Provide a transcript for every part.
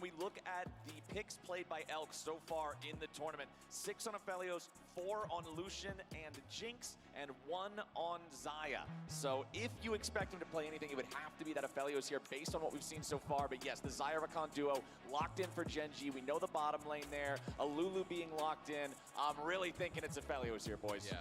we look at the picks played by Elk so far in the tournament, 6 on Aphelios, 4 on Lucian and Jinx, and 1 on Xayah. So if you expect him to play anything, it would have to be that Aphelios here based on what we've seen so far. But yes, the Xayah Rakan duo locked in for Gen G. We know the bottom lane there. A Lulu being locked in. I'm really thinking it's Aphelios here, boys. Yeah.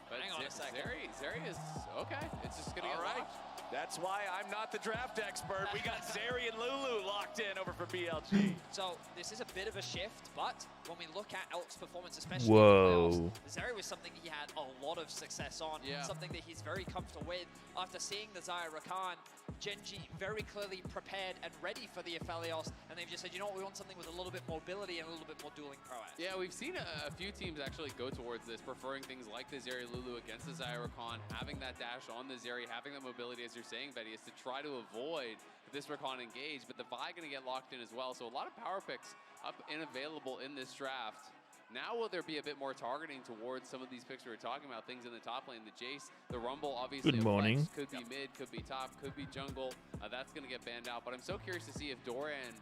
But hang on a second. Zeri is okay. It's just going to get locked. That's why I'm not the draft expert. We got Zeri and Lulu locked in over for BLG. So this is a bit of a shift, but when we look at Elk's performance, especially in the playoffs, Zeri was something he had a lot of success on, something that he's very comfortable with. After seeing the Xayah Rakan, Gen G very clearly prepared and ready for the Aphelios, and they've just said, you know what, we want something with a little bit more ability and a little bit more dueling prowess. Yeah, we've seen a few teams actually go towards this, preferring things like the Zeri Lulu against the Xayah Rakan, having that dash on the Zeri, having that mobility, as you're saying, Betty, is to try to avoid this Rakan engage, but the Vi going to get locked in as well. So a lot of power picks up and available in this draft. Now will there be a bit more targeting towards some of these picks we were talking about, things in the top lane, the Jace, the Rumble, obviously. Good morning. Could be mid, could be top, could be jungle. That's going to get banned out. But I'm so curious to see if Doran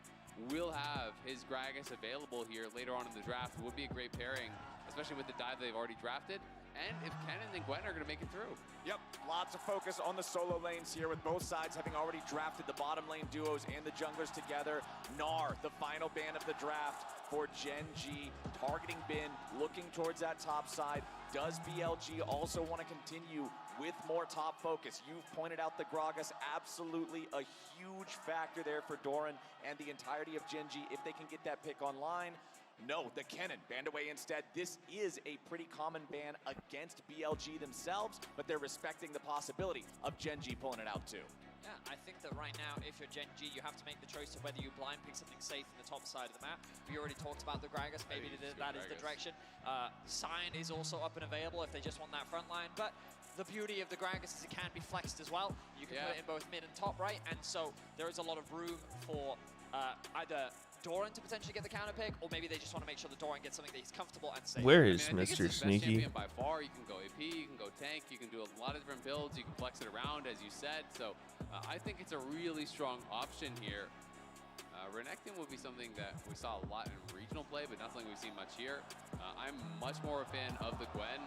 will have his Gragas available here later on in the draft. It would be a great pairing, especially with the dive they've already drafted. And if Kennen and Gwen are going to make it through. Yep, lots of focus on the solo lanes here with both sides having already drafted the bottom lane duos and the junglers together. Gnar, the final ban of the draft for Gen G, targeting Bin, looking towards that top side. Does BLG also want to continue with more top focus? You've pointed out the Gragas, absolutely a huge factor there for Doran and the entirety of Gen G if they can get that pick online. No, the Kennen banned away instead. This is a pretty common ban against BLG themselves, but they're respecting the possibility of Gen G pulling it out too. Yeah, I think that right now, if you're Gen G, you have to make the choice of whether you blind pick something safe in the top side of the map. We already talked about the Gragas, maybe that is the direction. Sign is also up and available if they just want that front line, but the beauty of the Gragas is it can be flexed as well. You can put it in both mid and top right, and so there is a lot of room for either Doran to potentially get the counter pick, or maybe they just want to make sure that Doran gets something that he's comfortable and safe. Where is I mean, Mr. it's Sneaky? By far, you can go AP, you can go tank, you can do a lot of different builds, you can flex it around, as you said. So I think it's a really strong option here. Renekton would be something that we saw a lot in regional play, but not something we've seen much here. I'm much more a fan of the Gwen.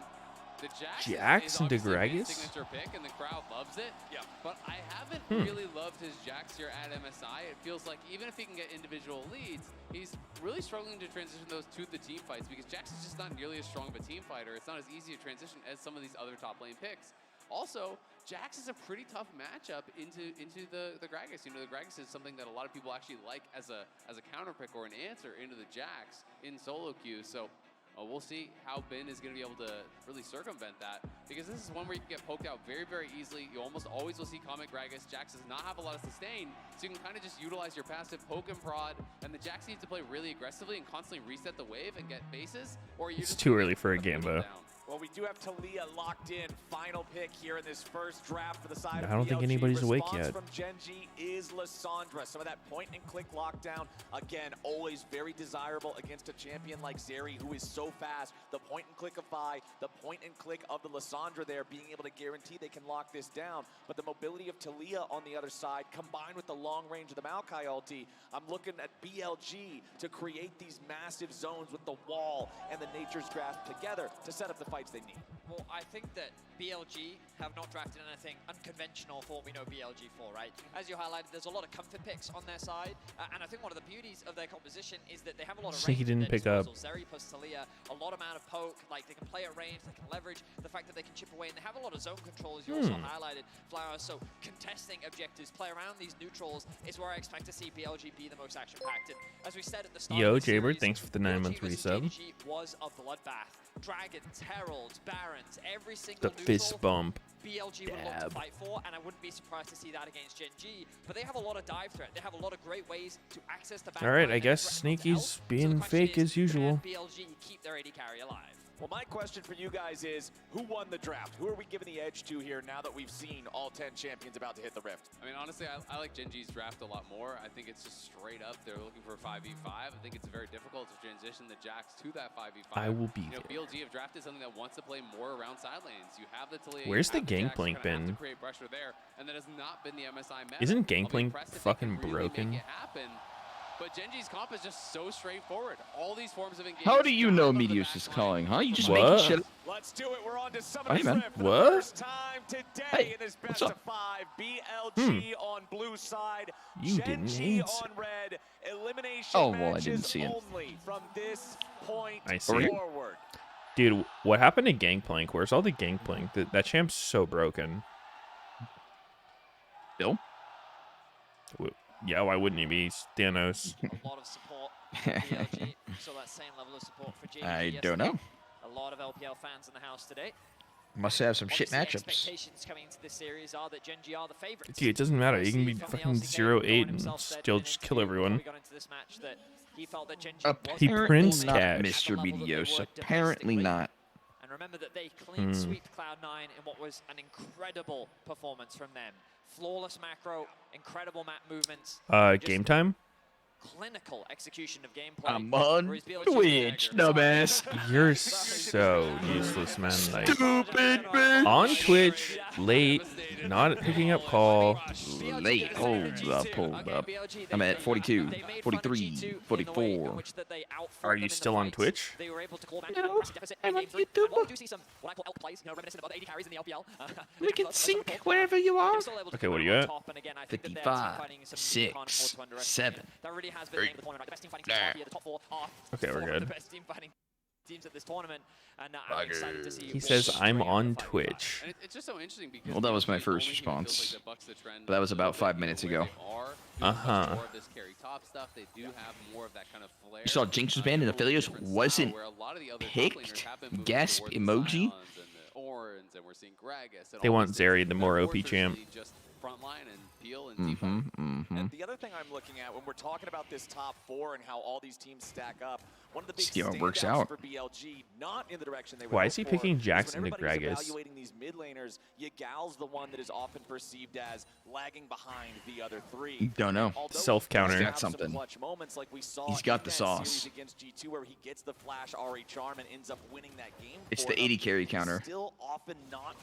The Jax and Gragas? Signature pick, and the crowd loves it. Yeah. But I haven't really loved his Jax here at MSI. It feels like even if he can get individual leads, he's really struggling to transition those to the team fights because Jax is just not nearly as strong of a team fighter. It's not as easy to transition as some of these other top lane picks. Also, Jax is a pretty tough matchup into the Gragas. You know, the Gragas is something that a lot of people actually like as a counter pick or an answer into the Jax in solo queues. So we'll see how Ben is going to be able to really circumvent that, because this is one where you can get poked out very, very easily. You almost always will see Comet Gragas. Jax does not have a lot of sustain, so you can kind of just utilize your passive poke and prod, and the Jax needs to play really aggressively and constantly reset the wave and get bases, or you're It's just too early for a Gambo. Well, we do have Talia locked in. Final pick here in this first draft for the side of I don't think BLG. anybody's awake Response yet. From Gen G is Lissandra. Some of that point-and-click lockdown. Again, always very desirable against a champion like Zeri, who is so fast. The point-and-click of Vi, the point-and-click of the Lissandra there, being able to guarantee they can lock this down. But the mobility of Talia on the other side, combined with the long range of the Maokai ulti, I'm looking at BLG to create these massive zones with the wall and the Nature's Grasp together to set up the fights they need. Well, I think that BLG have not drafted anything unconventional for what we know BLG for, right? As you highlighted, there's a lot of comfort picks on their side, and I think one of the beauties of their composition is that they have a lot of range. He didn't pick up. Zeri plus Talia, a lot amount of poke, like they can play at range, they can leverage the fact that they can chip away, and they have a lot of zone control, as you also highlighted, Flower. So contesting objectives, play around these neutrals is where I expect to see BLG be the most action-packed. And as we said at the start Yo, of the Jaybird, series, thanks for the 9-month resub. BLG was a bloodbath. Dragons, Heralds, Barons, every single The neutral fist bump. BLG would look to fight for, and I wouldn't be surprised to see that against Gen G. But they have a lot of dive threat. They have a lot of great ways to access the back. All right, I guess Sneaky's being fake as usual. BLG keep their AD carry alive. Well, my question for you guys is, who won the draft? Who are we giving the edge to here now that we've seen all 10 champions about to hit the Rift? I mean, honestly, I like Gen G's draft a lot more. I think it's just straight up. They're looking for a 5v5. I think it's very difficult to transition the Jax to that 5v5. I will be you know, there. BLG have drafted something that wants to play more around side lanes. You have the Talia. Where's the Jax, Gangplank kinda have been? to create pressure there, and that has not been the MSI meta. Isn't I'll be Gangplank impressed if they can fucking really broken? Make it happen. But Genji's comp is just so straightforward. All these forms of engagement. How do you know Meteos is calling, huh? You just What? making shit up. Let's do it. We're on to some Hey, of man. Rift for What? the first time today Hey, in this what's best up? of 5. BLG on blue side, You didn't Genji answer. on red. Elimination Oh, well, I matches didn't see it. only from this point I see. forward. Dude, what happened to Gangplank? Where's all the Gangplank? That champ's so broken. Bill? Yeah, why wouldn't he be? Thanos. A lot of support for BLG. So that same level of support for JV I yesterday. don't know. A lot of LPL fans in the house today. Must have some shit Obviously, matchups. expectations coming into this series are that Genji are the favorites. Dude, it doesn't matter. You can be From the fucking LC game, 0-8 Goran and himself said still in an just kill interview before everyone. we got into this match that he felt that Genji He wasn't prints not cash. Mr. at the level that they Meteos. were Apparently domestically. not. And remember that they clean sweeped Cloud9 in what was an incredible performance from them. Flawless macro, incredible map movements. just Game time? clinical execution of gameplay. I'm on whereas BLG Twitch, dumbass. You're so useless, man. Like, Stupid bitch. on Twitch, late, not picking up call. Late. Hold up. I'm at 42, 43, 44. Are you still on Twitch? No, I'm on YouTube. We can sync wherever you are. Okay, what are you at? 55, 6, 7. That really has been the name of the tournament, right? The best team fighting teams are here. The top 4 are Okay, we're four of good. the best team fighting teams at this tournament. And I'm excited to see He what says, straight I'm out of on 5v5. Twitch. And it's just so interesting because Well, that was my BLG first only feels response. like that bucks the trend But that was a about little 5 bit minutes where ago. they are doing much Uh-huh. more of this carry top stuff. They do have more of that kind of flair. You saw Jinx was banned and a little Aphelios different wasn't style where a lot of the other top picked. laners have been moving Gasp towards the emoji. Sions and the Orns, and we're seeing Gragas and They all want these things Zeri, the that more are OP champ. traditionally just frontline and peel and default. And the other thing I'm looking at when we're talking about this top 4 and how all these teams stack up, one of the big See how it works standouts out. for BLG, not in the direction they would Why hope is he for, picking is Jax when into everybody's Gragas? evaluating these mid laners, Yagal's the one that is often perceived as lagging behind the other 3. Don't know. Although Self he does counter. He's got have some something. clutch moments like we saw He's got in the that sauce. series against G2 where he gets the flash Ahri charm and ends up winning that game. It's for the them. 80 carry He's counter. Still often not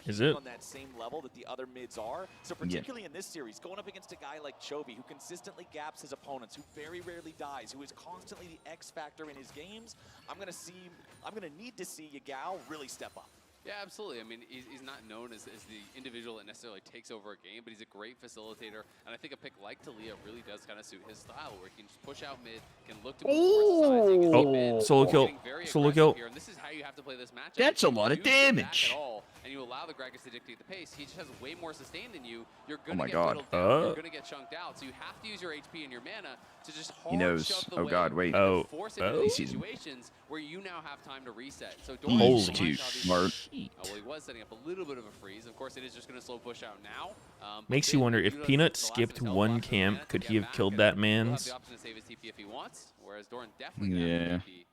Is competing it? on that same level that the other mids are. So particularly in this series, going up against a guy like Chovy, who consistently gaps his opponents, who very rarely dies, who is constantly the X factor in his games, I'm gonna need to see Yagal really step up. Yeah, absolutely. I mean, he's not known as the individual that necessarily takes over a game, but he's a great facilitator. And I think a pick like Talia really does kind of suit his style, where he can just push out mid, can look to move towards the side, so you can Oh, see mid, solo kill, getting very solo aggressive kill. here, and this is how you have to play this matchup. That's a If you lot of do sit back damage. at all, and you allow the Gragas to dictate the pace. He just has way more sustain than you. You're Oh going my to get God. whittled down. You're going to get chunked out. So you have to use your HP and your mana to just hard knows. shove the Oh wave God, wait. and Oh. force it into Oh. these He sees him. situations where you now have time to reset. So Holy Doran's too behind, obviously. smart. Well, he was setting up a little bit of a freeze. Of course, it is just going to slow push out now. But Makes you then wonder, if utilize Peanut the last skipped of his health one box and camp, mana to could get he have back, killed and that he'll have man's? the option to save his TP if he wants, whereas Doran definitely Yeah. has the TP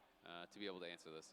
to be able to answer this.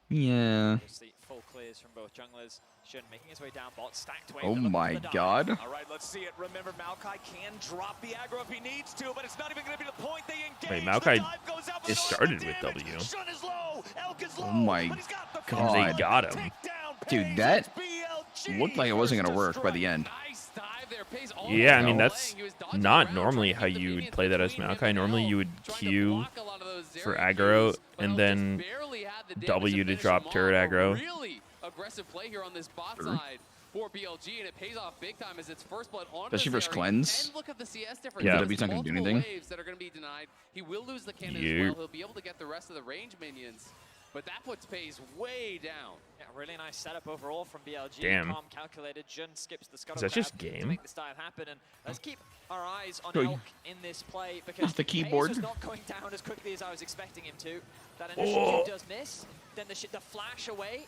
Yeah. Obviously, full clears from both junglers. Shun making his way down bot, stacked wave. Oh They're looking my for the dive. God. All right, let's see it. Remember, Maokai can drop the aggro if he needs to, but it's not even going to be the point they engage. Wait, The Maokai dive goes out, but it no started damage. with W. Shun is low. Elk is low, Oh my but he's got the God. follow. They got him. Takedown Dude, pays. that It's BLG looked like it wasn't going to first work by the end. Nice dive there. Pays all Yeah, I the mean, way that's playing. He was dodging not around, normally trying to how keep the you would minions play that as between him Maokai. and Normally Elk, you would trying to Q block a lot of those for Zeri aggro, Qs, but and Elk then just barely had the damage W to finish drop him turret off. aggro. Really aggressive play here on this bot side for BLG, and it pays off big time as it's first blood on Especially versus Zeri. Cleanse. And look at the CS difference. Yeah. There's W's not gonna do multiple anything. waves that are going to be denied. He will lose the cannon as Yep. well. He'll be able to get the rest of the range minions, but that puts Pays way down. Yeah, really nice setup overall from BLG. Damn. Calm, calculated. Jun skips the scuttle Is that just grab to game? make this dive happen. And let's keep our eyes on Good. Elk in this play because The keyboard. Hayes was not going down as quickly as I was expecting him to. That initial Oh. Q does miss, then the flash away,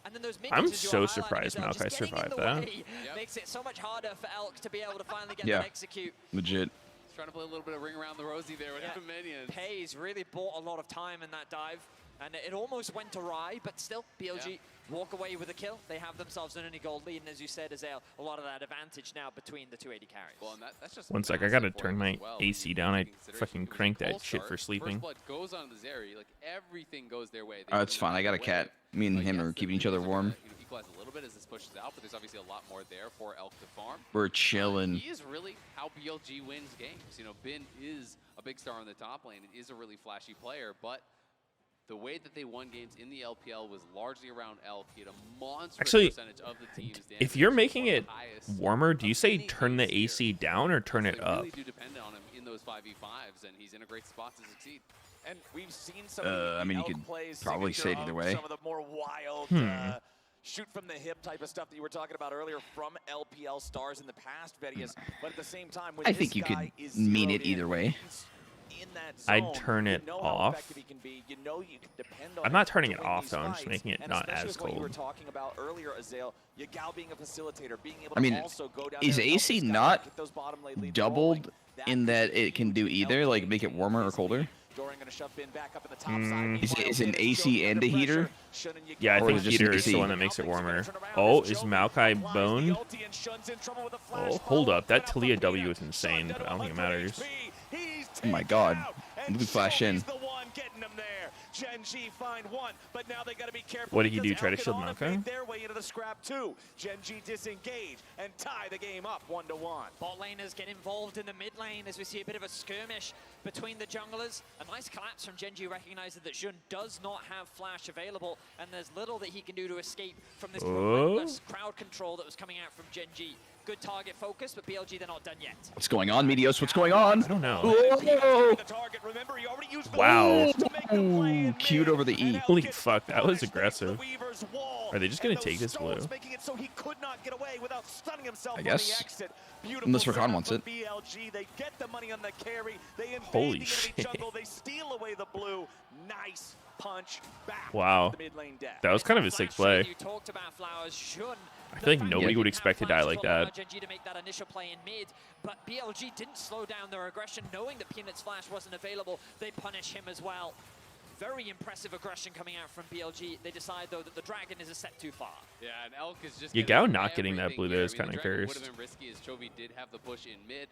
and then those minions, I'm as you so are highlighting, surprised Adele, just Maokai getting in survived the that. way makes it so much harder for Elk to be able to finally get Yeah. them execute. Legit. He's trying to play a little bit of ring around the rosy there with Yeah. the minions. Pays really bought a lot of time in that dive. And it almost went awry, but still, BLG walk away with a kill. They have themselves an early gold lead, and as you said, Azale, a lot of that advantage now between the two AD carries. Well, and that's just One sec, I gotta turn my AC down. I fucking cranked that shit for sleeping. First blood goes on the Zeri, like everything goes their way. Oh, it's fine. I got a cat. Me and him are keeping each other warm. Equalize a little bit as this pushes out, but there's obviously a lot more there for Elk to farm. We're chilling. He is really how BLG wins games. You know, Bin is a big star on the top lane. It is a really flashy player, but the way that they won games in the LPL was largely around Elk. He had a monstrous percentage of the team's damage. If you're making it warmer, do you say turn the AC down or turn it up? They really do depend on him in those 5v5s, and he's in a great spot to succeed. And we've seen some of the I mean, you Elk could plays probably say it either way. Some of the more wild shoot from the hip type of stuff that you were talking about earlier from LPL stars in the past, Vedius. But at the same time, when I think you could mean it either way. I'd turn it off. I'm not turning it off though. I'm just making it not as cold. You were talking about earlier, Azale, Yagao being a facilitator, being able I mean, to also go down is there and help AC this guy not get those bottom lane leads doubled rolling. in that it can do either, like make it warmer or colder? Doran gonna shove Bin back up in the top side. Is an AC and a heater? Yeah, I Or think is it just heater an is the AC? one that makes it warmer. Oh, is Maokai boned? Oh, hold up. That Talia W is insane, but I don't think it matters. Oh my god. Blue flash in. Gen.G find one, but now they got to be careful. What did he do? Try to shield Maokai? Their way into the scrap too. Gen.G disengage and tie the game up 1-1. Bot laners get involved in the mid lane as we see a bit of a skirmish between the junglers. A nice collapse from Gen.G, recognizing that Jun does not have flash available, and there's little that he can do to escape from this relentless crowd control that was coming out from Gen.G. Good target focus, but BLG, they're not done yet. What's going on, Meteos? What's going on? I don't know. Whoa. Wow. Ooh, cute over the E. Holy fuck, that was aggressive. Are they just gonna take this blue? I guess. Unless Rakan wants it. Holy shit. They steal away the blue. Nice punch back. Wow. That was kind of a sick play. You talked about Flowers. Jun, I feel like nobody would expect to die like that. Gen.G to make that initial play in mid, but BLG didn't slow down their aggression, knowing that Peanut's flash wasn't available. They punish him as well. Very impressive aggression coming out from BLG. They decide, though, that the dragon is a step too far. Yeah, and Elk is just Yagao not getting that blue there is kind of would have cursed. been risky as Chovy did have the push in mid,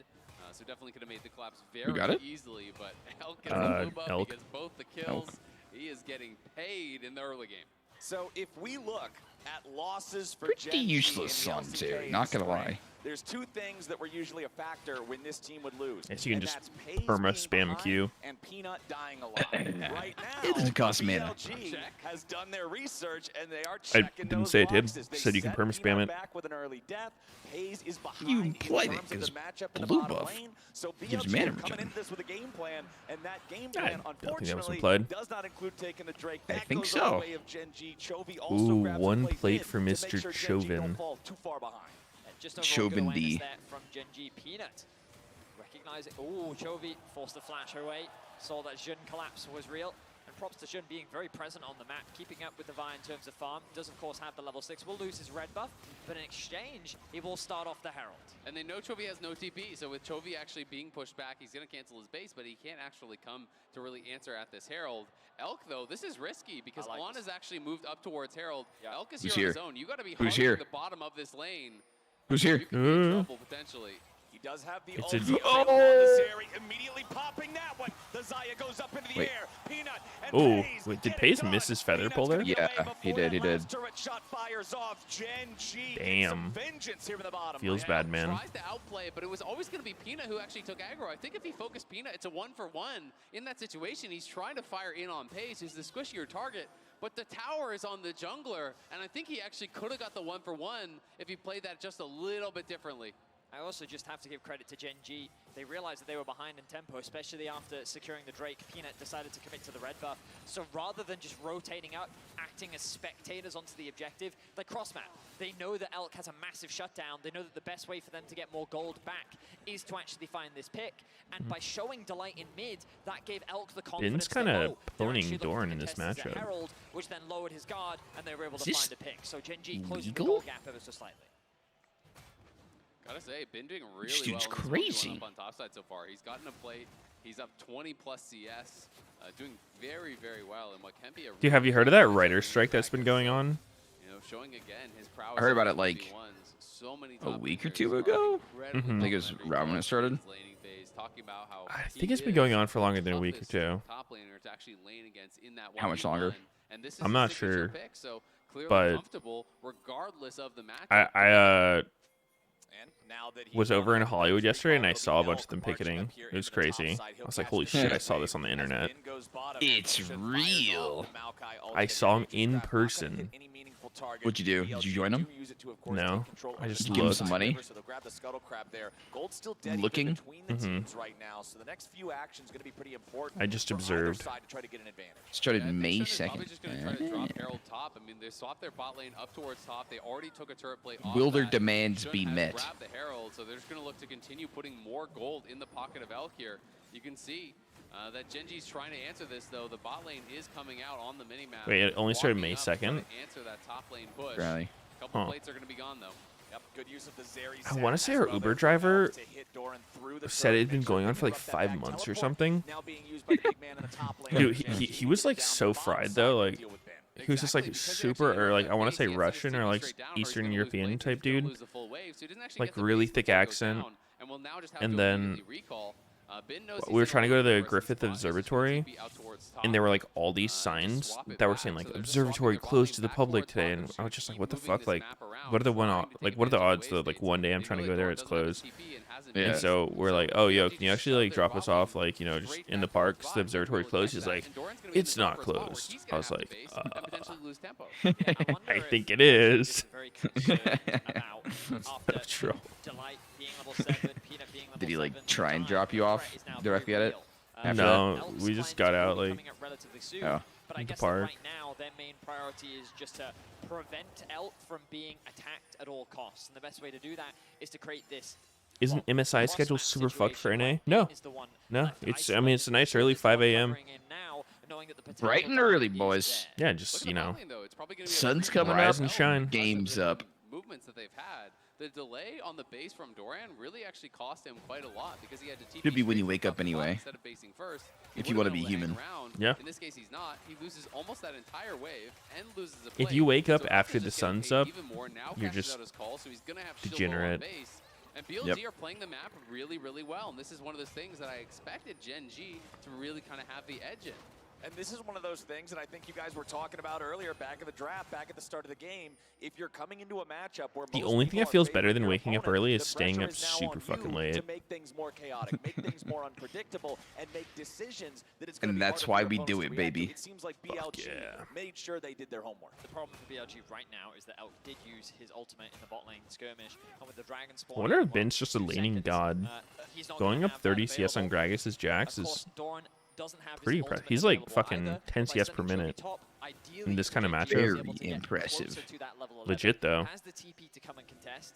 so definitely could have made the collapse very easily. But Elk gets the blue buff, he gets both the kills. He is getting paid in the early game. So if we look at losses for Pretty Gen.G useless in the songs here, LCK not gonna spring, lie. There's two things that were usually a factor when this team would lose. Yes, you can and just that's Paze perma being spam behind Q. and Peanut dying a lot. Right now, It doesn't cost mana. BLG has done their research and they are I checking didn't those say it did. boxes. They Said you can set perma spam Peanut it. back with an early death. Paze is behind You in implied it, terms of the 'cause matchup in the blue bottom buff lane. So gives BLG mana coming regen. into this with a game plan, and that game I plan, don't think that was unfortunately, implied. does not include taking the Drake. I That think goes so. all the way of Gen.G. Chovy also Ooh, grabs a one plate plate mid for to make Mr. sure Gen.G Chauvin. don't fall too far behind. Just overall good Chauvin awareness D. there from Gen.G. Peanut. Recognizing, oh, Chovy forced the flash away. Saw that Jun collapse was real. And props to Jun being very present on the map, keeping up with the Vi in terms of farm. Does, of course, have the level 6. Will lose his red buff, but in exchange, he will start off the Herald. And they know Chovy has no TP, so with Chovy actually being pushed back, he's going to cancel his base, but he can't actually come to really answer at this Herald. Elk, though, this is risky because On has actually moved up towards Herald. Yeah. Elk is Who's here on here? his own. You got to be Who's hugging here? the bottom of this lane. Who's here? You could be in trouble, potentially. He does have the It's a- ulti Oh! on the Zeri, immediately popping that one. The Zaya goes up into the Wait. air. Peanut and Oh, Paze wait, did get it Paze done. miss his feather Peanut's pull there? gonna get Yeah, away he before did, he that did. last turret shot fires off. Gen.G Damn. some vengeance here in the bottom. Feels lane. bad, man. Tries to outplay it, but it was always going to be Peanut who actually took aggro. I think if he focused Peanut, it's a 1-for-1. In that situation, he's trying to fire in on Pace, who's the squishier target, but the tower is on the jungler, and I think he actually could have got the 1-for-1 if he played that just a little bit differently. I also just have to give credit to Gen.G. They realized that they were behind in tempo, especially after securing the Drake. Peanut decided to commit to the red buff. So rather than just rotating out, acting as spectators onto the objective, they cross-map. They know that Elk has a massive shutdown. They know that the best way for them to get more gold back is to actually find this pick. And by showing Delight in mid, that gave Elk the confidence. Bin's kinda that, they're pwning actually looking Dorn to in this contest as a matchup. Herald, which then lowered his guard, and they were able Is to this find a pick. So Gen.G closing the legal? gold gap ever so slightly. Gotta say, been doing really This dude's well in this one, crazy. going up on top side so far. He's gotten a plate He's up 20 plus CS, doing very, very well in what can be a. Dude, have you heard of that writer strike that's been going on? You know, showing again his prowess. I heard about it like so many a week or two ago. I think it was right when it started. I think it's been going on for longer than a week or two. How much longer? I'm not sure, but regardless of the match, I was over in Hollywood yesterday and I saw a bunch of them picketing. It was crazy. I was like, holy shit, I saw this on the internet. It's real. I saw him in person. What'd you do? Did you join them? No, I just give him looked. some money. Looking. I just observed. Started May 2nd. Will their demands be met? The Herald, so they're just going to look to continue putting more gold in the pocket of Elk here. You can see that Genji's trying to answer this, though. The bot lane is coming out on the minimap. Wait, it only started May 2nd? Answer that top lane push. Really? A couple plates are going to be gone, though. Yep, good use of the Zeri I want to say our Uber driver said it had been going on for like 5 months or something. Dude, he was like so fried though. Like he was just like super, or like I want to say Russian or like Eastern European type dude, like really thick accent. And then we were trying to go to the Griffith Observatory, and there were like all these signs that were saying like observatory closed to the public today, and I was just like, what the fuck? Like, what are the what are the odds that like one day I'm trying to go there, it's closed? Yeah. And so we're like, oh, yo, can you actually like drop us off, like, you know, just in the park 'cause the observatory closed? He's like, it's not closed. I was like, I think it is. True. Did he like try and drop you off directly at it? After No, we just got out like Oh. But I the guess park. right now their main priority is just to prevent Elk from being attacked at all costs. And the best way to do that is to create this. Isn't MSI schedule super fucked for NA? No. No. It's, I mean, it's a nice early 5 a.m. Bright and early, boys. Yeah, just, you know, Sun's coming rise up. and shine. Game's up. Movements that they've had. The delay on the base from Doran really actually cost him quite a lot because he had to TP Should be when you wake up anyway. instead of basing first. If you want to be human. Yeah. In this case, he's not. He loses almost that entire wave and loses a If plate. you wake up So after Elk the is just getting sun's paid up, even more. Now you're cashes just out his call, so he's gonna have degenerate. Shilbo on base. And BLG Yep. are playing the map really, really well. And this is one of those things that I expected Gen G to really kind of have the edge in. And this is one of those things that I think you guys were talking about earlier, back in the draft, back at the start of the game. If you're coming into a matchup where The most only people thing that are feels favoring better than their waking up opponent, early is the staying pressure up is now super on fucking you late. to make things more chaotic, make things more unpredictable, and make decisions that it's going to And be that's harder why for we your do opponents it, to react to. baby. It seems like BLG yeah. made sure they did their homework. The problem for BLG right now is that Elk did use his ultimate in the bot lane skirmish, and with the Dragon spawn. I wonder if Ben's just a laning god. Going up 30 CS on Gragas as Jax is pretty impressive. He's like fucking 10 CS per minute in this kind of matchup. Very impressive. Legit though. Has the TP to come and contest.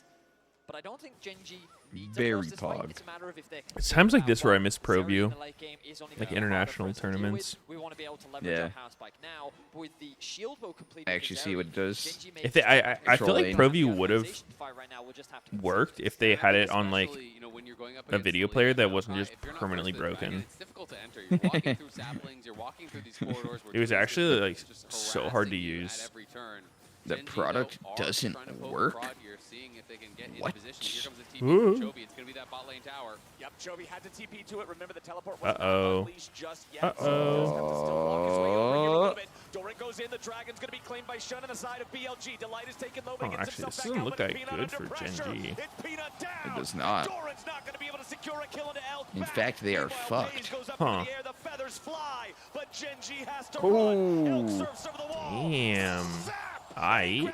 But I don't think Gen G needs Very a close fight. pog. It's a matter of if they're It's times like this where I miss Zeri Pro in View, the late game is only like gonna be harder international for us to deal with. tournaments. We want to be able to leverage Yeah. our house spike now, but with the shield bow completed I for actually see Zeri, what it does. Gen G If makes they, I feel Control like lane. Pro View would have organization fight right now, we'll just have to worked if they had it on like Especially, you know, when you're going up a against video the player lead, that you know, wasn't just if you're not permanently versed in Dragon, broken. It's difficult to enter. You're walking through saplings, you're walking through these corridors. Where It was Julius actually is like just so hard to harassing you use. at every turn. The Gen G, product though, are doesn't trying to poke work? prod here, seeing if they can get into What? position. Here comes the TP Ooh. from Chovy. It's going to be that bot lane tower. Yep, Chovy had to TP to it. Remember, the teleport was Uh-oh. not unleashed just yet. So he does have to still walk his way over here a little bit. Doran goes in. The Dragon's going to be claimed by Shun on the side of BLG. Delight is taking low. Oh, actually, this doesn't look that good for Gen G. It's Peanut down. It does not. Doran's not going to be able to secure a kill into Elk. In Back. fact, they are Meanwhile, fucked. Blaze goes up Huh. in the air. The feathers fly, but Gen G has to Ooh. run. Elk surfs over the wall. Damn. Zap! I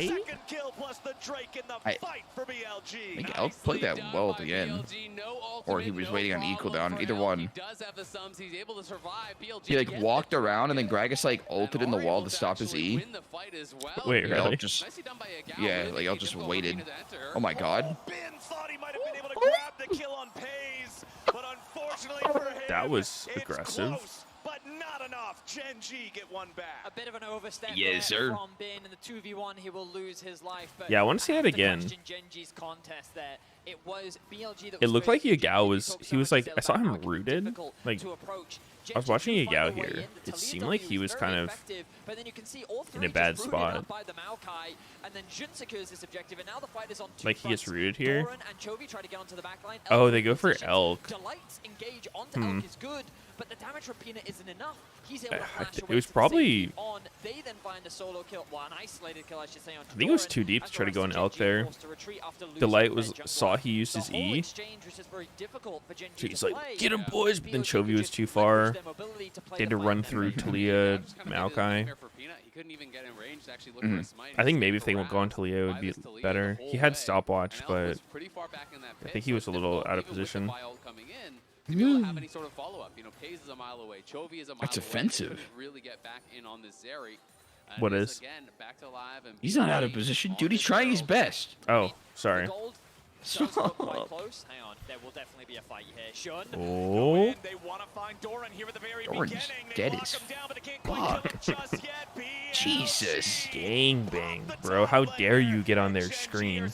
Second kill plus the Drake in the fight for BLG. I think Elk played that well at the end. Or he was waiting on equal down, either one. He does have the sums. He's able to survive. BLG He like gets walked the around and then frag, Gragas like and ulted in the are wall able to stop his actually E. win the fight as well. Wait, Yeah, Elk really? just Nicely done by Yagao. yeah, Really like Elk just difficult for waited. Arena to enter. Oh my god. Ben thought he might have been able to grab the kill on Pays, but unfortunately for him, That was it's aggressive. close, but not enough. Gen G get one back. A bit of an overstep Yes, there sir. from Bin in the 2v1. He will lose his life. But Yeah, I wanna see have that to again. question Gen G's contest there. it was BLG that It was looked like really Yagao strategic. was, Talked he so was much like, detail I saw about him how it can be rooted. difficult Like, to approach. I was Gen G watching do find Yagao a way here. in. The It Taliyah seemed like W he was very kind of effective, but then you can see all in a three bad just rooted spot. up by the Maokai, and then Jun secures this objective, and now the fight is on two Like, he gets fronts. rooted here. Doran and Chovy try to get onto the back line. Oh, Elk they go for repositions. Elk. Delight's engage onto Elk is good, but the damage from Peanut isn't enough. He's able to flash it away was to the probably- safety on. They then find a solo kill, well, an isolated kill, I should say, on I think it was Doran, too deep as to the try to rest go of on Gen Elk G are there. forced to retreat after losing Delight their was jungler. saw he used The his whole E. exchange was just very difficult for Gen So G he's to like, play. get him, boys. But then BLG could Chovy was just too leverage far. their mobility to play They had the to fight run better. through Yeah, Talia, just kinda made it a Maokai. nightmare for Peanut. He couldn't even get in range to actually look for a smite. I think He maybe was if they would go on harassed Talia, it would by be this Talia better. the He whole had way, stopwatch, and Elk but was pretty far back in that I pit, think he so was it's a little difficult, out of even with the position. buy ult coming in, to be able to have any sort of follow-up. You know, Pays is a mile away. Chovy is a mile That's away. They offensive. couldn't really get back in on this Zeri. And What it is? Again, back to live and He's not out of BLG position. on Dude, he's this trying his world. best. Oh, sorry. The gold does look quite close. Hang on, there will definitely be a fight here. Shun. Oh, They want to find Doran here at the very Doran's beginning. They dead lock as him down, but they can't quite kill him just yet. BLG. Jesus. gangbang, bro. How dare you get on their screen?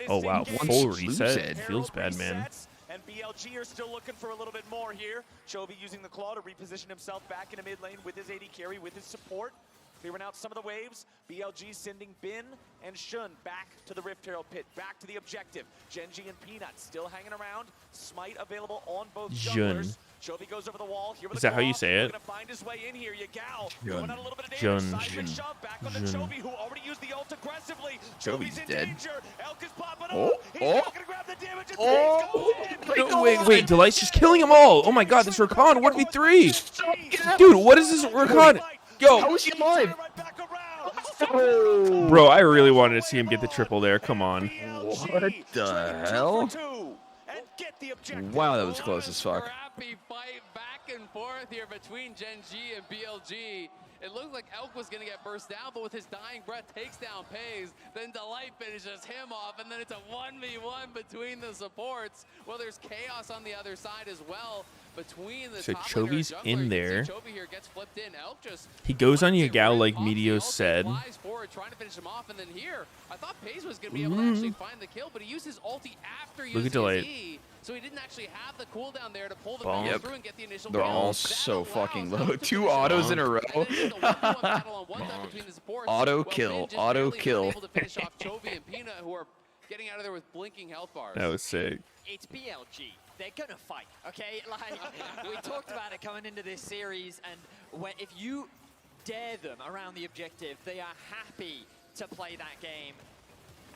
Oh, wow. One Full slew reset. said. Feels bad, man. And BLG are still looking for a little bit more here. Chovy using the claw to reposition himself back into mid lane with his AD carry, with his support. Clearing out some of the waves. BLG sending Bin and Shun back to the Rift Herald pit, back to the objective. Gen G and Peanut still hanging around. Smite available on both Jun. junglers. Chovy goes over the wall. Here with Is the that how you claw. say it? Gonna find his way in here. Yagao Jun. going out a little bit of damage. Jun. Seismic Jun. shove back on the Jun. Chovy, who already used the ult aggressively. Jovi's Chovy's in dead. danger. Elk is popping Oh, up. He's oh. not gonna grab the damage. It's Oh. No, wait. Delight's just killing them all. Oh my god, this Rakan 1v3. Dude, what is this Rakan? Yo, How is he alive? bro, I really wanted to see him get the triple there. Come on. What the hell? Wow, that was close as fuck. Scrappy fight back and forth here between Gen G and BLG. It looked like Elk was going to get burst down, but with his dying breath, takes down Pays. Then Delight finishes him off, and then it's a 1v1 between the supports. Well, there's chaos on the other side as well. Between the So top laner and Chovy's jungler. in You can see there. Chovy here gets flipped in. Elk just He goes on runs it Yagao right like off the Meteos ult, said. flies forward, trying to finish him off, and then here, I thought Pays was going to be able to actually find the kill, but he used his ulti after Look using at Delight. his E, so he didn't actually have the cooldown there to pull the Bonk. barrier Yep. through and get the initial They're kill. all That so allows fucking Elk low. to 2 finish autos off. in a row. And then it's just a 1v1 battle on one side between the supports. Auto while kill, Min just auto barely kill. unable to finish off Chovy and Peanut, who are getting out of there with blinking health bars. That was sick. It's BLG. They're gonna fight, okay? Like, we talked about it coming into this series, and if you dare them around the objective, they are happy to play that game.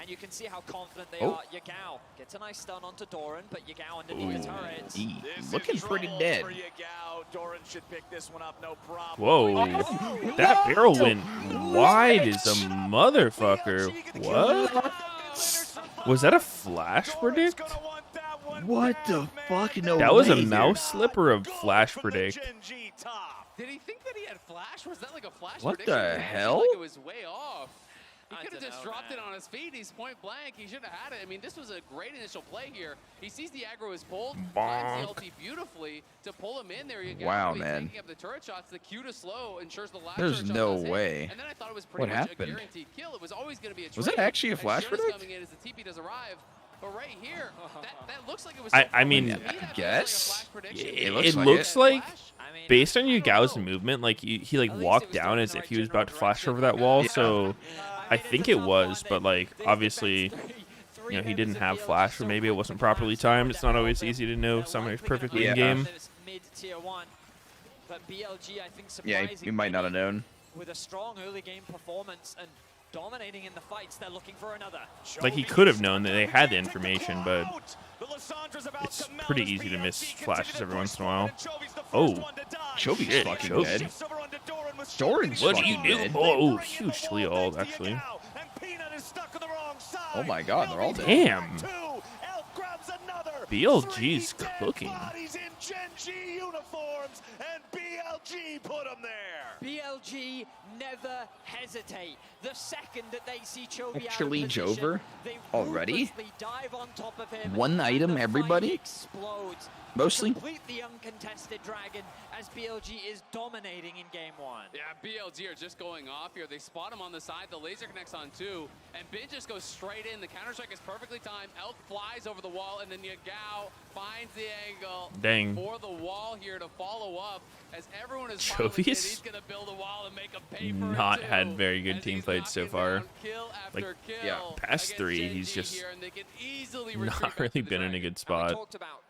And you can see how confident they are. Yagao gets a nice stun onto Doran, but Yagao underneath the turret. Looking pretty dead. Doran should pick this one up, no problem. Whoa. That barrel went wide as a motherfucker. What? Was that a flash predict? What the fuck? No That was a way, mouse slip or a flash predict? Did he think that he had flash? Was that like a flash What prediction? the It seemed hell? Like it was way off. He I could have dunno, just dropped man. it on his feet. He's point blank. He should have had it. I mean, this was a great initial play here. He sees the aggro is pulled, finds the Bonk. ulti beautifully to pull him in there. You go. Wow, He's man. taking up the turret shots. The Q to slow ensures the last There's turret shot no does hit. way. And then I thought it was pretty What much happened? a guaranteed kill. It was always going to be a Was that trade. actually a And flash Shun is predict? coming in as the TP does arrive. But right here, that looks like it was. I mean, to me, that feels like a guess. flash prediction. It It looks like looks it. like, I mean, based on I don't Yagao's know. movement, like he like At least walked it was down going as in if the he was right about to flash general over that wall. direction. So I mean, think it's it a tough was, one. but like This obviously, defense three you know, he members didn't of have BLG flash, or so maybe it quick wasn't to grab properly some timed. It's not that always help easy to him. know They're something is likely gonna perfectly Yeah. in game. this mid-tier 1. But BLG, I think, Yeah, surprising. he might not have known. With a strong early game performance and dominating in the fights, they're looking for another. Like he could have known that they had the information, but it's pretty easy to miss flashes every once in a while. Oh, Chovy's shit, fucking Chovy. dead. Doran's What do you fucking do? dead. Oh, huge Talia ult, actually. Oh my god, they're all dead. Damn. BLG's cooking. uniforms, and BLG put them there. BLG never hesitate. The second that they see Chovy Actually, out of position, Jover? they Already? ruthlessly dive on top of him, One and item, the fight everybody? explodes. Mostly? Completely uncontested Dragon as BLG is dominating in game 1. Yeah, BLG are just going off here. They spot him on the side. The laser connects on 2, and Bin just goes straight in. The counter-strike is perfectly timed. Elk flies over the wall, and then Yagao finds the angle Dang. for the wall here to follow up. As everyone is Jovius he's going to build a wall and make a pay for not it had too, very good as team he's fights so knocking far. down kill after Like, kill yeah, past against 3, Gen he's G just here, and they can easily not retreat back really to the been in a Dragon. good And spot. we talked about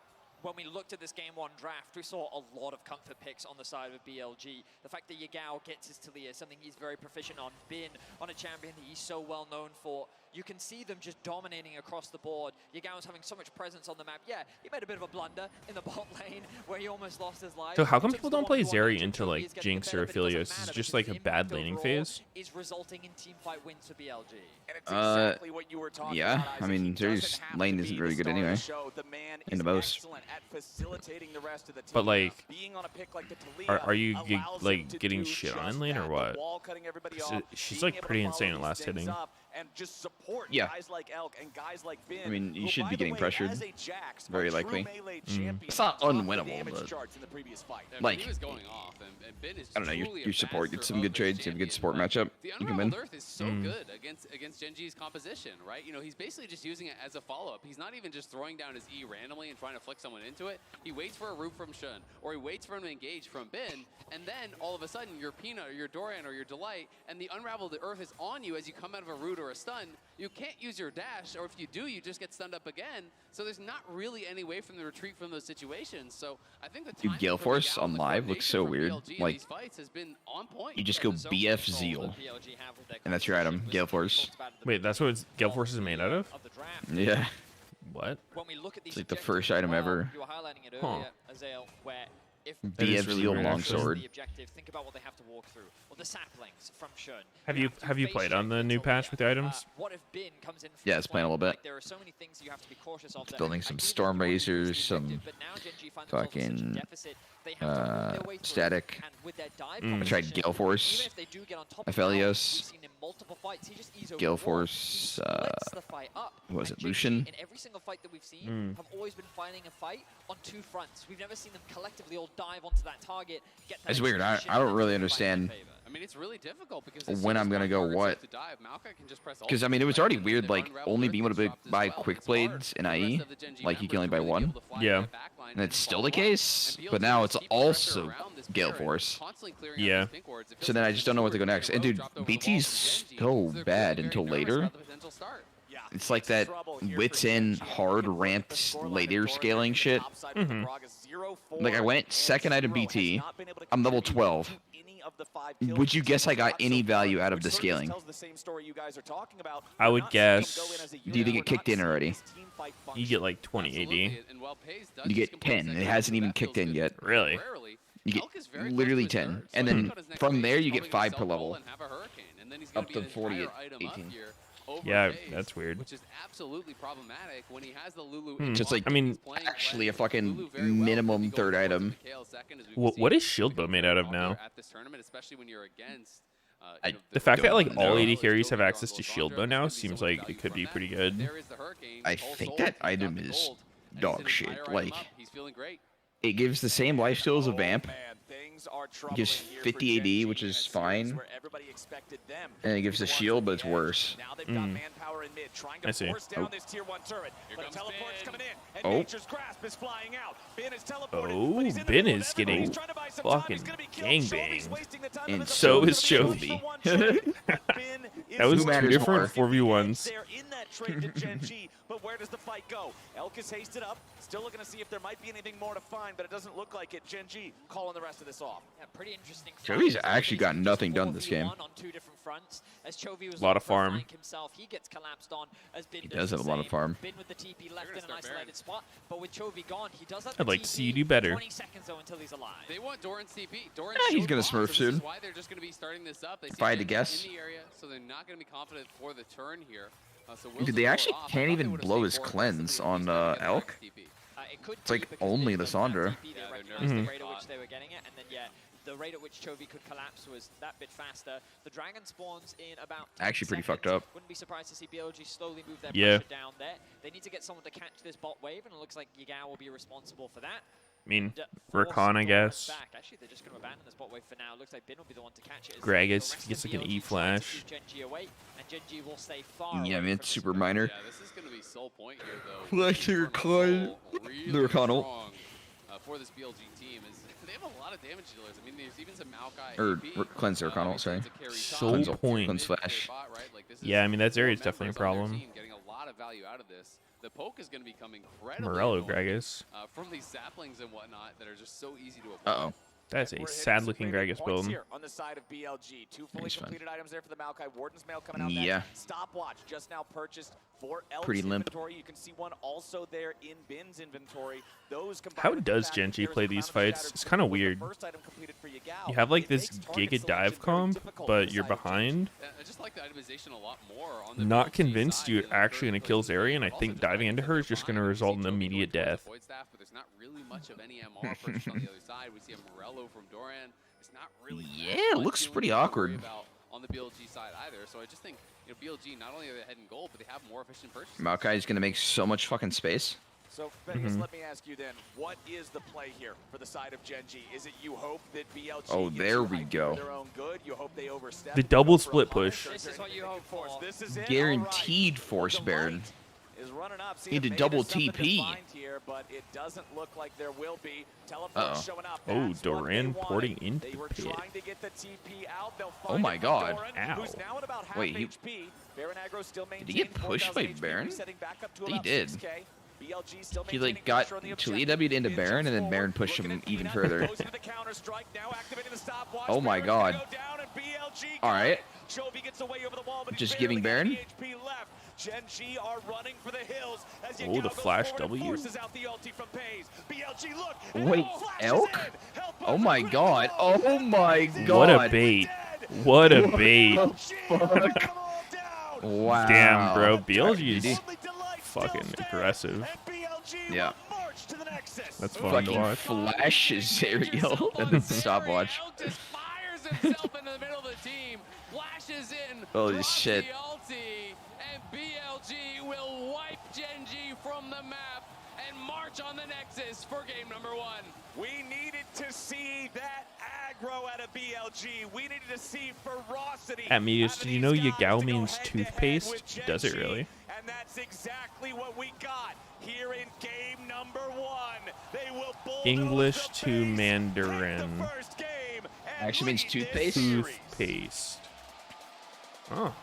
when we looked at this game 1 draft, we saw a lot of comfort picks on the side of BLG. The fact that Yagao gets his Talia is something he's very proficient on. Bin on a champion that he's so well known for. You can see them just dominating across the board. Yagao's having so much presence on the map. Yeah, he made a bit of a blunder in the bot lane where he almost lost his life. So how come In terms people of the don't play 1v1 Zeri matchup, into Chovy like is getting the Jinx or better, but it doesn't Aphelios? It's matter just because like his a bad impact laning overall phase. is resulting in teamfight wins for BLG. And it's exactly what you were talking Yeah, about, I Isaac. mean, He Zeri's doesn't have lane to isn't be very the good star of the anyway. show. The man In is the most. excellent at facilitating the rest of the team. But like, Being on a pick like the Talia are you allows him like to getting do shit on just in lane or that. The what? wall cutting everybody 'Cause off, she's being like able to pretty follow insane at these last things hitting. up and just support Yeah. guys like Elk and guys like Bin. I mean, you who, should by be the getting way, pressured. as a Jax, Very a true likely. melee champion, It's not top of the unwinnable, damage but- charts in the previous fight. Yeah, Like, he was going off, and Bin is I don't know, truly your a support, get master some of good his trades, you have a good champion, support but matchup, The you can Unraveled win. Earth is so good against Gen G's composition, right? You know, he's basically just using it as a follow-up. He's not even just throwing down his E randomly and trying to flick someone into it. He waits for a root from Shun, or he waits for him to engage from Bin, and then all of a sudden your Peanut or your Dorian or your Delight and the Unraveled Earth is on you as you come out of a root or a stun. You can't use your dash, or if you do, you just get stunned up again. So there's not really any way from the retreat from those situations. So I think the Dude, timing Gale from Force Yagao on and the live looks coordination so from weird. BLG in Like, these fights has been on point. you just Yeah, go the zone BF control Zeal. that BLG have with their And that's your item, composition was Gale something we Force. talked about at the Wait, that's what beginning Gale Force is made out of? the draft. Yeah. What? When we look at these It's like the objectives first as item well, ever. You were highlighting it Huh. earlier, Azael, where if That is BF really Zeal weird, actually. longsword. the objective, think about what they have to walk through, or the saplings from Shun. Have you to played face on the check new until patch with the items? What if Bin comes in from Yeah, the it's playing a flank? little bit. Like, there are so many things you have to be cautious of. It's there. building some Ideally, storm you want to use razors, the some objective, but now Gen G find themselves in such a fucking, deficit, they have to work their way through, static. and with their dive I tried composition, Gale Force, even if they do get on top of Aphelios, we've seen in multiple fights, he just ease over Gale the wall. Force, He splits the fight up. what was And it, Gen G, Lucian? in every single fight that we've seen, have always been fighting a fight on 2 fronts. We've never seen them collectively all dive onto that target, get that It's weird. I execution, don't and really then fight in understand their favor. I mean, it's really difficult because when I'm gonna go what. Because, I mean, it was already weird, like, only being able to buy quick blades in IE. Like, you can only buy one. Yeah. And it's still the case, but now it's also Gale Force. Yeah. So then I just don't know what to go next. And dude, BT's so bad until later. Yeah. It's like that wits in hard ramped later scaling shit. Like, I went second item BT. I'm level 12. Would you guess I got any value out of the scaling? I would guess Do you think it kicked in already? you get like 20 AD. You get 10. It hasn't even kicked in yet. Really? You get literally 10. And then from there, you get 5 per level. Up to 40 at 18. Yeah, that's weird. Which is absolutely problematic when he has the Lulu. Hmm. Just like, I mean, actually a fucking minimum third item. What is shield bow made out of now? At this tournament, especially when you're against The fact that like all No. 80 carries have access to shield bow now seems like it could be pretty good. I think that item is dog shit. Like, he's feeling great. it gives the same lifesteal as a Vamp. It gives 50 AD, which is fine. And it gives a shield, but it's worse. Now they've got manpower in mid, trying to I see. force down Oh. this tier 1 turret. But a comes teleport's Bin. coming in, and Oh. Nature's Grasp is flying out. Bin is teleported, Oh, but he's in the Bin middle is of everybody. getting He's trying to buy some time. fucking He's gonna be killed. Chovy's gangbanged. wasting the time And of the so field. is He's gonna be Chovy. pushed for one turret, but Bin is That was Who two matters different more? 4v1s. They're in that trade to Gen G, but where does the fight go? Elk is hasted up, still looking to see if there might be anything more to find, but it doesn't look like it. Gen G calling the rest of this off. Yeah, pretty interesting. Jovi's fight. actually got nothing done this 4v1 game. On 2 different fronts. As Chovy was Lot looking of for a farm. flank himself, he gets collapsed on. As Bin He does the have a lot of same. farm. Bin with the TP left in an start isolated Baron. spot, but with Chovy gone, he does have I'd the like to see you TP, do better. 20 seconds though until he's alive. They want Doran's TP. Doran he's showed gonna off, smurf so this soon. is why they're just going to be starting this up. They see If I had to Gen guess. in the area, so they're not going to be confident for the turn here. So Dude, they actually can't even blow his cleanse on Elk. It could It's like be because only they the Sandra. TP, they Yeah, they're recognized nervous. the rate at which they were getting it, and then the rate at which Chovy could collapse was that bit faster. The Dragon spawns in about 10 Actually pretty seconds. fucked up. Wouldn't be surprised to see BLG slowly move their Yeah. pressure down there. They need to get someone to catch this bot wave, and it looks like Yagao will be responsible for that. I mean, Force Rakan, I Doran guess. back. Actually, they're just going to abandon this bot wave for now. Looks like Bin will be the one to catch it. Gragas gets like an E flash. Genji away, and Genji will stay far Yeah, I away mean, from it's this super group. minor. Yeah, this is going to be sole point here, though. Like your Really Rakan ult. strong, for this BLG team is they have a lot of damage dealers. I mean, there's even some Maokai. Or AP, cleanse Rakan ult, sorry. to carry Sole top. point. Cleanse flash. Bot, right? Like, this is Yeah, I mean, that four area is definitely a members on their problem. team getting a lot of value out of this. The poke is going to become incredibly Morello annoying, Gragas. from these saplings and whatnot that are just so easy to apply. Uh-oh. That's a We're hitting sad some looking pretty big Gragas points build. here on the side of BLG. Two fully He's fine. completed items there for the Maokai. Warden's Mail coming out Yeah. next. Stopwatch just now purchased for Elk's Pretty limp. inventory. You can see one also there in Bin's inventory. Those combined How with the does fact that Genji there's play a these Crown of fights? Shattered It's kinda with the weird. first item completed for Yagao, You have like it this makes target Giga selection dive very comp, difficult for but the you're side of Genji. behind. I just like the itemization a lot more on the Not BLG convinced side you're than the actually third going to kill person Zeri, and I but also think just diving like into that her they're is just going to behind. We result see in Toby going immediate towards the death. Void Staff, but there's not really much of any MR purchased on the other side. We see a Morello from Doran. It's not really Yeah, that it much looks ceiling pretty to worry awkward. about on the BLG side either. So I just think, you know, BLG, not only are they heading gold, but they have more efficient purchases. Maokai is going to make so much fucking space. So, Vegas, let me ask you then, what is the play here for the side of Genji? Is it you hope that BLG Oh, gets there you we hyped go. for their own good? You hope they overstep? The and double go for a split punish, push. or is This is there what you anything hope force? for. This is it? Guaranteed All right. force Well, Baron. Delight is running up. See Need if to maybe double there's something to TP. find here, but it doesn't look like there will be. Teleport Uh-oh. showing up. Oh, That's what Doran they porting wanted. into They were pit. trying to get the TP out. They'll Oh find my it for God. Doran, Ow. who's now at about half Wait, he- HP. Baron aggro still Did he get maintained pushed 4,000 by HP, Baron? resetting back up to He about did. 6K. BLG still He maintaining like got pressure on the to objective. EW'd into Inches Baron, and then forward, Baron pushed looking him at even Peanut, further. goes into the counter-strike, now activating the stopwatch. Oh my Baron's God. gonna go down, and BLG All got right. it. Chovy gets away over the wall, but he's Just barely giving got Baron? any HP left. Gen.G are running for the hills as Oh, Yagao the goes flash forward and W. forces out the ulti from Pays. BLG, look, and Wait, Elk flashes Elk? in. Help Oh us my with God. the blow. Oh my He's in. What a God. bait. Dead. What a bait. BLG put them all down. Wow. Damn, bro. BLG is GG. Only Delight fucking still aggressive. stands, and BLG Yeah. will march to the Nexus. That's fun to Fucking watch. flashes Zerial and then stopwatch. Elk just fires himself into the middle of the team, flashes in, Holy drops shit. the ulti, and BLG will wipe Gen.G from the map and march on the Nexus for game number 1. We needed to see that aggro out of BLG. We needed to see ferocity. At Meteos, out of did you these know guys Yagao to go means head-to-head toothpaste? with Does it Gen.G, really? And that's exactly what we got here in game number 1. They will bulldoze English the to pace, Mandarin. take the first game, and Actually means lead this toothpaste? series. Toothpaste. Oh.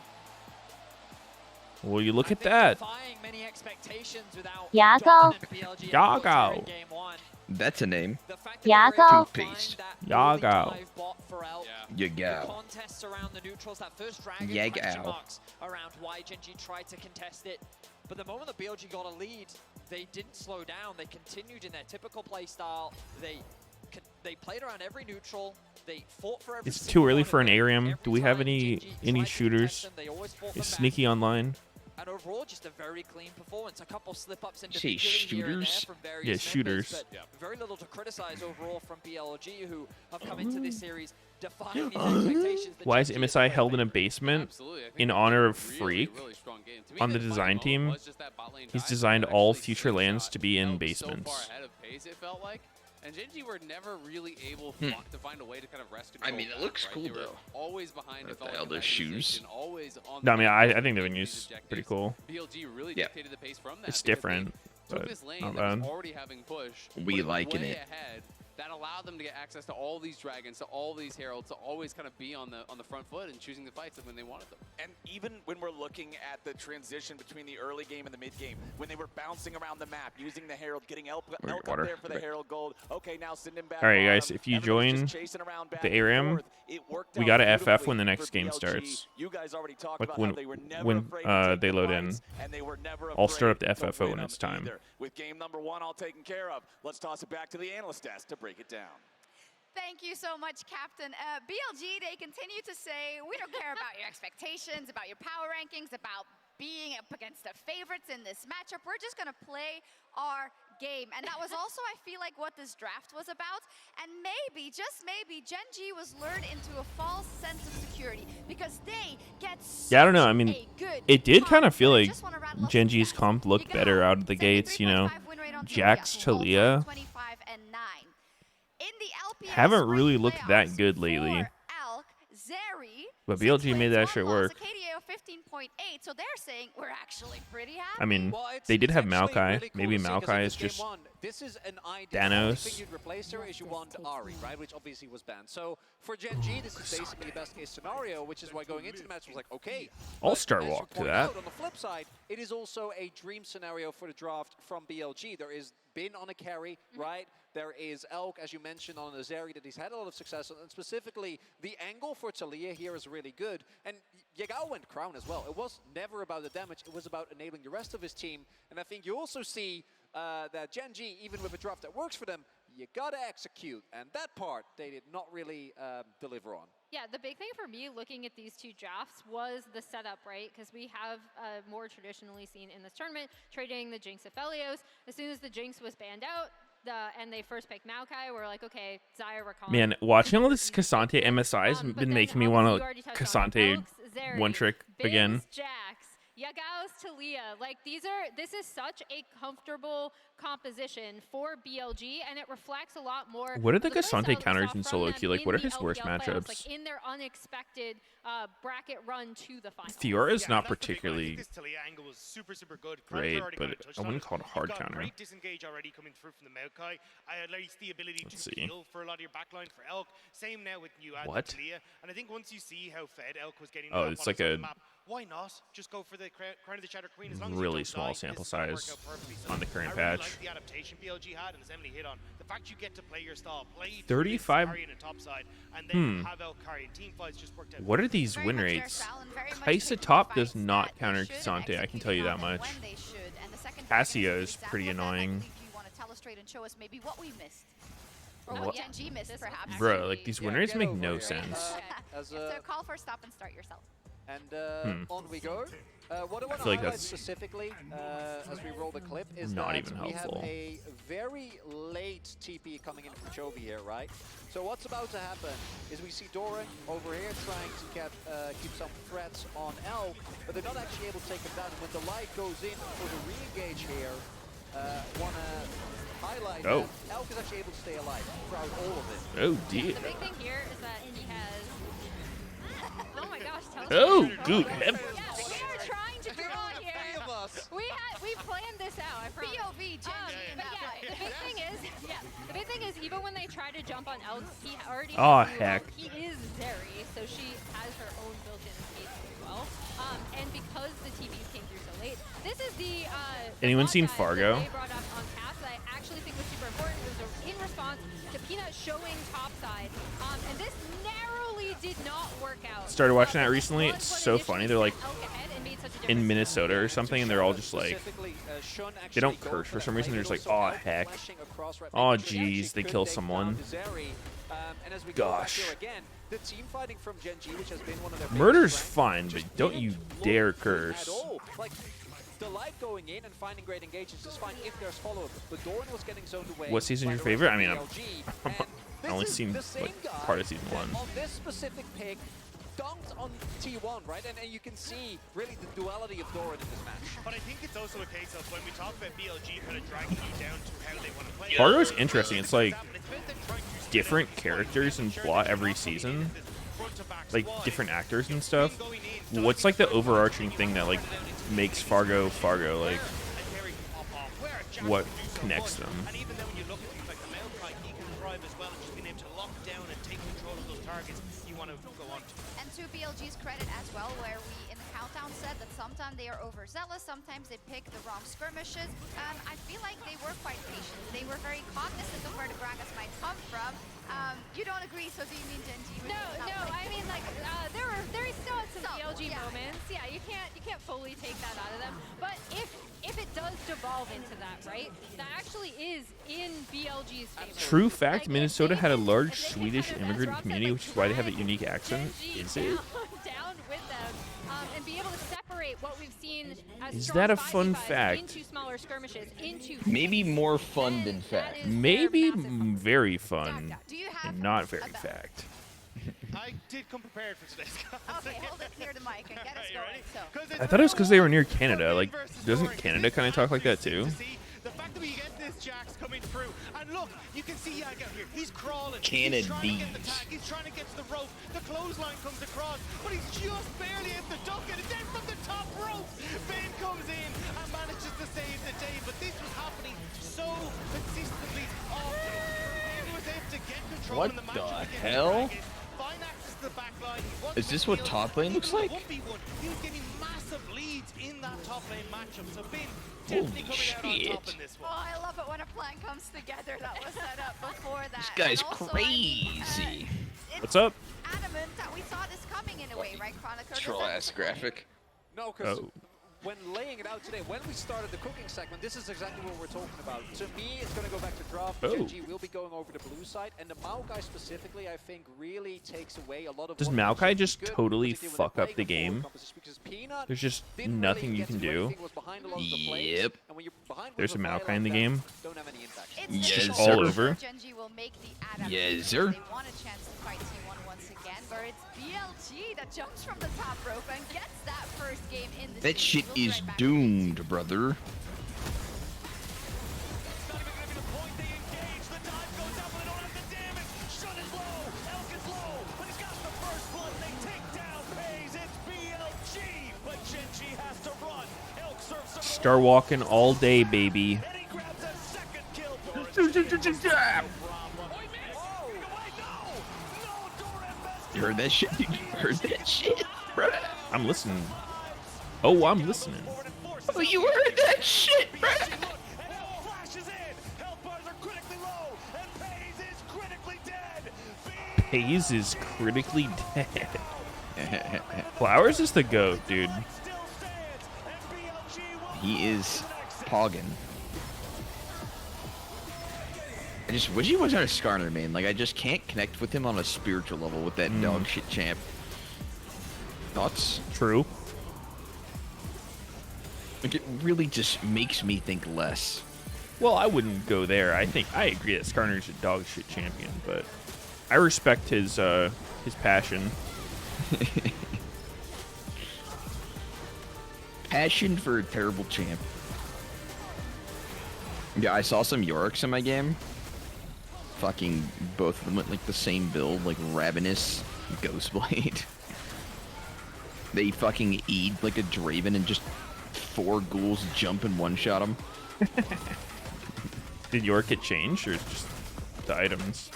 Well, you look I at think that. defying many expectations without Yago. dominant BLG Yago. approach here in game 1. That's a name. The fact that they were able to Toothpaste. find that Yago. early dive bot for Elk, Yeah. the Yagao. contests around the neutrals, that first dragon Yagao. question marks around why Gen.G tried to contest it. But the moment that BLG got a lead, they didn't slow down. They continued in their typical play style. They played around every neutral. They fought for every It's single too early one for of an them. ARAM. Every Do we have time any Gen.G tried to shooters? contest them, they always fought them Is back. Sneaky online? And overall, just a very clean performance. A couple slip-ups Say individually here and there shooters? from various Yeah, members, shooters. but very little to criticize overall from BLG, who have come into this series defying these expectations. that Why is Gen.G MSI put held in a forward. basement Absolutely. I think in they honor played of a Freak really strong game. To me, on the defining design moment team? was just that bot lane He's dive designed that all actually future lands slingshot to be in Elk basements. So far ahead of pace, it felt like. And Gen.G were never really able to find a way to kind of rest control. I mean, it back, looks right? cool, They were though. Always behind With with the all Elder the shoes. always on No, I the mean, back I think the of venue's these pretty objectives. cool. BLG really Yeah. dictated the pace from that. It's because they different, took but this lane not that was bad. already having push. We put it liking way it. ahead. That allowed them to get access to all these dragons, to all these heralds, to always kind of be on the front foot and choosing the fights when they wanted them. And even when we're looking at the transition between the early game and the mid game, when they were bouncing around the map, using the Herald, getting Elk up water. there for the Okay. Herald gold. Okay, now send him back. All right, guys, bottom. if you Everybody's join just chasing around back the and ARAM, forth. It worked we out gotta FF beautifully when the for next game BLG. starts. You guys already talked Like about when- how they were never when, afraid to take they the load in. fights, and they were never I'll start up the afraid to FFO win when it's them time. either. With game number 1 all taken care of, let's toss it back to the analyst desk to break it down. Thank you so much, Captain. BLG, they continue to say, we don't care about your expectations, about your power rankings, about being up against the favorites in this matchup. We're just going to play our game. And that was also, I feel like, what this draft was about. And maybe, just maybe, Gen G was lured into a false sense of security because they get Yeah, I don't know. I mean, it did kind of feel like Gen Genji's G's comp looked better out of the gates, you know. Jax, Talia haven't really looked that good lately. But BLG made that shit work. 15.8, so they're saying we're actually pretty happy. I mean, they did have Maokai. Maybe Maokai is just this is an idea. Thanos. The thing you'd replace her is you want Ari, right? Which obviously was banned. So for Gen G, this is basically the best case scenario, which is why going into the match was like, okay. I'll start walk to that. On the flip side, it is also a dream scenario for the draft from BLG. There is Bin on a carry, right? There is Elk, as you mentioned, on a Zeri that he's had a lot of success on. And specifically, the angle for Talia here is really good. And Yagao went Crown as well. It was never about the damage. It was about enabling the rest of his team. And I think you also see that Gen G, even with a draft that works for them, you gotta execute. And that part, they did not really deliver on. Yeah, the big thing for me looking at these two drafts was the setup, right? Because we have more traditionally seen in this tournament, trading the Jinx of Felios. As soon as the Jinx was banned out, and they first picked Maokai, we're like, okay, Xayah, we're calling. Man, watching all this Cassante MSI has been making me want to Cassante one trick again. Jax, Yagao's Talia, like this is such a comfortable composition for BLG, and it reflects a lot more. What are the Cassante counters in solo queue? Like, what are his worst matchups? Like in their unexpected bracket run to the finals. Fiora is not particularly this Talia angle was super good. great, but I wouldn't call it a hard counter. Great disengage already coming through from the Maokai. At least the ability to heal for a lot of your backline for Elk. Same now with you add Talia, and I think once you see how fed Elk was getting, it's like a map, why not just go for the Crown of the Shattered Queen? As long as really small sample size on the current patch. Like the adaptation BLG had, and as Emily hit on, the fact you get to play your style, play 35 in a top side, and then have Elk carry and team fights just worked out. What are these win rates? Kaisa top does not counter Cassante, I can tell you that much. Cassia is pretty annoying. Bro, like these win rates make no sense. So call for stop and start yourself. And on we go. What I want to like highlight that's specifically as we roll the clip is not that even helpful. We have a very late TP coming in from Chovy here, right? So what's about to happen is we see Doran over here trying to keep some threats on Elk, but they're not actually able to take him down. And when the light goes in for the re-engage here, want to highlight that Elk is actually able to stay alive throughout all of it. Oh dear. The big thing here is that he has. Oh my gosh! Oh, good heavens. Yeah, we are trying to draw here. We planned this out. I promise. POV, but yeah, the big thing is, even when they try to jump on Elk, he already. Heck. He is Zeri, so she has her own built-in escape as well. And because the TVs came through so late, this is the. Anyone seen Fargo? They brought up on cast that I actually think was super important. It was in response to Peanut showing topside, and this narrowly did not work out. Started watching that recently. It's so funny. They're like in Minnesota or something, and they're all just like, they don't curse for some reason. They're just like, oh heck, oh geez, they kill someone. Gosh. Murder's fine, but don't you dare curse. The light going in and finding great engagements is fine if there's follow-up, but Doran was getting zoned away. What season your favorite? I mean, I've only seen like part of season 1. On this specific pick, dunked on T1, right? And you can see really the duality of Doran in this match. But I think it's also a case of when we talk about BLG kind of dragging you down to how they want to play. Fargo's interesting. It's like different characters and plot every season, like different actors and stuff. What's like the overarching thing that like makes Fargo, like what connects them? And even then when you look at things like the Maokai, he can thrive as well, and just being able to lock down and take control of those targets you want to go on to. And to BLG's credit as well, where we in the countdown said that sometimes they are overzealous, sometimes they pick the wrong skirmishes. I feel like they were quite patient. They were very cognizant of where the Gragas might come from. You don't agree, so do you mean Gen G? No, I mean like there is still some BLG moments. Yeah, you can't fully take that out of them. But if it does devolve into that, right? That actually is in BLG's favor. True fact, like, Minnesota had a large Swedish immigrant community, which is why they have a unique accent. Is it? Down with them and be able to separate what we've seen as Is strong that a 5v5s fun fact? into smaller skirmishes, into Maybe more fun than fact. Maybe very fun Do you have and not very a belt? fact. I did come prepared for today's class. Okay, hold it near the mic and get us going. So. I thought it was because they were near Canada. Like, doesn't Canada kind of talk like that too? The fact that we get this Jax coming through, and look, you can see Yag out here. He's crawling. Canada. He's trying to get the tag. He's trying to get to the rope. The clothesline comes across, but he's just barely at the duck, and then from the top rope, Ben comes in and manages to save the day. But this was happening so consistently often. Ben was able to get control What in the the matchup against hell? Dragon. Find access to the back line. Is this what top lane looks like? He was getting massive leads in that top lane matchup. So Ben definitely coming out on top in this one. Oh, I love it when a plan comes together that was set up before that. This guy's And also, crazy. it's What's up? adamant that we saw this coming in a way, right, Chronicle? Troll ass graphic. No, because Oh. when laying it out today, when we started the cooking segment, this is exactly what we're talking about. To me, it's going to go back to draft. Oh. Gen.G will be going over the blue side, and the Maokai specifically, I think, really takes away a lot of. Does what Maokai makes it just good, totally particularly when fuck they're up the playing a game? forward composition, because Peanut There's just didn't nothing really you get can to do. anything, was behind a lot of the plays, Yep. and when you're behind There's with a play Maokai like in the that, game. Don't have any impact. It's Yes, the sir. all over. Gen.G will make the adaptation. Yes, sir. They want a chance to fight T1 once again, where it's BLG that jumps from the top rope and gets that first game in the That shit series. We'll be is right back. doomed, brother. Star walking all day, baby. You heard that shit? You heard that shit, bruh? I'm listening. Oh, I'm listening. Oh, you heard that shit, bruh? Hayes is critically dead. Flowers is the GOAT, dude. He is poggin. I just wish he wasn't a Skarner main. Like, I just can't connect with him on a spiritual level with that dog shit champ. Thoughts? True. Like, it really just makes me think less. Well, I wouldn't go there. I agree that Skarner's a dog shit champion, but I respect his passion. Passion for a terrible champ. Yeah, I saw some Yoriks in my game. Fucking both of them went like the same build, like Ravenous, Ghostblade. They fucking eat like a Draven and just 4 ghouls jump and one-shot him. Did York get changed or just the items?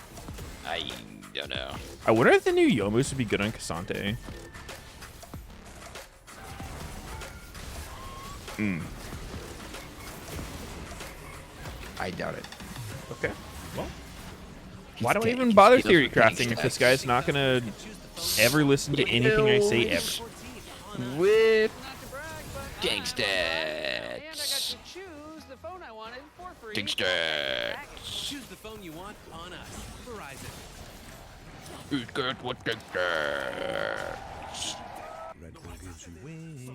I don't know. I wonder if the new Yomus would be good on Cassante. I doubt it. Okay. Well, why do I even bother theory crafting if this guy's not gonna ever listen to anything I say ever? With gang And I got stats. to choose the phone I wanted for free. Gang stats. Choose the phone you want on us. Verizon. Who's got what gang stats? Red Bull gives you wings.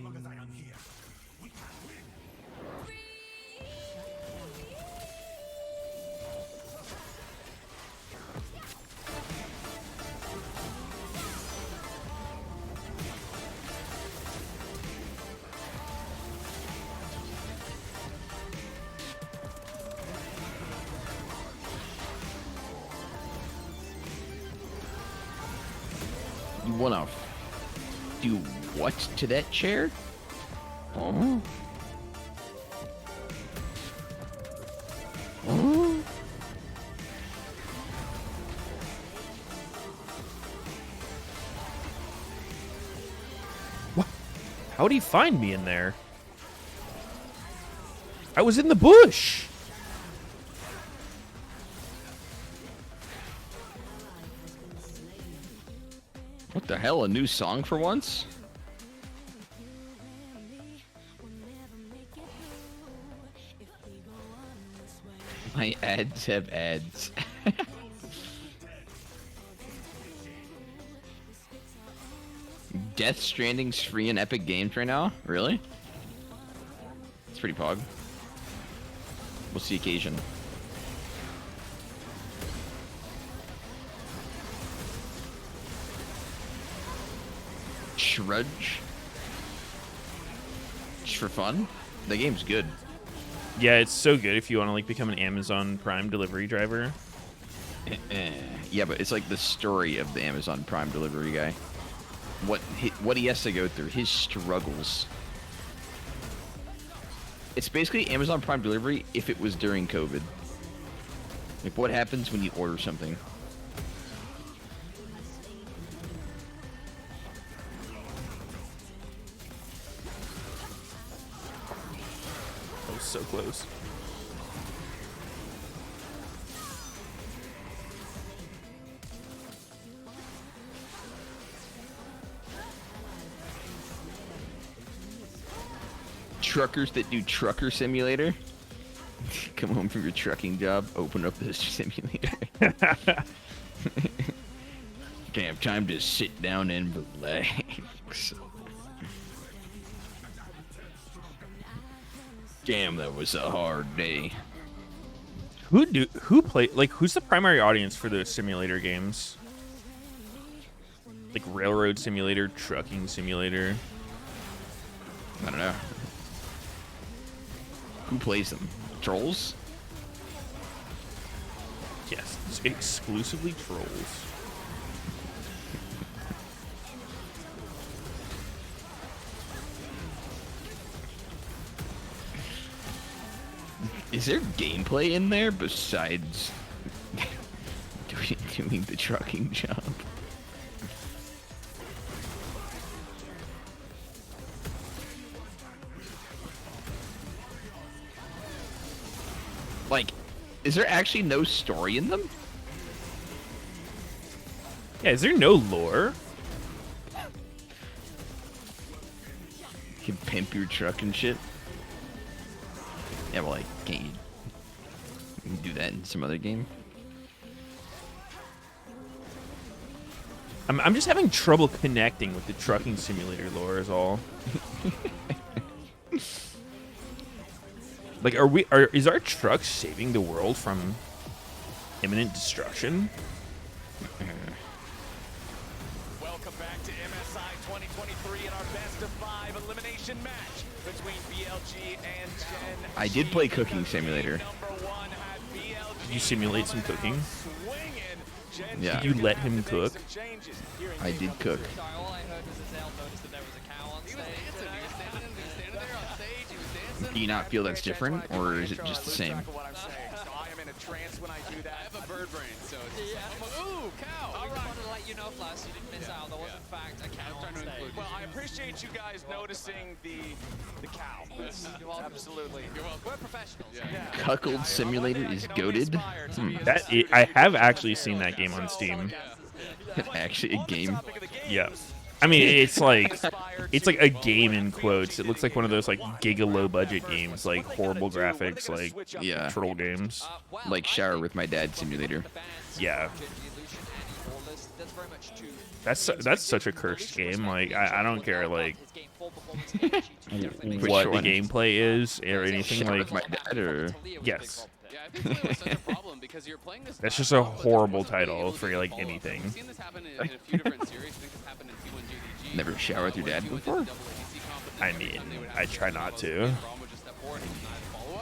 You wanna do what to that chair? Oh. Oh. What? How'd he find me in there? I was in the bush. What the hell? A new song for once? My ads have ads. Death Stranding's free in Epic Games right now? Really? It's pretty pog. What's the occasion? Shrudge? Just for fun? The game's good. Yeah, it's so good if you want to like become an Amazon Prime delivery driver. Yeah, but it's like the story of the Amazon Prime delivery guy. What he has to go through, his struggles. It's basically Amazon Prime delivery if it was during COVID. Like, what happens when you order something? That was so close. Truckers that do Trucker Simulator. Come home from your trucking job, open up this simulator. Can't have time to sit down and relax. Damn, that was a hard day. Who play like who's the primary audience for those simulator games? Like railroad simulator, trucking simulator. I don't know. Who plays them? Trolls? Yes, it's exclusively trolls. Is there gameplay in there besides doing the trucking job? Like, is there actually no story in them? Yeah, is there no lore? You can pimp your truck and shit. Yeah, well, like, can't you do that in some other game? I'm just having trouble connecting with the trucking simulator lore is all. Like, is our truck saving the world from imminent destruction? Welcome back to MSI 2023 in our best of 5 elimination match between BLG and Gen. I did play Cooking Simulator. Did you simulate some cooking? Yeah. Did you let him cook? I did cook. Sorry, all I heard was Azale noticed that there was a cow on stage. Do you not feel that's different, or is it just the same? I am in a trance when I do that. I have a bird brain, so it's ooh, cow! I wanted to let you know, Flash, you didn't miss out. There was, in fact, a cow on stage. Well, I appreciate you guys noticing the cow. You're welcome. Absolutely. We're professionals. Yeah. Cuckold Simulator is goated. I have actually seen that game on Steam. Actually, a game. Yeah. I mean, it's like a game in quotes. It looks like one of those like giga low budget games, like horrible graphics, like Yeah. troll games. Like Shower with My Dad Simulator. Yeah. That's such a cursed game. Like I don't care like what the one? gameplay is or anything Shower like. with My Dad, or Yes. Yeah, I think that was such a problem because you're playing this. That's just a horrible title for like anything. We've seen this happen in a few different series. I think this happened in T1 JDG. Never showered with your dad before? I mean, I try not to.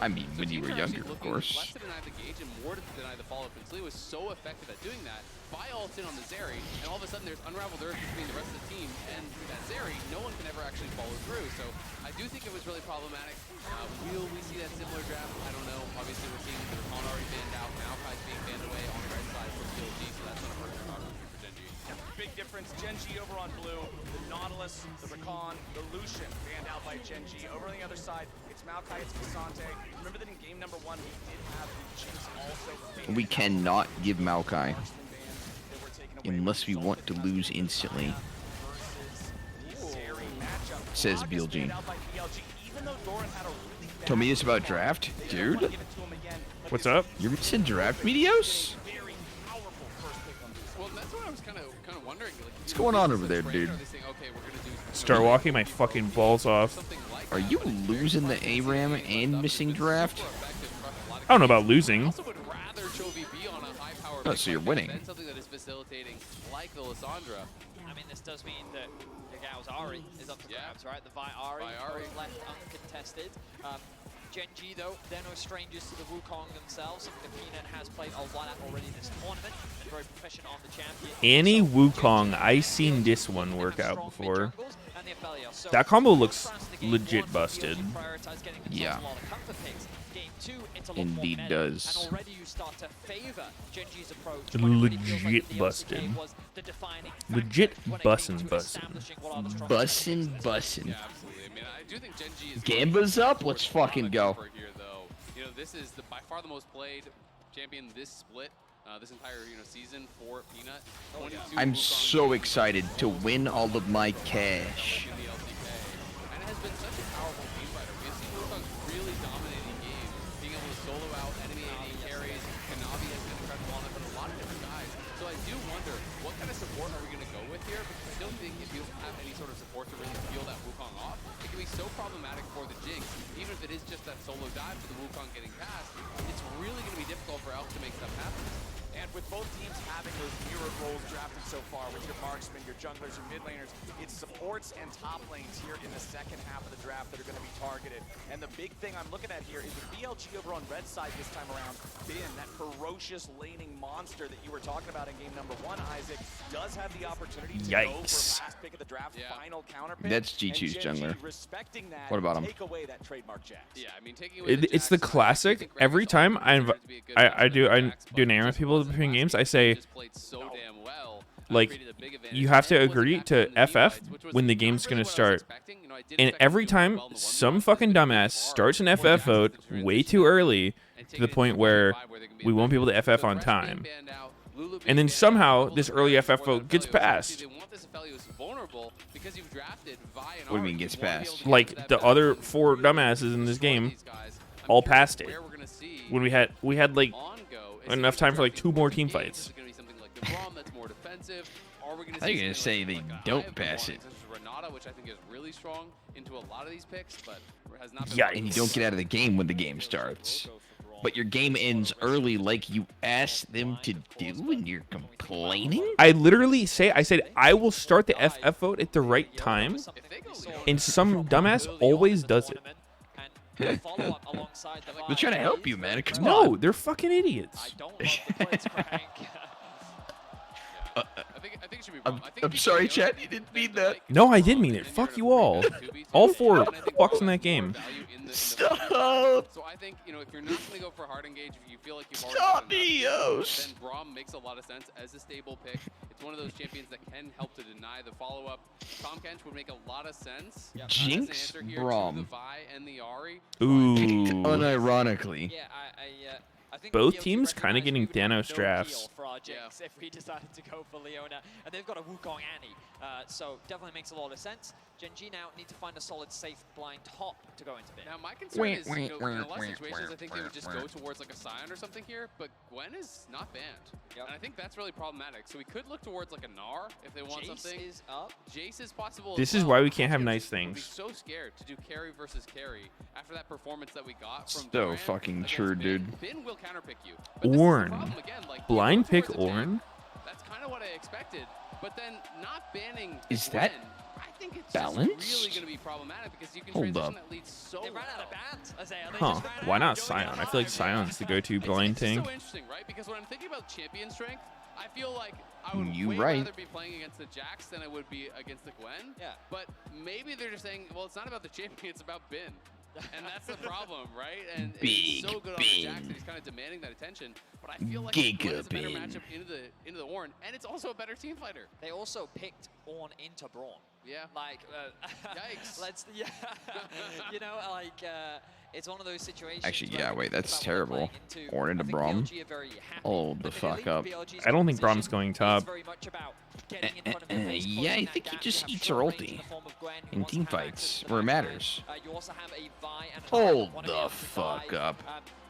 I mean, when you were younger, of course. Less to deny the gauge and more to deny the follow-up. And Slee was so effective at doing that. Vi ults in on the Zeri, and all of a sudden there's unraveled earth between the rest of the team and that Zeri. No one can ever actually follow through. So I do think it was really problematic. Will we see that similar draft? I don't know. Obviously, we're seeing the Recon already banned out. Maokai's being banned away on the right side for BLG, so that's going to hurt their opportunity for Gen G. Big difference. Gen G over on blue. The Nautilus, the Recon, the Lucian banned out by Gen G. Over on the other side, it's Maokai, it's Kasante. Remember that in game number 1, we did have the Jinx also banned. We cannot give Maokai unless we want to lose instantly, says BLG. Tomiya's about draft? Dude, What's up? you're missing draft, Meteos? Well, that's what what I was kind of wondering. Like, What's going on over there, dude? Are they saying, okay, we're gonna do Start walking my fucking balls off. something like Are you losing the ARAM and missing draft? I don't know about losing. also would rather show VB on a high power. Oh, so you're winning. That's something that is facilitating, like the Lissandra. I mean, this does mean that the Gao's Ari is up for grabs, right? The Vi Ari both left uncontested. Gen G, though, they're no strangers to the Wukong themselves. Something that Peanut has played a lot at already this tournament and very proficient on the champion. Any Wukong, I seen this one work out before. That combo looks legit busted. Yeah. Indeed does. And already you start to favor Gen G's approach. Legit busted. Legit bussin'. Bussin'. Yeah, absolutely. I mean, I do think Gen G is Gamba's up. Let's fucking go. Here, though. You know, this is by far the most played champion this split, this entire season for Peanut. I'm so excited to win all of my cash. In the LCK. And it has been such a powerful team fighter. We've seen Wukong really dominating games, being able to solo out enemy AD carries. Kanavi has been incredible on it, but a lot of different guys. So I do wonder, what kind of support are we going to go with here? Because I still think if you don't have any sort of support to really feel that Wukong off, it can be so problematic for the Jinx. Even if it is just that solo dive to the Wukong getting past, it's really going to be difficult for Elk to make stuff happen. And with both teams having those mirror roles drafted so far, with your marksmen, your junglers, your mid laners, it's supports and top lanes here in the second half of the draft that are going to be targeted. And the big thing I'm looking at here is the BLG over on red side this time around. Bin, that ferocious laning monster that you were talking about in game number 1, Isaac, does have the opportunity to go for last pick of the draft, final counter pick. That's G2's jungler. Respecting that, what about him? Take away that trademark Jax. Yeah, I mean, taking away It's the classic. Every time I do an errand with people between games, I say, like, you have to agree to FF when the game's gonna start. And every time some fucking dumbass starts an FF vote way too early to the point where we won't be able to FF on time. And then somehow this early FF vote gets passed. What do you mean gets passed? Like the other 4 dumbasses in this game all passed it. When we had like enough time for like 2 more team fights. I thought you were gonna say they don't pass it. Which I think is really strong into a lot of these picks, but has not been. Yeah, and you don't get out of the game when the game starts. But your game ends early like you asked them to do and you're complaining? I literally said I will start the FF vote at the right time, and some dumbass always does it. They're trying to help you, man. Come no, on. they're fucking idiots. I think it should be wrong. I'm sorry, Chad. You didn't mean that. No, I did mean it. Fuck you all. All 4 fucks in that game. Stop. So I think, if you're not going to go for a hard engage, if you feel like you've already done enough, then Braum makes a lot of sense as a stable pick. It's one of those champions that can help to deny the follow-up. Tahm Kench would make a lot of sense. Jinx Braum. The Vi and the Ari. Ooh. Unironically. Yeah, I think Both BLG teams kind of getting recognize Thanos no drafts. appeal for our Jinx if we decided to go for Leona, and they've got a Wukong Annie, so definitely makes a lot of sense. Gen G now need to find a solid, safe, blind top to go into mid. Now my concern is, in a lot of situations, I think they would just go towards like a Scion or something here, but Gwen is not banned, and I think that's really problematic. So we could look towards like a Gnar if they want something. Jace is up. Jace is possible. This is why we can't have nice I'd be things. so scared to do carry versus carry after that performance that we got from So Durant fucking against true, Bin. dude. Bin will counterpick you. But this is the Ornn. problem again, like, Blind go pick towards a tank. Ornn? That's kind of what I expected, but then not banning Is Gwen, that I think it's balanced? just really going to be problematic because you can Hold transition up. that lead so They ran out of well. bans, Isaiah. They Huh. just ran Why out. not Scion? I feel like Scion's the go-to blind It's tank. so interesting, right? Because when I'm thinking about champion strength, I feel like I would You way right. rather be playing against the Jax than I would be against the Gwen. Yeah. But maybe they're just saying, well, it's not about the champion, it's about Bin. And that's the problem, right? And he's so good on the Jax that he's kind of demanding that attention. But I feel like Gwen is a better Bin. matchup into the Ornn, and it's also a better team fighter. They also picked Ornn into Braun. Yeah. Like, Yikes. it's one of those situations. Actually, where yeah, when wait, you that's think about what they're terrible. playing Ornn into I think Braum. BLG are very happy, Hold the but fuck believe up. BLG's I don't think composition Braum's going is top. very much about getting in front of the face, Yeah, I closing that think he gap. just You have eats short her range in ulti the form of Gwen, who in wants to team have access fights to the where it backline. matters. You also have a Vi and a Hold Nara, one the able to fuck dive. up.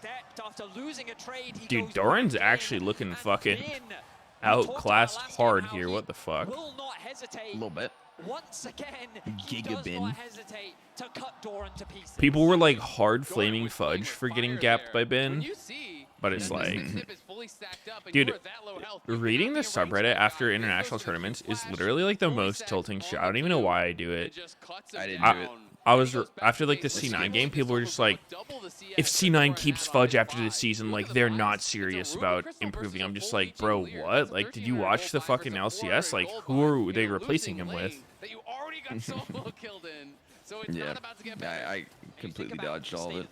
stepped after losing a trade. He Dude, goes Doran's back in, actually looking and fucking Bin outclassed hard here. What the fuck? Will not hesitate. A little bit. Once again, he Giga does bin. not hesitate to cut Doran to pieces. People were like hard flaming Fudge for getting gapped by Ben, You see but it's that this like, big zip is fully stacked up and dude, you are that low health, you reading the cannot be arranged subreddit to after attack. international It goes for the tournaments is flash, literally like the fully most stacked tilting shit. on I don't the even know blue, why I do and it. just cuts him I didn't down. do it. I was He goes back after to like the basics. C9 It's game, people were almost just like, double the CS if that C9 Doran keeps had on Fudge his after this buy. season, Look like at the they're buys. not It's a serious Ruby about Crystal improving. versus I'm a just full like, HG bro, Lear. what? It's a Like, did you 1300 watch gold the buy fucking versus a LCS? 400 Like, gold who buy are in they a replacing losing him lane with? that you already got solo killed in. So it's Yeah. not about to get better. I completely dodged all of it.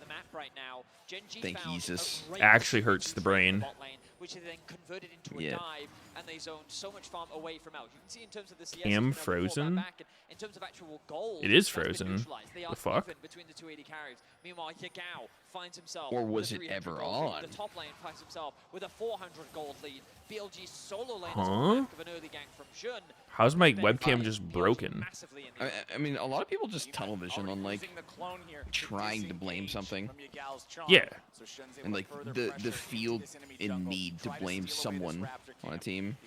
Thank Jesus. Actually hurts the brain. Which they then converted into a Yeah. dive, and they zoned so much farm away from Elk. You can see in terms of the CS, Am he's been able to fall frozen? back, and in terms of actual gold, It is that's been frozen. neutralized. They The are fuck? even between the two AD carries. Meanwhile, Yagao finds himself Or with was a it 300 ever gold lead. on? The top lane finds himself with a 400 gold lead. BLG's solo lane Huh? is on the back of an early gank from Jun. How's my Ben webcam fighting just BLG broken? massively in the I mean, a lot of people just tunnel vision on like trying to blame something. Yeah. And like the feel in need to blame someone on a team.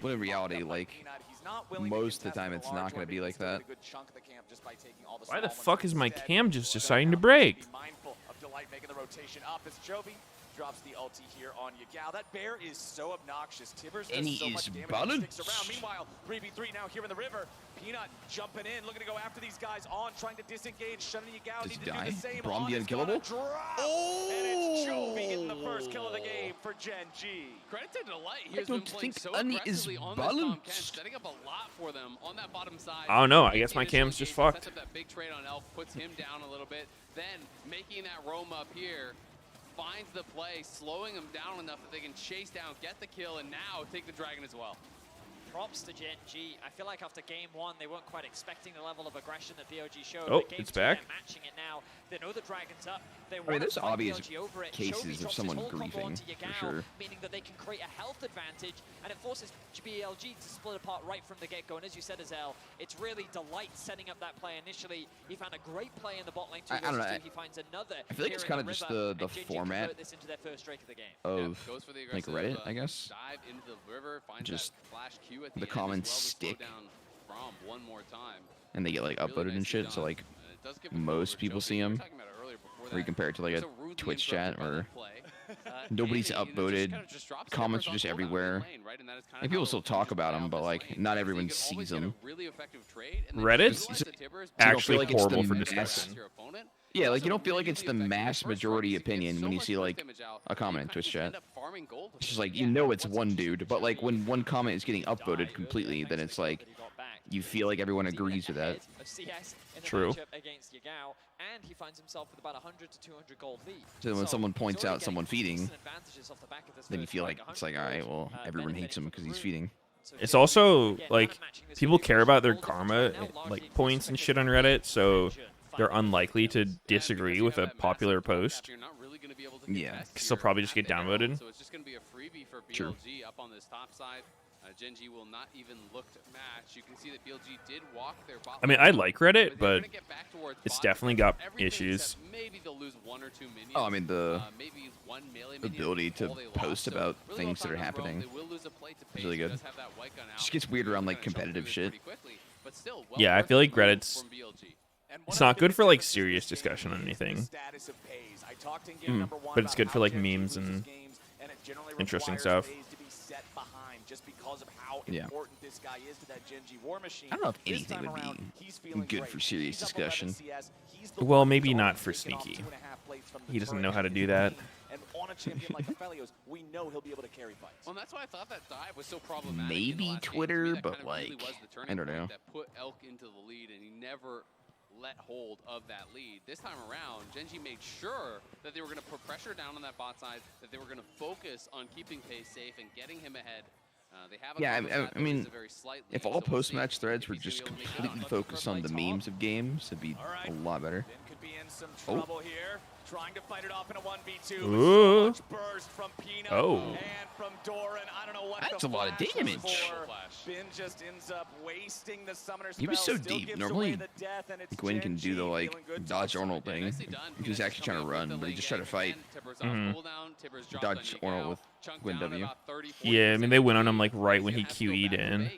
When in reality, like most of the time, it's not going to be like that. Why the fuck is my cam just deciding to break? Drops the ulti here on Yagao. That bear is so obnoxious. Tibbers And does he so is much damage. balanced. Sticks around. Meanwhile, 3v3 now here in the river. Peanut jumping in, looking to go after these guys on, trying to disengage. Shunning Yagao. Does Need he to die? do the same. Braum On the is gonna unkillable? drop. And it's Jovi getting the first kill of the game for Gen G. Credit to Delight. He I has been don't playing think so Ani is aggressively on this top 10, balanced. setting up a lot for them on that bottom side. I don't know. I Making guess my initial cam's just engagement, fucked. Sets up that big trade on Elf, puts him down a little bit, then making that roam up here. Finds the play, slowing him down enough that they can chase down, get the kill, and now take the dragon as well. Props to Gen G. I feel like after game one, they weren't quite expecting the level of aggression that BLG showed. Oh, But game it's two, back. They're matching it now. They know the dragon's up. They mean, want there's to fight obvious BLG over it. cases Chovy of drops someone his whole combo griefing, onto for Yagao, sure. meaning that they can create a health advantage, and it forces BLG to split apart right from the get-go. And as you said, Azel, it's really Delight setting up that play initially. He found a great play in the bot lane. I don't know. He finds another. I feel like it's here in kind of just river, the and Gen G format convert this into their first strike of the game. of Goes for the like aggressive, Reddit, I guess. Dive into the river, finds Just that flash Q at the end as comments well to slow stick. down Braum one more time. And they get like Really upvoted and nicely shit. So done. like And it does give the most over people Jovi. see We were him. talking about it earlier before Where you that. compare it to like a So rudely Twitch chat interrupted by or that play. nobody's Danny, and then upvoted, kind of just drops comments Tippers are on just cooldown in everywhere. lane, right? And that is kind Like of people how still teams talk play about out them, but this like lane. not So you everyone can always sees get a them. really effective trade, and then Reddit's utilize the Tippers to actually like it's the horrible for mass- discussion. your opponent. Yeah, like Also you don't feel like really it's the effective. mass First majority strikes, you get opinion so when you much see burst like damage out, a that comment you in kinda Twitch just chat. end up farming gold with It's just it. like you know it's one dude, but like when one comment is getting upvoted completely, then it's like you feel like everyone agrees with that. True. Against Yagao, and he finds himself with about 100 to 200 gold lead. So when someone points he's already out someone getting feeding, decent advantages off the back of this then you first feel strike, like it's like 100 all right, gold, well everyone hates him because he's feeding. So It's Gen G, also again, like kinda matching this people with care the about their gold karma, difference right now, largely like points and because shit on of Reddit, so Jun they're finding unlikely to Yeah, disagree because you with have a that massive popular top gap, post. you're not really gonna be able to Yeah, contest 'cause they'll your probably just get advantage. downvoted. So it's just gonna be a freebie for Sure. BLG up on this top side. Gen G will not even look to match. You can see that BLG did walk their bot I mean, lane I up, like they're Reddit, but gonna get back towards it's bot definitely defense. got Everything issues. except maybe they'll lose one or two minions. Oh, I mean the maybe one melee minion ability is all to they lost. post So about really things that are well timed on Braum. happening. They will lose a plate to It's Pace, really who good. does have that white gun out. Just gets weird around like Gonna jump through competitive this shit. pretty quickly, but still, well Yeah, I worth feel the like move Reddit's- from BLG. It's not good for like serious discussion on anything. But it's good for like memes and interesting stuff. Yeah. I don't know if anything would be good for serious discussion. Well, maybe not for Sneaky. He doesn't know how to do that. And on a champion like Aphelios, we know he'll be able to carry fights. Well, that's why I thought that dive was so problematic. Maybe in the last game. To me, Twitter, that but, kind of really like, was the I turning don't point know. That put Elk into the lead, and he never let hold of that lead. This time around, Gen G made sure that they were going to put pressure down on that bot side, that they were going to focus on keeping Pace safe and getting him ahead. They have a Yeah, combo side, I but mean, it's a very slight if lead, all so we'll see post-match threads if were he's gonna just be able to make it completely up. focused on the memes of games, it'd be a lot better. be in some trouble here. Trying to fight it off in a 1v2. Ooh. So much burst from Peanut and from Doran. I don't know what That's the a lot of flash was damage. for. Bin just ends up wasting the summoner spell. He was so still deep. gives Normally, away the death, and it's Gwen can do the Gen G like feeling good dodge topside. Ornal thing. He was actually trying to run, but he just tried to fight. Dodge Ornal with Gwen W. Yeah, I mean, they went on him like right when he QE'd in.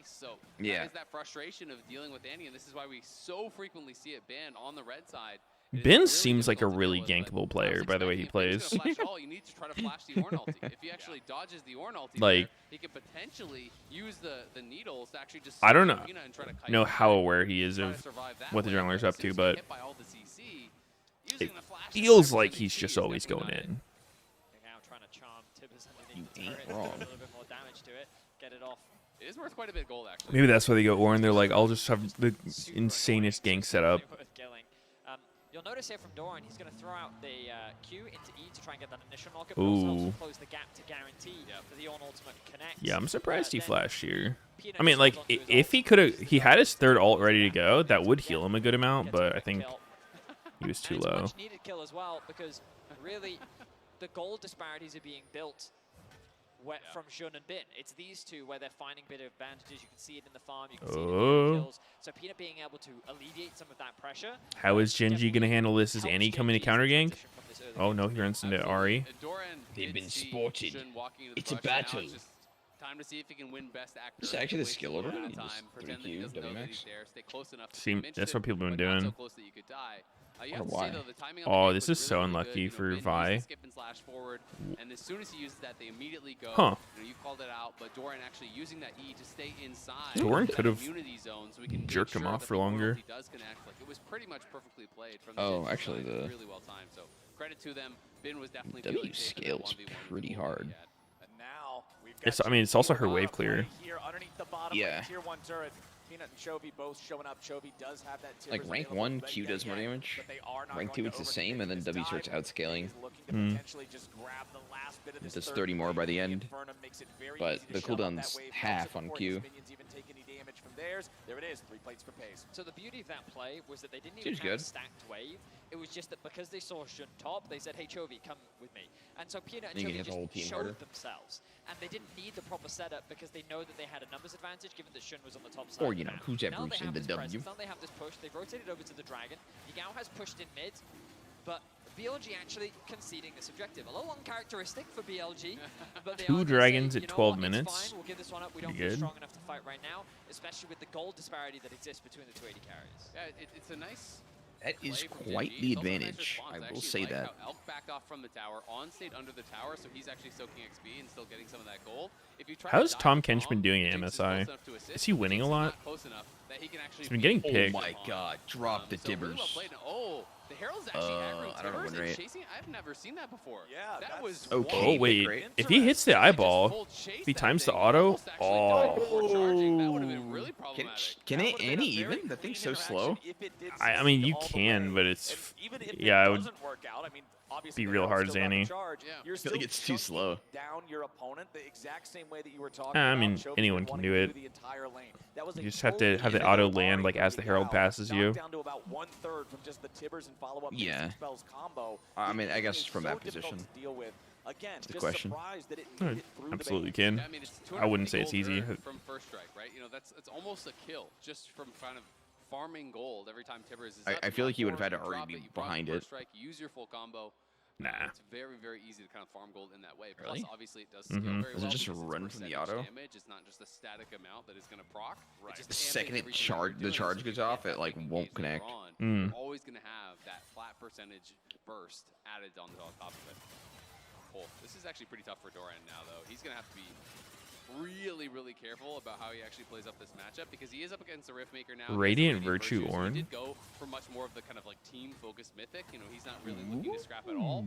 Yeah. That is that frustration of dealing with Annie, and this is why we so frequently see it banned on the red side. Ben seems like a really gankable player, by the way he plays. You need to try to flash the Ornn ulti. If he actually dodges the Ornn ulti, Like, he could potentially use the needles to actually just. I don't know how aware he is of what the jungler's up to, but it feels like he's just always going in. You ain't wrong. It is worth quite a bit of gold, actually. Maybe that's why they go Ornn. They're like, I'll just have the insanest gank setup. You'll notice here from Doran, he's going to throw out the Q into E to try and get that initial knockup. Ooh. Close the gap to guarantee for the Ornn ultimate connect. Yeah, I'm surprised he flashed here. I mean, like, if he could have, he had his third ult ready to go, that would heal him a good amount, but I think he was too low. Much needed kill as well, because really the gold disparities are being built from Jun and Bin. It's these two where they're finding a bit of advantages. You can see it in the farm, you can see it in the kills. So Peanut being able to alleviate some of that pressure. How is Gen G going to handle this? Is Annie coming to counter gank? Oh no, he runs into Ari. They've been spotted. It's a battle. Time to see if he can win best actor. This is actually the skill order. That's what people have been doing. Oh, this is so unlucky for Vi. And as soon as he uses that, they immediately go. Huh. You called it out, but Doran actually using that E to stay inside. Doran could have zone so we can jerked him off for longer. Does connect. Like, it was pretty much perfectly played from the actually the really well timed. So credit to them. Bin was definitely W scales pretty hard. It's, I mean, it's also her wave clear. Yeah. Tier 1 turret. Peanut and Chovy both showing up. Chovy does have that like rank 1, Q does more damage. Rank 2, it's the same, and then W starts outscaling. It does 30 more by the end, but the cooldown's half on Q. There it is, 3 plates for pace. So the beauty of that play was that they didn't even have a stacked wave. It was just that because they saw Jun top, they said, hey Chovy, come with me. And so Peanut and Chovy just showed themselves. And they didn't need the proper setup because they know that they had a numbers advantage given that Jun was on the top side. Or, you know, who's ever in the W. Now they have this push, they've rotated over to the Dragon. Yagao has pushed in mid, but BLG actually conceding this objective. A little uncharacteristic for BLG, but they 2 dragons at 12 minutes. Fine. We'll give this one up. We don't feel strong enough to fight right now, especially with the gold disparity that exists between the 2 AD carriers. Yeah, it's a nice. That is quite the advantage. I will say that. Elk backed off from the tower, on state under the tower, so he's actually soaking XP and still getting some of that gold. How's Tom Kench been doing at MSI? Is he winning a lot? He's been getting picked. Oh my god, drop the Tibbers. Oh, the Herald's actually aggro I don't know Tibbers when and right. chasing. I've never seen that before. Yeah, that was okay. Oh wait, if he hits the eyeball, if he times the auto, that would have been really problematic. Can it Annie even? That thing's so slow. I mean, you can, but it's yeah, I would be real hard as Annie. I feel like it's too slow. Down your opponent the exact same way that you were talking I mean, about. anyone can do it. You just have to have the auto land like as the Herald passes you. Down to about 1/3 from just the Tibbers and follow-up spells combo. I mean, I guess from that position. Again, that's the question. Absolutely can. Yeah, I mean, I wouldn't say it's easy. From first strike, right? You know, that's almost a kill just from kind of farming gold every time Tibbers is up. I feel like you would have had to already be behind it. Strike, use your full combo. Nah. It's very, very easy to kind of farm gold in that way. Really? Plus, obviously, it does scale very well. Does it just run from the auto? Damage. It's not just a static amount that is going to proc. Right. The second the charge goes off, it like won't connect. You're always going to have that flat percentage burst added on top of it. Cool. This is actually pretty tough for Doran now, though. He's going to have to be really, really careful about how he actually plays up this matchup because he is up against a Riftmaker now. Radiant Virtue So Ornn. he did go for much more of the kind of like team-focused Mythic. You know, he's not really looking to scrap at all.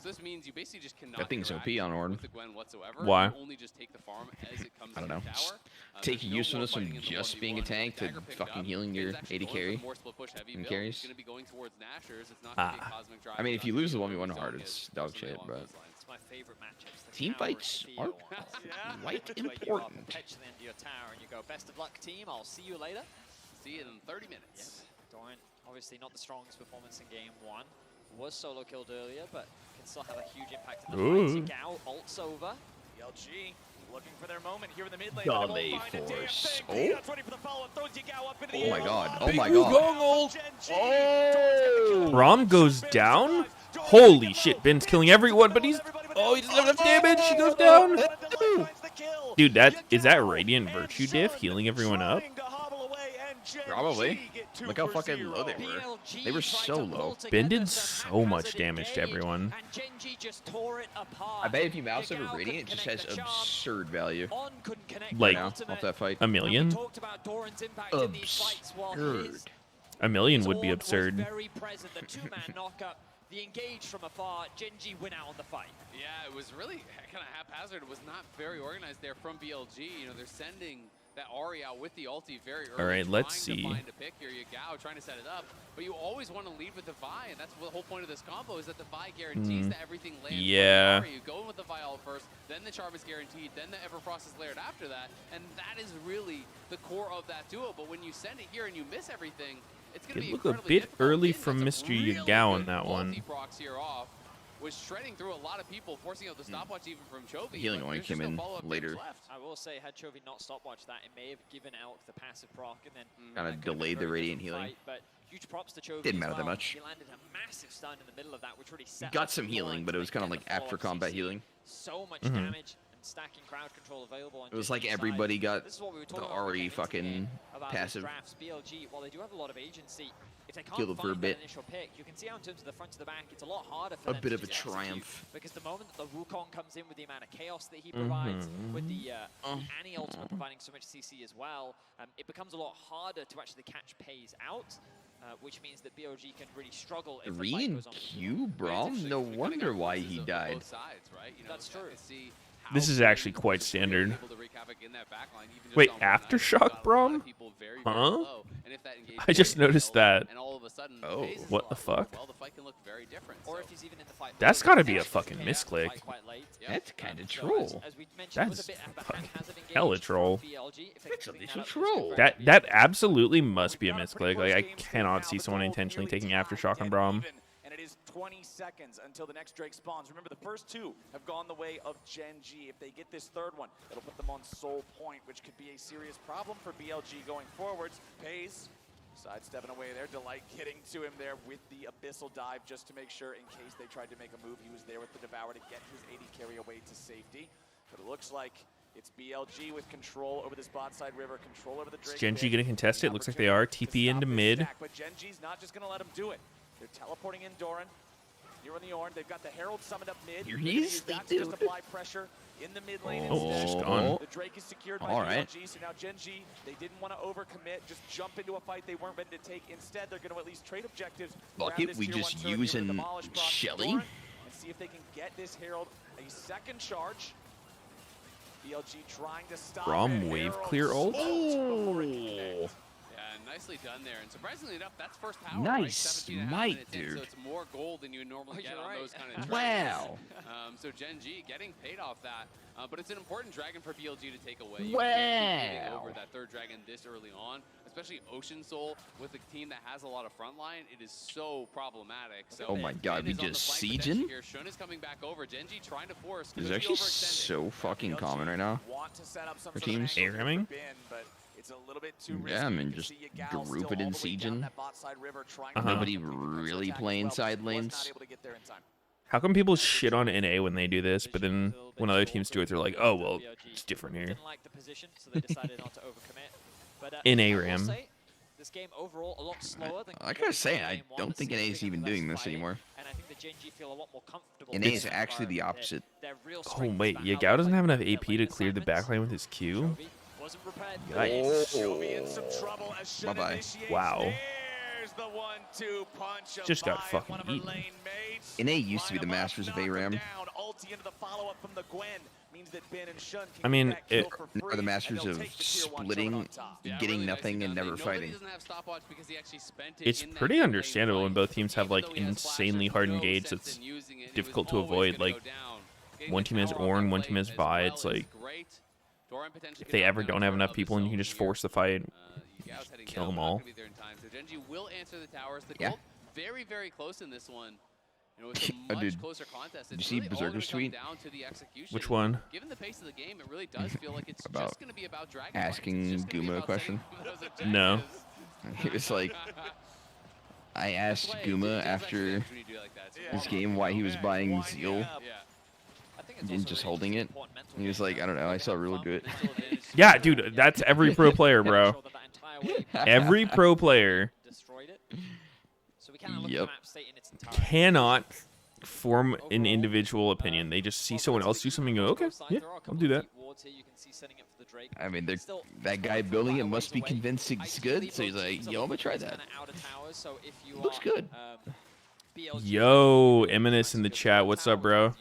So this means you basically just cannot That thing's OP interact on Ornn. with the Gwen whatsoever. Why? You only just take the farm as it comes I don't to know. the tower. Take There's no usefulness more from fighting in the just 1v1. being a tank to Dagger picked fucking up. healing your It's actually AD going carry. for more split push heavy and build. carries. It's going to be going towards Nashers. It's not going to be Cosmic Drive. I mean, if you lose the 1v1 Zone hard, is it's dog shit, along but those lines. It's my favorite matchups. team fights are quite important. Perpetually into your tower and you go, best of luck team, I'll see you later. See you in 30 minutes. Doran Obviously not the strongest performance in game 1. Was solo killed earlier, but can still have a huge impact in the fight. Yagao ults over. BLG looking for their moment here in the mid lane. Gale Force. Oh. Oh Oh my god. Oh Big my Wukong god. ult. Oh. Braum goes down. Holy shit, Ben's killing everyone, but he doesn't have enough damage. He goes down. Dude, is that Radiant Virtue diff healing everyone up? Probably. Look how fucking low they were. They were so low. Ben did so much damage to everyone. I bet if you mouse over Radiant, it just has absurd value. Like, Now, off that fight. a million? Absurd. A million would be absurd. The engage from afar, Gen.G win out on the fight. Yeah, it was really kind of haphazard. It was not very organized there from BLG. You know, they're sending that Ahri out with the ulti very early. All right, let's trying see. to find a pick here. Yagao trying to set it up, but you always want to lead with the Vi, and that's the whole point of this combo is that the Vi guarantees that everything lands. Yeah. You go in with the Vi ult first, then the Charm is guaranteed, then the Everfrost is layered after that, and that is really the core of that duo. But when you send it here and you miss everything, it's going to be It looked a incredibly bit difficult. early That's from a Mr. really Yagao on good that one. multi-procs here off. Was shredding through a lot of people, forcing out the stopwatch even from Chovy. Healing but only there's came just no in follow-up later. damage left. I will say, had Chovy not stopwatched that, it may have given Elk the passive proc and then Kinda that could have been a delayed the very Radiant different healing. fight, but huge props to Chovy. Didn't as matter that well. much. He landed a massive stun in the middle of that, which really set Got up some the healing, line but to it was then kind of get like the after follow-up combat CC. healing. So much Mhm. damage and stacking crowd control available on It was like Gen.G's everybody side. got This is what we were the talking about when we Ahri came into fucking game about these passive. drafts. BLG, while they do have a lot of agency, if they can't Healed for a find bit. that initial pick, you can see how in terms of the front to the back, it's a lot harder for A them bit to of a just execute. triumph. Because the moment that the Wukong comes in with the amount of chaos that he provides, with the Annie ultimate providing so much CC as well, it becomes a lot harder to actually catch Pays out, which means that BLG can really struggle if the fight Reen goes on. Q, Braum? No wonder why he died. Both sides, right? You know, That's true. This is actually quite standard. Wait, Aftershock, Braum? Huh? I just noticed that. Oh. What the fuck? Or if he's even in the fight. That's gotta be a fucking misclick. That's kind of troll. That's fucking hella troll. That's a little troll. That absolutely must be a misclick. Like, I cannot see someone intentionally taking Aftershock on Braum. And it is 20 seconds until the next Drake spawns. Remember, the first two have gone the way of Gen.G. If they get this third one, it'll put them on Soul Point, which could be a serious problem for BLG going forwards. Pays sidestepping away there. Delight getting to him there with the Abyssal Dive just to make sure in case they tried to make a move, he was there with the Devour to get his AD carry away to safety. But it looks like it's BLG with control over this bot side river, control over the Drake. Is Gen.G gonna contest it? Looks like they are. TP into mid. But Gen.G's not just gonna let him do it. They're teleporting in Doran. Here on the Ornn, they've got the Herald summoned up mid. Here They're he gonna is, use that they to just do. apply pressure in the mid lane Oh, instead. she's gone. The Drake is secured by All right. BLG, so now Gen.G, they didn't want to overcommit, just jump into a fight they weren't ready to take. Instead, they're going to at least trade objectives. Fuck grab it, this we tier just 1 turret, using demolish proc Shelly? Doran, and see if they can get this Herald a second charge. BLG trying to stop Braum it. wave Herald clear ult. Oh! Yeah, nicely done there. And surprisingly enough, that's first power. Nice right? 17 smite, minutes in, dude. So it's more gold than you would normally get on those kind of trades. Wow. So Gen.G getting paid off that. But it's an important dragon for BLG to take away. You Wow. can't keep getting over that third dragon this early on, especially Ocean Soul with a team that has a lot of frontline. It is so problematic. So Oh my god, we Ben is on the just flank sieging? potential here. Shun is coming back over. Gen.G trying to force. This is could be actually overextended. so fucking common right now. Want to set up some For sort of teams. angle ARAMing? for Ben, but it's a little bit too Yeah, I risky. mean, You can just see Yagao group still it in all the way down sieging. that bot side river trying to Nobody take the really counterattack as playing well, side but was not lanes. able to get there in time. How come people shit on NA when they do this, but then when other teams do it, they're like, oh, well, it's different here. Didn't like the position, so they decided not to overcommit. But In I will ARAM. say, this game overall a lot slower than I gotta say, I game one. don't There's think NA is even significantly doing less this fighting, anymore. And I think the Gen.G feel a lot more comfortable. NA in is this actually the environment. opposite. Their real Oh, strength is wait, about how Yagao they doesn't play have enough their AP to lane clear the assignments. backline with his Q? Chovy wasn't prepared. Yikes. Chovy in some trouble as Shun Wow. initiates. Wow. There's the 1-2 punch of Just got Vi, fucking one of her eaten. lane mates. NA used to be Line the 'em up, masters of knock 'em ARAM. down. Ulti into the follow-up from the Gwen means that Ben and Shun can I mean, get that kill it- for Are free, the masters and they'll of take the tier 1 turret splitting, on top. Yeah, getting really nothing, nicely and done. never They know that he fighting. doesn't have stopwatch because he actually spent it It's in that pretty mid-lane understandable when fight. both teams have, Even like, though he has insanely flashes, hard no engage sense that's in using it. It difficult was to always avoid, gonna like, go down. Getting one the team has tower on Ornn, that one plate team has as Vi, well it's is like, great. Doran potentially if could they knock ever down don't a have turret enough of people his and you can own just here. force the fight, You Yagao's heading kill down, them but not all. gonna be there in time. So Gen G will answer the towers. The Yeah. gold very, very close in this one. You know, it's a Oh, much dude. closer contest. Did It's you see really all gonna Berserker's come tweet? down to the execution. Which one? Given the pace of the game, it really does feel like it's About just going to be about dragon asking fights. It's just gonna be Guma a about question? setting those No. objectives. He was like, I asked Play, Guma it's after actually when you do like that. It's this game why he was buying Zeal Yeah. I think it's and also just really holding it. important mental He was game like, I don't know, I saw Ruler do it. Mental advantage. Yeah, dude, that's every pro player, bro. Sure that that entire wave Every pro player destroyed it. So we kind of look Yep. at the map state in its entirety. cannot form an individual opinion. They just see someone else do something and go, okay, yeah, I'll do that. I mean, that guy building it must be convinced it's good, so he's like, yo, I'm gonna try that. Looks good. Yo, Eminus in the chat, what's up, bro?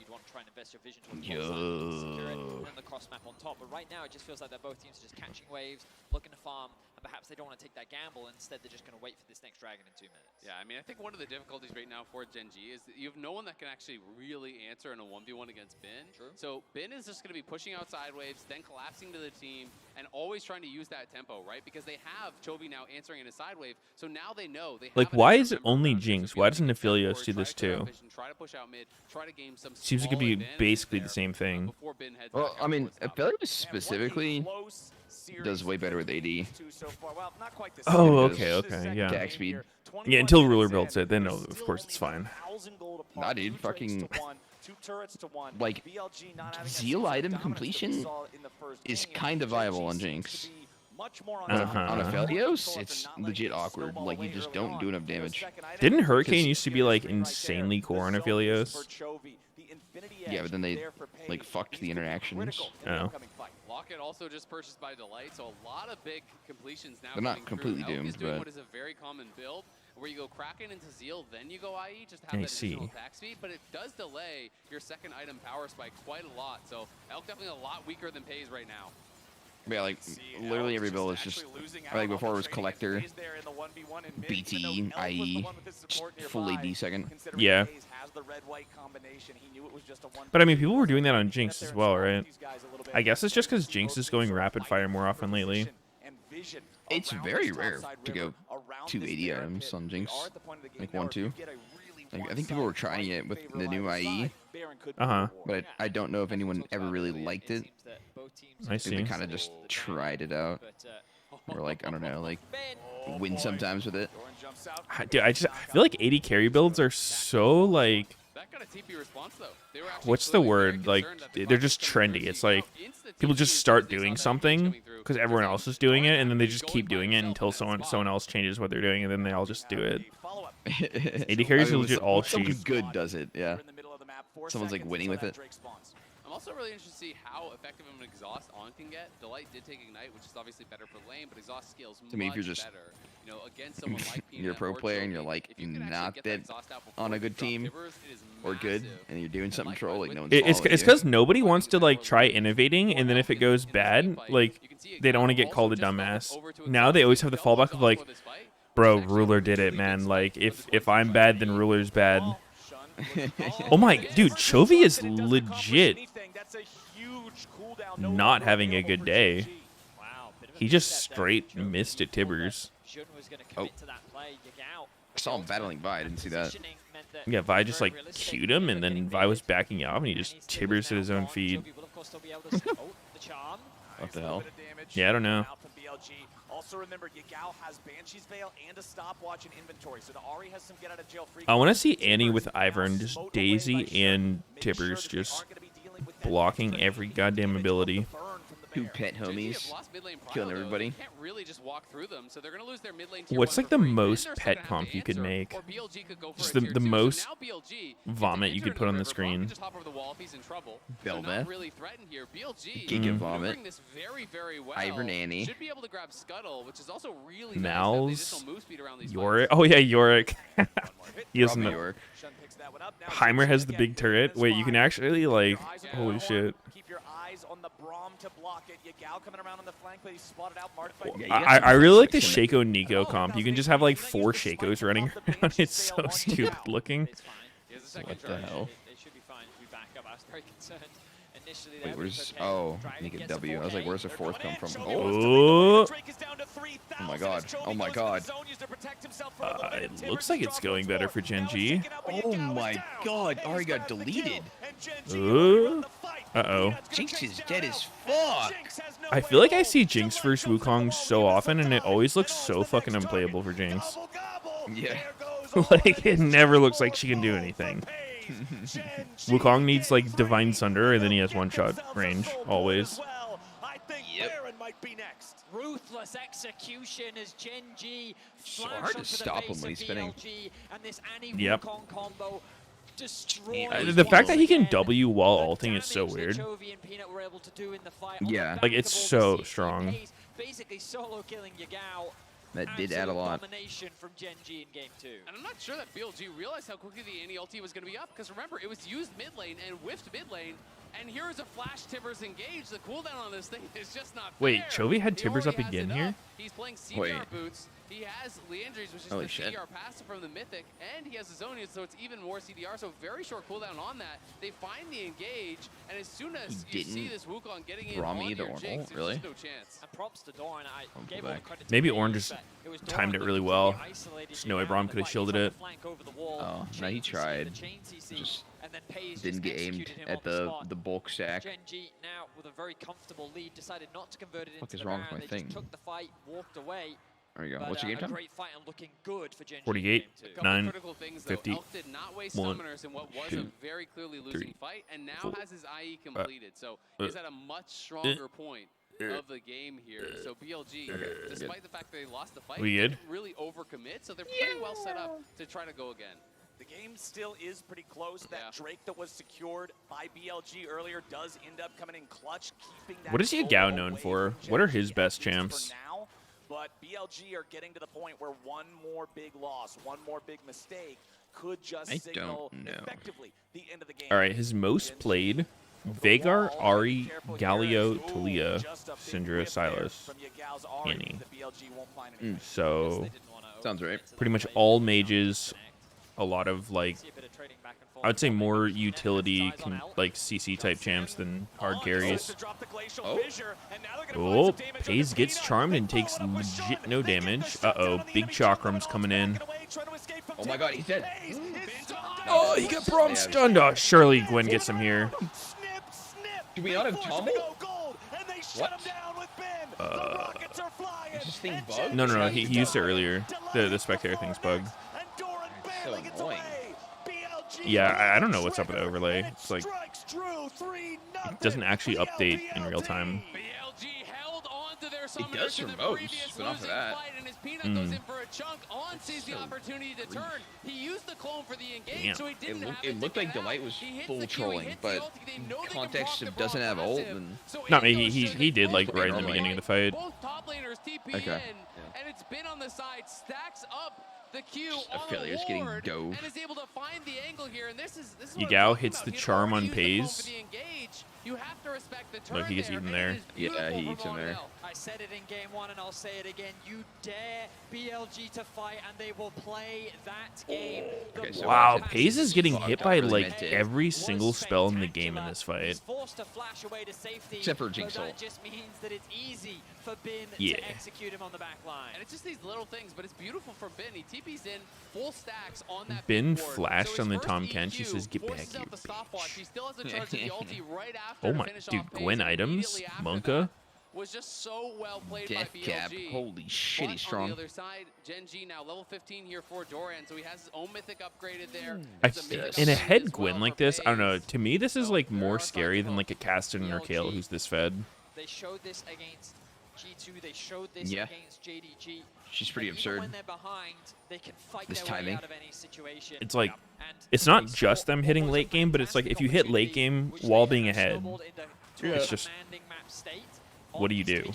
Yo. The cross map on top, but right now it just feels like they're both teams are just catching waves, looking to farm, and perhaps they don't want to take that gamble. Instead, they're just going to wait for this next dragon in 2 minutes. Yeah, I mean, I think one of the difficulties right now for Gen G is that you have no one that can actually really answer in a 1v1 against Bin. True. So Bin is just going to be pushing out side waves, then collapsing to the team, and always trying to use that tempo, right? Because they have Chovy now answering in a side wave, so now they know they Like, have an why extra is it member only around to Jinx? be Why able to doesn't get that Aphelios forward, do try this to clear out too? vision, try to push out mid, try to gain some Seems like it'd small be advantages basically there, the same thing. before Bin heads Well, back I out mean, towards top. Aphelios specifically does way better with AD. Oh, Because okay, okay, yeah. attack speed. Yeah, until Ruler builds it, then of course it's fine. Nah, dude, fucking like Zeal item completion is kind of viable on Jinx. Uh-huh. On Aphelios, it's legit awkward. Like, you just don't do enough damage. Didn't Hurricane used to be like insanely core on Aphelios? Yeah, but then they like fucked the interactions. Oh. Locket also just purchased by Delight, so a lot of big completions now. They're not coming through. completely Elk is doomed, doing but- what is a very common build, where you go Kraken into Zeal, then you go IE, just have I that additional see. attack speed, but it does delay your second item power spike quite a lot. So Elk definitely a lot weaker than Pays right now. But yeah, like literally every build is just like before it was Collector, BT, IE, just full AD second. Yeah. But I mean, people were doing that on Jinx as well, right? I guess it's just because Jinx is going rapid fire more often lately. It's very rare to go 2 AD items on Jinx, like 1-2. Like, I think people were trying it with the new IE, Uh-huh. but I don't know if anyone ever really liked it. I They see. kind of just tried it out, or like, I don't know, like win sometimes with it. Dude, I feel like 80 carry builds are so like, That got a TP response though. They were actually what's the clearly very word? Like, concerned that the they're box just was coming trendy. through, It's so you like go insta people TP just as start they saw doing that something coming through. because everyone else is doing it, and then they just keep doing it until someone else changes what they're doing, and then they all just do it. 80 carries are legit all Someone cheap. good does it, yeah. Someone's like winning with it. I'm also really interested to see how effective of an exhaust On can get. Delight did take Ignite, which is obviously better for lane, but exhaust scales To me, if you're much just- better. You know, against someone like You're a Peanut pro or player and you're Chovy, like if you can actually not get that that exhaust out before on a you good drop team Shivers, it is or good, massive. and you're doing something troll, like no one's It's following you. because nobody wants to like try innovating, and then if it goes bad, like they don't want to get called a dumbass. Now they always have the fallback of like, bro, Ruler did it, man. Like if I'm bad, then Ruler's bad. Oh my, dude, Chovy is legit not having a good day. He just straight missed at Tibbers. Oh. I saw him battling Vi, I didn't see that. Yeah, Vi just like cued him, and then Vi was backing out, and he just Tibbers at his own feed. What the hell? Yeah, I don't know. Also remember, Yagao has Banshee's Veil and a stopwatch in inventory, so the Ahri has some get out of jail free. I want to see Annie with Ivern and just Daisy and Tibbers just blocking every goddamn ability. Two pet homies killing everybody. Can't really just walk through them, so they're going to lose their mid lane What's tier like one the for free. most Then their pet second comp half you could answer, make? or BLG could go for Just a the tier two. So most now BLG vomit gets you to could enter put on the the river. Braum screen. can just hop over the wall if he's in trouble. So Belveth. not really threatened here. BLG Giga Mm. Vomit. maneuvering this very, very well. Ivern Annie. Should be able to grab Scuttle, which is also really Mal's, nice to have the additional move speed around these Yorick. fights. Oh yeah, Yorick. He has Probably no. York. Heimer has the big turret. Wait, you can actually like. Holy shit. Keep your eyes on the Braum to block it. Yagao coming around on the flank, but he's spotted out. Mark by Yeah, you got I some really like the flex in it. Shaco Nico comp. You can just have like 4 Shakos running around. It's so stupid looking. It's fine. He has a second What the charge. hell? They should be fine if we back up. I was very concerned initially Wait, there. where's... Okay, Oh, Dragon make it gets the W. I was like, 4K. where's the fourth come from? Oh, Oh my god. Oh my god. it looks like it's going better for Gen G. Oh my god. Ari got deleted. Uh-oh. Jinx is dead as fuck. I feel like I see Jinx versus Wukong so often, and it always looks so fucking unplayable for Jinx. Yeah. Like, it never looks like she can do anything. Wukong needs, like, Divine Sunder, and then he has one-shot range, always. Yep. Ruthless execution as Gen G So hard to stop him when he's spinning. And this Yep. Wukong combo destroys The fact that he can W while ulting is so weird. Yeah. Like, it's so strong. Basically solo killing Yagao. That did add a lot. Domination from Gen G in game 2. And I'm not sure that BLG realized how quickly the Annie ulti was going to be up, because remember, it was used mid lane and whiffed mid lane, and here's a flash Tibbers engage. The cooldown on this thing is just not Wait, fair. Chovy had He Tibbers up already has again it here? up. He's playing CDR Wait. boots. He has Leandry's, which is Holy the shit. CDR passive from the Mythic, and he has his own, so it's even more CDR, so very short cooldown on that. They find the engage, and as soon as He you see didn't this Wukong getting in draw on me your the Ornal? Jinx, there's Really? just no chance. And props to Doran. I I'll gave go all the back. credit to Maybe Dave, Orange just but it was timed Doran it really that well. completely isolated Just no Yagao Abram in the could have fight. shielded He tried it. to flank over the wall, Oh, chain no, he CC, tried. the chain CC, Just and then Paige didn't get aimed executed him at on the spot. the bulk stack. Gen G now with a very comfortable lead decided not to convert it Fuck into is the wrong round. with my They thing? just took the fight, walked away. There you go. But, What's your game a time? great fight and looking good for Gen G. 48. A couple 9, critical things, though. 50, Elk did not waste 1, summoners in what was 2, a very clearly losing 3, fight, and now 4, has his IE completed. So he's at a much stronger point of the game here. So BLG, despite the fact that they lost the fight, We they good? didn't really overcommit, so they're pretty well set up to try to go again. The game still is pretty close. That Yeah. Drake that was secured by BLG earlier does end up coming in clutch, keeping that What is goal Yagao known away for? from What are Gen his G, best at least champs? for now. But BLG are getting to the point where one more big loss, one more big mistake could just I signal don't know. effectively the end of the game. All right, his most played: Vagar, Ari, Galio, Talia, Syndra, Silas, Annie. So Sounds right. pretty much all mages. A lot of like, I would say more utility, like CC type champs than hard carries. Oh, Paze gets charmed and takes legit no damage. Uh-oh, big Chakrams coming in. Oh my god, he's dead. Oh, he got Braum stunned. Oh, surely Gwen gets him here. Do we not have Tumble? What? Is this thing bugged? No, he used it earlier. The spectator thing's bugged. So annoying. Yeah, I don't know what's up with the overlay. It's like, it doesn't actually update in real time. BLG held on to their It does for most, but not for that. and his Peanut goes in for a chunk. On sees the opportunity to turn. He used the clone for the engage, Damn. so he didn't have It looked to like get out. Delight was He hits full the Q, he trolling, hits the but ult, they know they can context proc of the doesn't Braum have ult, passive. and So No, in goes he Sugar. did like Both right in the top beginning of the laners- fight. Both top laners TP Okay. in, and it's been on the side, stacks up the Q Just on Aphelios the getting ward, dove. and is able to find the angle here. And this is what I'm Yagao talking hits about. the He had charm already on used the clone Paze. for the engage. You have to respect the turn Look, he gets there, eaten and there. it is Yeah, beautiful he from eats him there. Monel. I said it in game 1 and I'll say it again. You dare BLG to fight and they will play that game. The Okay, so Wow, watch it. Paze is getting Fuck, hit I by really like meant it. every was single spell in the game in this spectacular. fight. He's forced to flash away to safety, Except for Jinx but ult. that just means that it's easy for Bin Yeah. to execute him on the back line. And it's just these little things, but it's beautiful from Bin. He TP's in full stacks on that Bin big board. flashed So on his the first Tom Ken. She EQ says, "Get back forces here, out the stopwatch. bitch." He still has a charge of the ulti right after Oh to my, finish dude, off Paze, Gwen and items, immediately after Monka. that was just so well played Death by Cab. BLG. Holy shit, But he's strong. on the other side, Gen G now level 15 here for Doran, so he has his own mythic upgraded there. I It's a mythic in a upgrade head as Gwen well like for this, I don't know. Paze. To me, this is So like there more are signs scary of than like a Caston or BLG. Kale who's this fed. They showed this against G2. They showed this Yeah. against JDG. She's pretty But absurd. Even when they're behind, they can fight This their timing. way out of any situation. It's like, And it's not just them hitting late game, but it's like if you hit late game while being ahead, it's just, what do you do?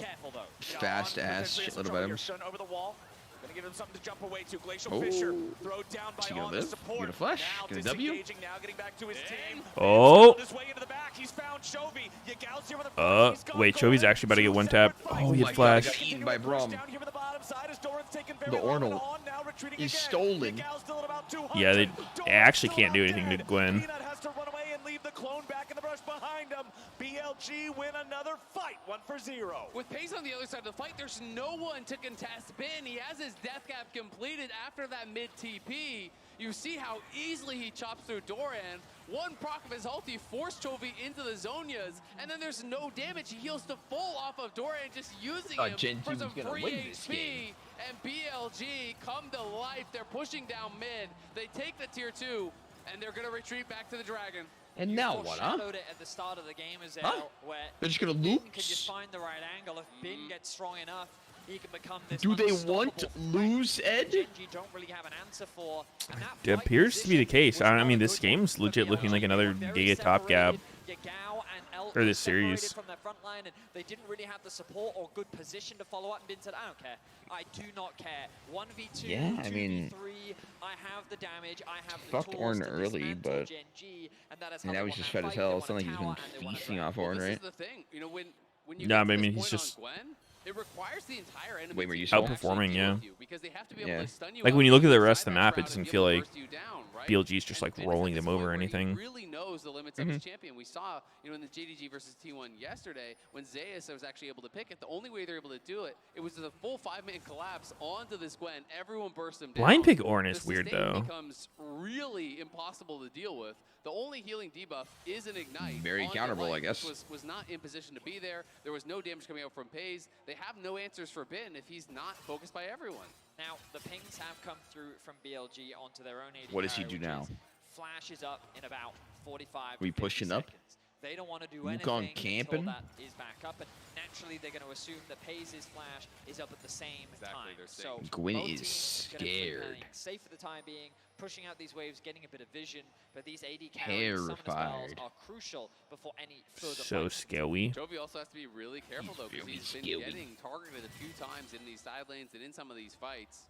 Fast ass shitload of items. Over the wall. Gonna give him something to jump away to. Glacial Oh. Fisher throw down by Is he gonna all the live? support. Gonna flash? Now Gonna W? disengaging, now getting back to his team. Oh. Found his way into the back. He's found Chovy. Yagao's here with a He's gone Wait, goal Chovy's in. actually about to get one tap. Oh, he my had God, flash. I got eaten by Braum. Down here with the bottom side as Doran's taken very The long and Ornal. on, now retreating He's again. stolen. Yagao's still at about 200. Yeah, they Doran actually still can't do out anything to dead. Gwen. Peanut has to run away and leave the clone back in the brush behind behind him. BLG win another fight, 1-0. With Pace on the other side of the fight, there's no one to contest Bin. He has his death cap completed after that mid TP. You see how easily he chops through Doran. One proc of his ulti forced Chovy into the Zonias, and then there's no damage. He heals to full off of Doran, just using him for some free HP. And BLG come to life. They're pushing down mid. They take the tier 2, and they're going to retreat back to the Dragon. And now what, huh? It at the start of the game as Huh? where They're just gonna Bin lose? can just find the right angle. If Bin gets strong enough, he can become this Do they want unstoppable lose, threat Ed? Genji don't really have an answer for. And that It fight appears to be the position case. was I not mean, a this good one game's for legit looking BLG. like another They were very Giga top gap. separated. Yagao and Elk For were this series. separated from their front line, and they didn't really have the support or good position to follow up. And Bin said, I don't care. I do not care. 1v2, Yeah, I mean, 2v3, I have the damage, I have the fuck tools Ornn to early, dismantle but Gen.G, and that is I mean, how now they he's won just that fed as fight. hell. They It's not won like a he's tower, been and they won a feasting round. off Ornn, This right? is the thing. You know, when you Yeah, get but I to mean, this he's point just- on Gwen, it requires the entire enemy Wait, were team you to so- actually Outperforming, deal yeah. with you, because they have to be able Yeah. to stun you Like, out, when you look at the inside rest of the that map, it crowd doesn't and be feel able to like burst you down, right? BLG's just And like Bin is at rolling this them over point or where he anything. really knows the limits of his champion. We saw, you know, in the JDG versus T1 yesterday, when Zeus was actually able to pick it, the only way they're able to do it, it was the full 5-man collapse onto this Gwen. Everyone burst him down. Blind pick Ornn is The weird, sustain though. becomes really impossible to deal with. The only healing debuff is an ignite. Very onto counterable, Light, I guess. which was not in position to be there. There was no damage coming out from Pays. They have no answers for Bin if he's not focused by everyone. Now, the pings have come through from BLG onto their own AD What does he carry, do which now? is Flashes up in about 45 We to 50 pushing up? seconds. They don't want to do Wukong anything camping? until that is back up, and naturally they're going to assume that Pays' flash is up at the same Exactly, time. they're So safe. Gwen both is teams gonna be scared. playing safe for the time being, pushing out these waves, getting a bit of vision, but these AD carries, summoner spells Terrified. are crucial before any further So fight. scary. Chovy also has to be really careful, though, because Very he's been scary. getting targeted a few times in these side lanes and in some of these fights.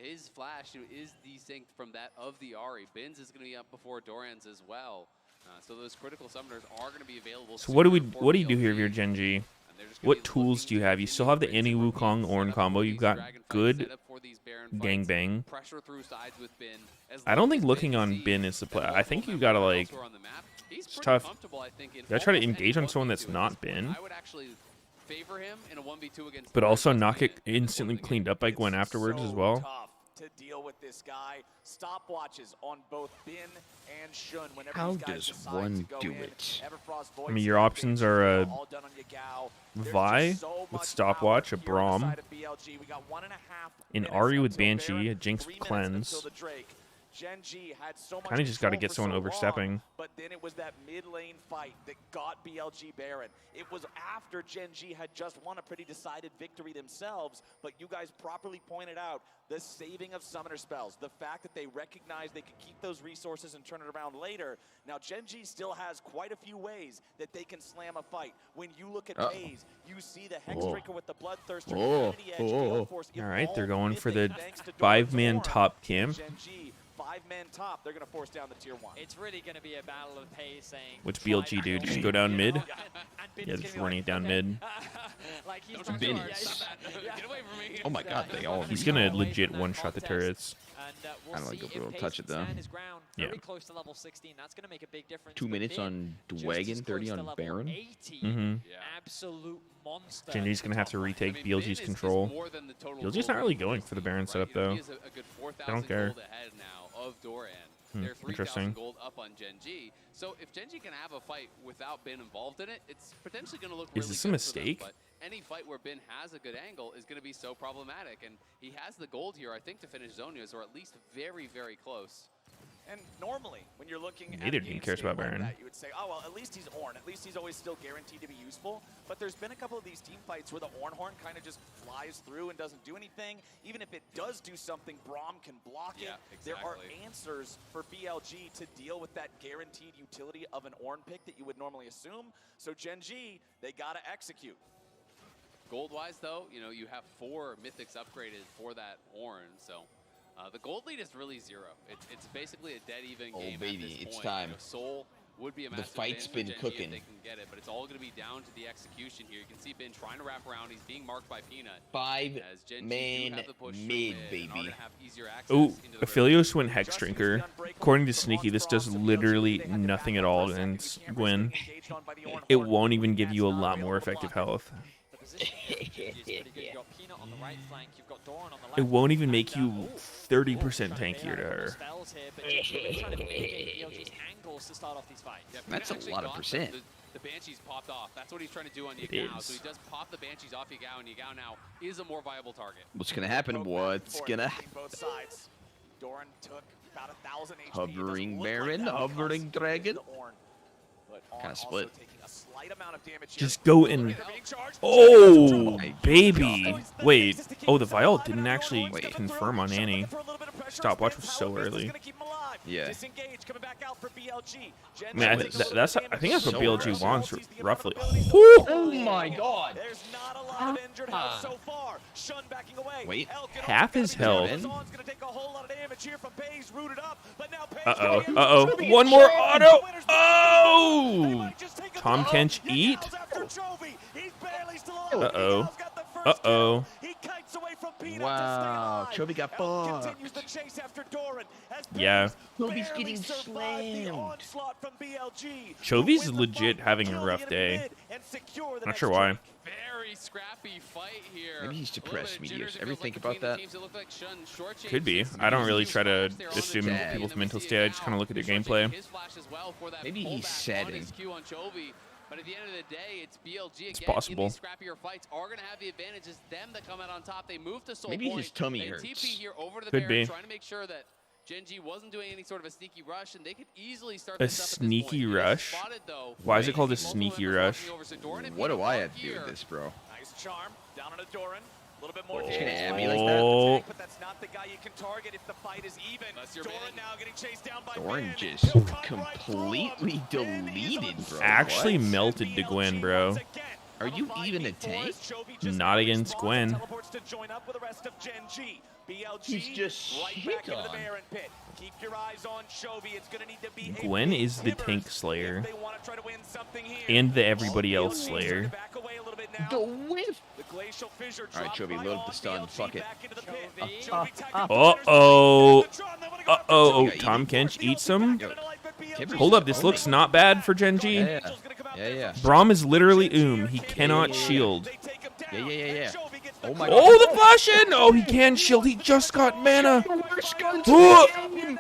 His flash is desynced from that of the Ahri. Bin's is going to be up before Doran's as well. So those critical summoners are going to be available. So what do sooner for you do here if BLG, you're Genji? and they're just gonna What be tools looking do you to have? You still have the continue any to Wukong set Ornn up combo. for You've these got Dragon fights, good set up for these Baron gang fights, bang. pressure through sides with Bin. As I don't long think as looking Bin on sees Bin is the that play. I multiple think you members gotta, are like, elsewhere on the map, he's it's pretty tough. comfortable, I think, in You gotta try to almost any engage on someone 1v2 that's at not this point. Bin. I would actually favor him in a 1v2 against But Doran also just knock to it win at this point instantly in the cleaned game. up by Gwen afterwards as well. Tough to deal with this guy. Stopwatches on both Bin and Shun. Whenever How these guys does decide one to go do in. it? Everfrost I mean, Voice, your options are a all done on Yagao. There's Vi just so with much Stopwatch, power a here on the Braum, side of BLG. We got 1.5 an minutes Ahri with until Banshee, Baron, a Jinx 3 minutes Cleanse. until the Drake. Gen.G had so much Kinda just gotta control get for someone so overstepping. long, but then it was that mid lane fight that got BLG Baron. It was after Gen.G had just won a pretty decided victory themselves, but you guys properly pointed out the saving of summoner spells, the fact that they recognized they could keep those resources and turn it around later. Now Gen.G still has quite a few ways that they can slam a fight. When you look at Pays, you see the Hexdrinker with the Bloodthirster, Infinity Edge, Gale Force. All right, they're evolved going with for it the thanks to Doran's 5-man horn. top camp. Gen.G, 5-man top, they're going to force down the tier 1. It's really going to be a battle of Pays saying. What's try BLG to do? kill Just me, go down you mid? know? And Bin's Yeah, gonna just be running like, it down okay. mid. Like he's Don't trying you to- do yeah, it. he's- Stop that. yeah. Get away from me. Oh my god, they all. He's He's gonna away legit from that one-shot the contest. turrets. And I we'll don't see think if they'll be able to Pays touch can it, though. stand his ground. Yeah. Very close to level 16. That's going to make a big difference. 2 But minutes Bin, on just Dwagon, as 30 close to on level Baron. 80. Mm-hmm. Yeah. Absolute monster. Genji's gonna have to retake I mean, BLG's Bin is control. more than the total BLG's gold not really for going this for the team, Baron right? setup, You know, though. He is a good 4,000 don't care. gold ahead now of Doran. Hmm, They're 3,000 interesting. gold up on Gen.G. So if Gen.G can have a fight without Bin involved in it, it's potentially going to look Is really this good a for mistake? them. But any fight where Bin has a good angle is going to be so problematic. And he has the gold here, I think, to finish Zonias, or at least very, very close. And normally, when you're looking Neither at a team cares about game like Baron. that, you would say, oh, well, at least he's Ornn. At least he's always still guaranteed to be useful. But there's been a couple of these team fights where the Ornn horn kind of just flies through and doesn't do anything. Even if it does do something, Braum can block Yeah, it. There are exactly. answers for BLG to deal with that guaranteed utility of an Ornn pick that you would normally assume. So Gen.G, they got to execute. Gold-wise, though, you know, you have 4 mythics upgraded for that Ornn, so the gold lead is really 0. It's basically a dead even Oh, game baby, at this it's point. time. You know, Soul would be a The massive fight's advantage been for Gen.G cooking. if they can get it, but it's all going to be down to the execution here. You can see Bin trying to wrap around. He's being marked by Peanut. As Gen.G do Man have the push through mid, and are baby. gonna have easier access Ooh, into the Aphelios went Hexdrinker. According to Sneaky, this does literally nothing at all against Gwen. It won't even give you a lot more effective health. It won't even make you 30% tankier to her. That's a lot of percent. The Banshees popped off. That's what he's trying to do on It Yagao. is. So he does pop the Banshees off Yagao, and Yagao now is a more viable target. What's gonna happen? What's gonna both sides. Doran took about 1,000 HP. Hovering Baron, hovering Dragon. Kinda split. Just go in. Oh, baby. Wait. Oh, the Vial didn't actually confirm on Annie. Stopwatch was so early. Yeah. I mean, I think that's what BLG wants, roughly. Oh my god. Wait. Half his health. Uh-oh. Uh-oh. One more auto. Oh! Tom Kench eat? Uh-oh. Uh-oh. Wow. Chovy got fucked. Yeah. Chovy's getting slammed. Chovy's legit having a rough day. Not sure why. Very scrappy fight here. Maybe he's depressed, Meteos. Ever think about that? Could be. I don't really try to assume people's mental state. I just kind of look at their gameplay. Maybe he's saddened. But at the end of the day, it's BLG again. It's possible. In these scrappier fights are going to have the advantage. It's them that come out on top. They move to Soul Maybe Point. his tummy they hurts. TP here over to the Could Baron, be. trying to make sure that Gen G wasn't doing any sort of a sneaky rush, and they could easily start A this up at this sneaky point. rush? Spotted, though. Why is it called a sneaky rush? What do I have to do with this, bro? Nice charm down on a Doran. A little bit more Just gonna damage. emulate Oh. But that's not the guy you can target if the fight is even. Doran now getting chased down by Doran Ben. just He'll cut completely right through him. Ben is deleted, bro. Actually What? melted to Gwen, bro. Are you even a tank? Not against Gwen. He's just right shit back into the on. Baron pit. Keep your eyes on Chovy. It's gonna need to be Gwen is the tank slayer. If they want to try to win something here. And the everybody else slayer. Back away a little bit now. The whiff. The glacial fissure All right, dropped Chovy, by load on the stun. BLG Fuck it. back into the pit. Chovy. Chovy tagged up Uh-oh. the Tron. They wanna go Uh-oh. after Oh, Chovy. Tom Kench eat some? Yo, Timber's Hold up, this own looks me. not bad for Gen G. Yeah, yeah. Braum is literally He cannot shield. Yeah. Oh my god. Oh, the flash in! Oh, he can shield. He just got mana. Oh.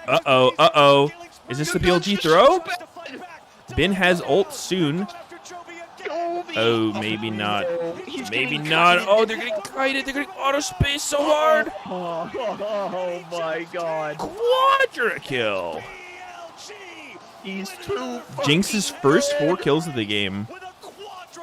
Uh-oh, uh-oh. Is this the BLG throw? Ben has ult soon. Oh, maybe not. Maybe not. Oh, they're getting kited. They're getting auto space so hard. Oh my god. Quadra kill. He's too Jinx's first 4 kills of the game.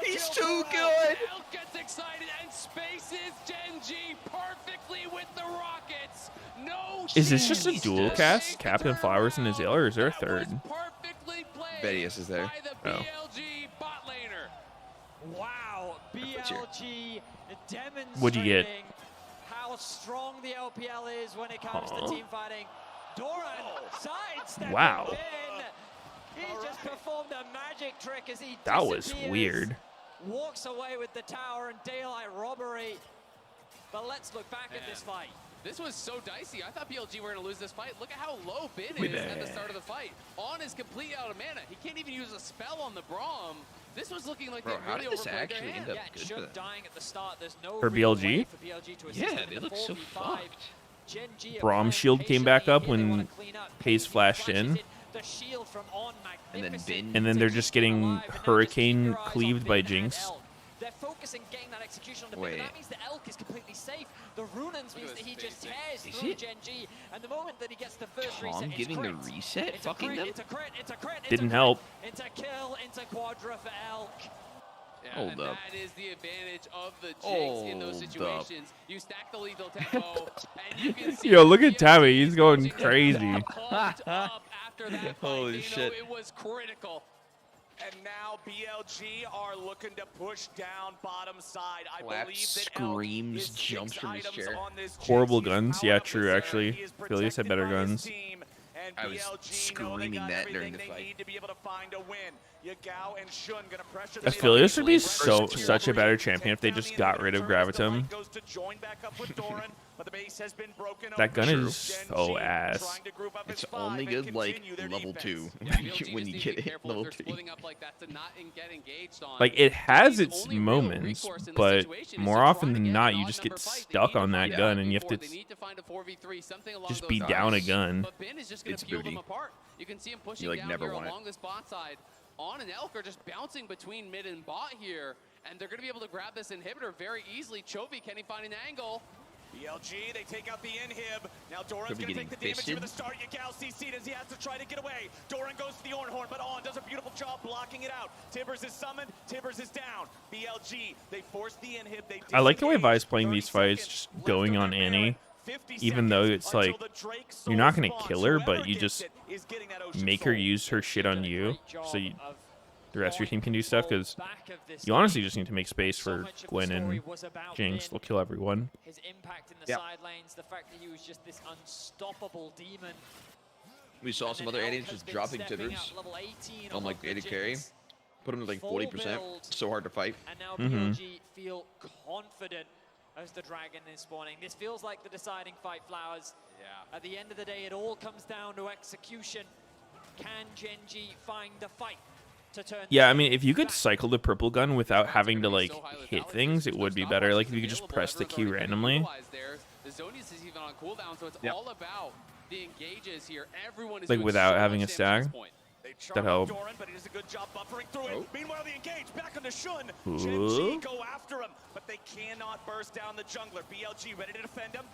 He's too good. Elk gets excited and spaces Gen G perfectly with the rockets. No Is this just a chance. dual cast? Captain Flowers and Azale, or is there a third? Perfectly played Meteos is there. by the Oh. BLG bot laner. Wow, What's here? BLG demonstrating What'd you get? how strong the LPL is when it comes to team fighting. Doran sidestepping Wow. in. He just performed a magic trick as he That was disappears, weird. walks away with the tower and daylight robbery. But let's look back at this fight. This was so dicey. I thought BLG were going to lose this fight. Look at how low Bin We is at the bet. start of the fight. On is completely out of mana. He can't even use a spell on the Braum. This was looking like Bro, they how really did this overplayed their actually hand. end up Yeah, good for Shug them? dying at the start. There's no For real BLG? way for BLG to assist Yeah, him they in look the so 4v5. fucked. Gen G are Braum playing shield came back patiently up here. They when wanna clean up. Hayes KD flashed flashes in. The shield from On, And then magnificent. Bin. And then they're just getting Alive, and now just hurricane keep your eyes on cleaved Bin by and Jinx. Elk. They're focusing getting that execution on the Bin, Wait. but that means the Elk is completely safe. The Runans means that he just tears Is through it Gen G, and the moment that he gets the first reset, Tom it's giving the crit. reset? It's a Fucking crit, them? it's a crit, it's a crit, it's Didn't a crit. help. It's a kill, into Quadra for Elk. Yeah, Hold and up. that is the advantage of the Jinx in those Hold up. situations. You stack the lethal tempo, and you can see Yo, look at BLG Tabby. He's going pushing crazy. pumped up after that fight. Holy They know shit. it was critical. And now BLG are looking to push down bottom side. I Clap, believe that Elk screams, is 6 jumps from his items chair. on this Horrible Jinx. He's guns. powered Yeah, up true, this area. actually. He is Philius had better protected by his guns. team, and I was BLG know they screaming got that during everything the they fight. need to be able to find a win. Yagao and Shun gonna pressure the As mid Philius would be lane. so First such a better three, champion if they take just down the got rid of inhibitor as the Gravitum. light goes to join back up with Doran. But the base has been broken That gun open. is so ass. Trying to group up It's as only five and good like continue their level defense. 2 Yeah, BLG when just you need get to be it careful level if 3. they're splitting up like that to not get engaged on. Like, it has BLG's its only real moments, recourse in this but situation is more to often try to than get not, an you odd just number get fight. They stuck need to on that find a gun, and you have 4v4. to They need to find a 4v3, something along just those be down a lines. gun. But Ben is just going It's to peel them booty. apart. You can see him pushing like, down never here won it. along this bot side. On and Elk are just bouncing between mid and bot here, and they're going to be able to grab this inhibitor very easily. Chovy, can he find an angle? BLG, they take out the inhib. Now Doran's Could be going to take the getting damage here at the fisted. start. Yagal CC'd as he has to try to get away. Doran goes to the Ornhorn, but On does a beautiful job blocking it out. Tibbers is summoned. Tibbers is down. BLG, they force the inhib. They I like the way disengage. Vi's playing 30 these fights, seconds just left going of on their Annie. Baron. 50 Even though seconds it's until like, the Drake you're not soul gonna spawns. kill her, but Whoever you gets just it is getting that Ocean make her Soul. use her shit on you, so you, the rest of your team can do stuff, because you honestly just need to make space for Gwen and Jinx. They'll kill everyone. His impact in the Yep. side lanes, the fact that he was just this unstoppable demon. We saw some other Annies just dropping tibbers on like AD carry. Put him to like 40%. So hard to fight. And now Mhm. BLG feel confident as the dragon is spawning. This feels like the deciding fight, Flowers. Yeah. At the end of the day, it all comes down to execution. Can Genji find the fight to turn? Yeah, I this mean, if you could back? cycle the purple gun without having to like hit things, it would be better. Like if you could just press the key randomly. The Zonius is even on cooldown, so it's Yep. all about the engages here. Everyone is Like doing without so having much a damage at stag? this point. They That charm up help. Doran, but he does a good job buffering through it. Oh. Meanwhile, the engage back on the Shun. Ooh. Genji go after him, but they cannot burst down the jungler. BLG ready to defend him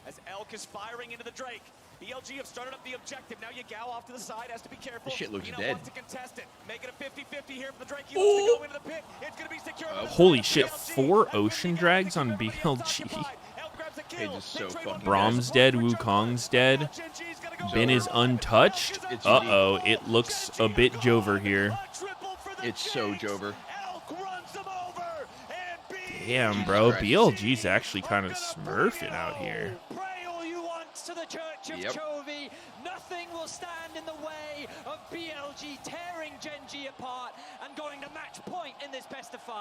as Elk is firing into the Drake. BLG have started up the objective. Now Yagao off to the side, has to be careful. This shit looks Eno dead. wants to contest it. Make it a 50-50 here for the Drake. He wants to go into the pit. It's going to be secure. by the Holy side of shit, BLG. 4 As ocean Wicked drags gets on everybody else BLG. occupied. Elk grabs a kill. just so They trade fucking one Brahm's for dead, one for Wukong's jungler. dead. Now Genji's gonna go Ben over. is untouched. It's Uh-oh, it looks a bit Jover here. A triple for the It's so Jinx. Jover. Elk runs him over, and Damn, bro, BLG's actually kind of smurfing out here. Pray all you want to the Church of Yep. Chovy. Nothing will stand in the way of BLG tearing Genji apart and going to match point in this best of 5.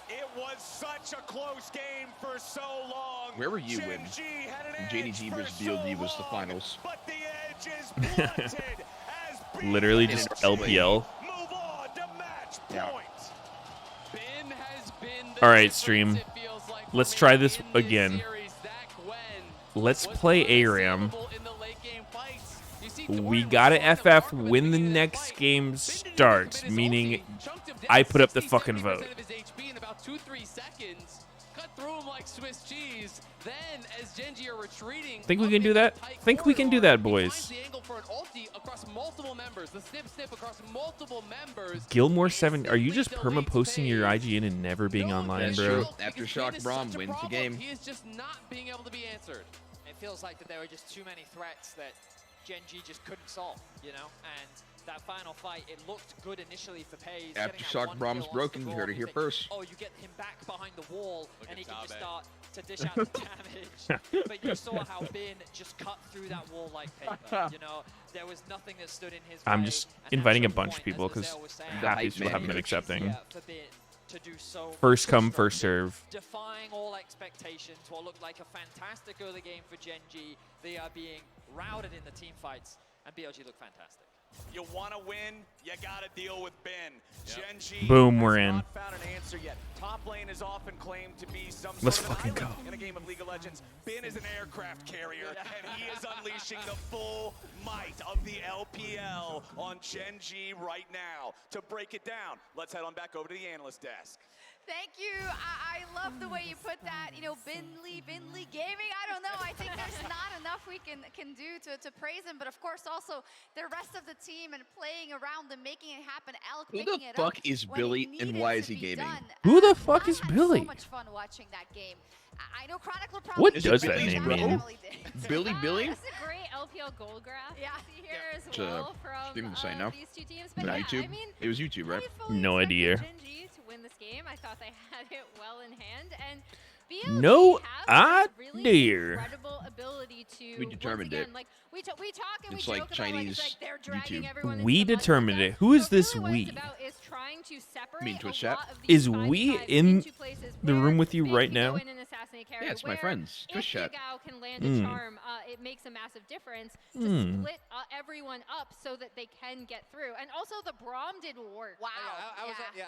it was such a close game for so long. Where were you when Genji had an JDG edge versus for BLG so was the long, finals? But the edge is blunted as Literally BLG just LPL. move on to match Yeah. point. Ben has been the All right, difference, stream. it feels like, Let's for try me this in again. series. That Gwen Let's was play ARAM. unassailable in the late game fights. You see We Doran gotta was on the FF mark at the when the beginning of that next fight. game Ben didn't even starts, commit his meaning ulti, chunked him down I put up the 60, fucking 70% vote. of his HP in about 2-3 seconds. Cut through him like Swiss cheese. Then, as Genji are retreating, Think we up can do into that? the tight Think we can do corridor, that, he boys. finds the angle for an ulti across multiple members. The snip across multiple members. Gilmore 7, are you just Instantly perma-posting your delays IGN and never being no online, That's bro? true. because Aftershock Ben is Braum such a wins the problem. game. He is just not being able to be answered. It feels like that there were just too many threats that Genji just couldn't solve, you know? And that final fight, it looked good initially for FaZe. Aftershock Brahm's broken. You heard it here first. Oh, you get him back behind the wall, Look and at he can just Tabe. start to dish out the damage. But you saw how Bin just cut through that wall like paper, you know? There was nothing that stood in his I'm way, just and inviting a that's the bunch of point, people as because Lizelle was saying, half hype these people man haven't been here. accepting. yeah, for Bin to do so First come, strongly. first serve. Defying all expectations, what looked like a fantastic early game for Genji. They are being routed in the team fights, and BLG look fantastic. You want to win, you got to deal with Ben. Genji Boom, we're has in. not found an answer yet. Top lane is often claimed to be some Let's sort of fucking an island go. in a game of League of Legends. Ben is an aircraft carrier, and he is unleashing the full might of the LPL on Genji right now. To break it down, let's head on back over to the analyst desk. Thank you. I love the way you put that. You know, Binley Gaming. I don't know. I think there's not enough we can do to praise him. But of course, also the rest of the team and playing around and making it happen. Elk Who picking the it fuck up is when it Billy and needed why to is he be gaming? done. Who the fuck I is had Billy? So much fun watching that game. I know Chronicler probably What did, does but that I name definitely mean? did. Billy? That's a great LPL gold graph. Yeah. See here as It's, well from streaming the site now. these two teams. Is But it yeah, YouTube? I mean, It was YouTube, right? I fully No expected idea. Genji to win this game. I thought they had it well in hand, and BLG No have this really idea. incredible ability to We determined once again, it. Like we talk and It's we like joke about like, it's Chinese like they're dragging YouTube. everyone We into the mud determined with it. them. Who is But this really what we? it's about is trying to separate mean a Twitch chat? lot of these Is we 5v5s in into places the where room with you FaZe right can go now? in and assassinate in a carry. Yeah, it's my where friends. If Twitch chat. Yagao can land a charm, it makes a massive difference to split everyone up so that they can get through. And also the Braum did work. Wow.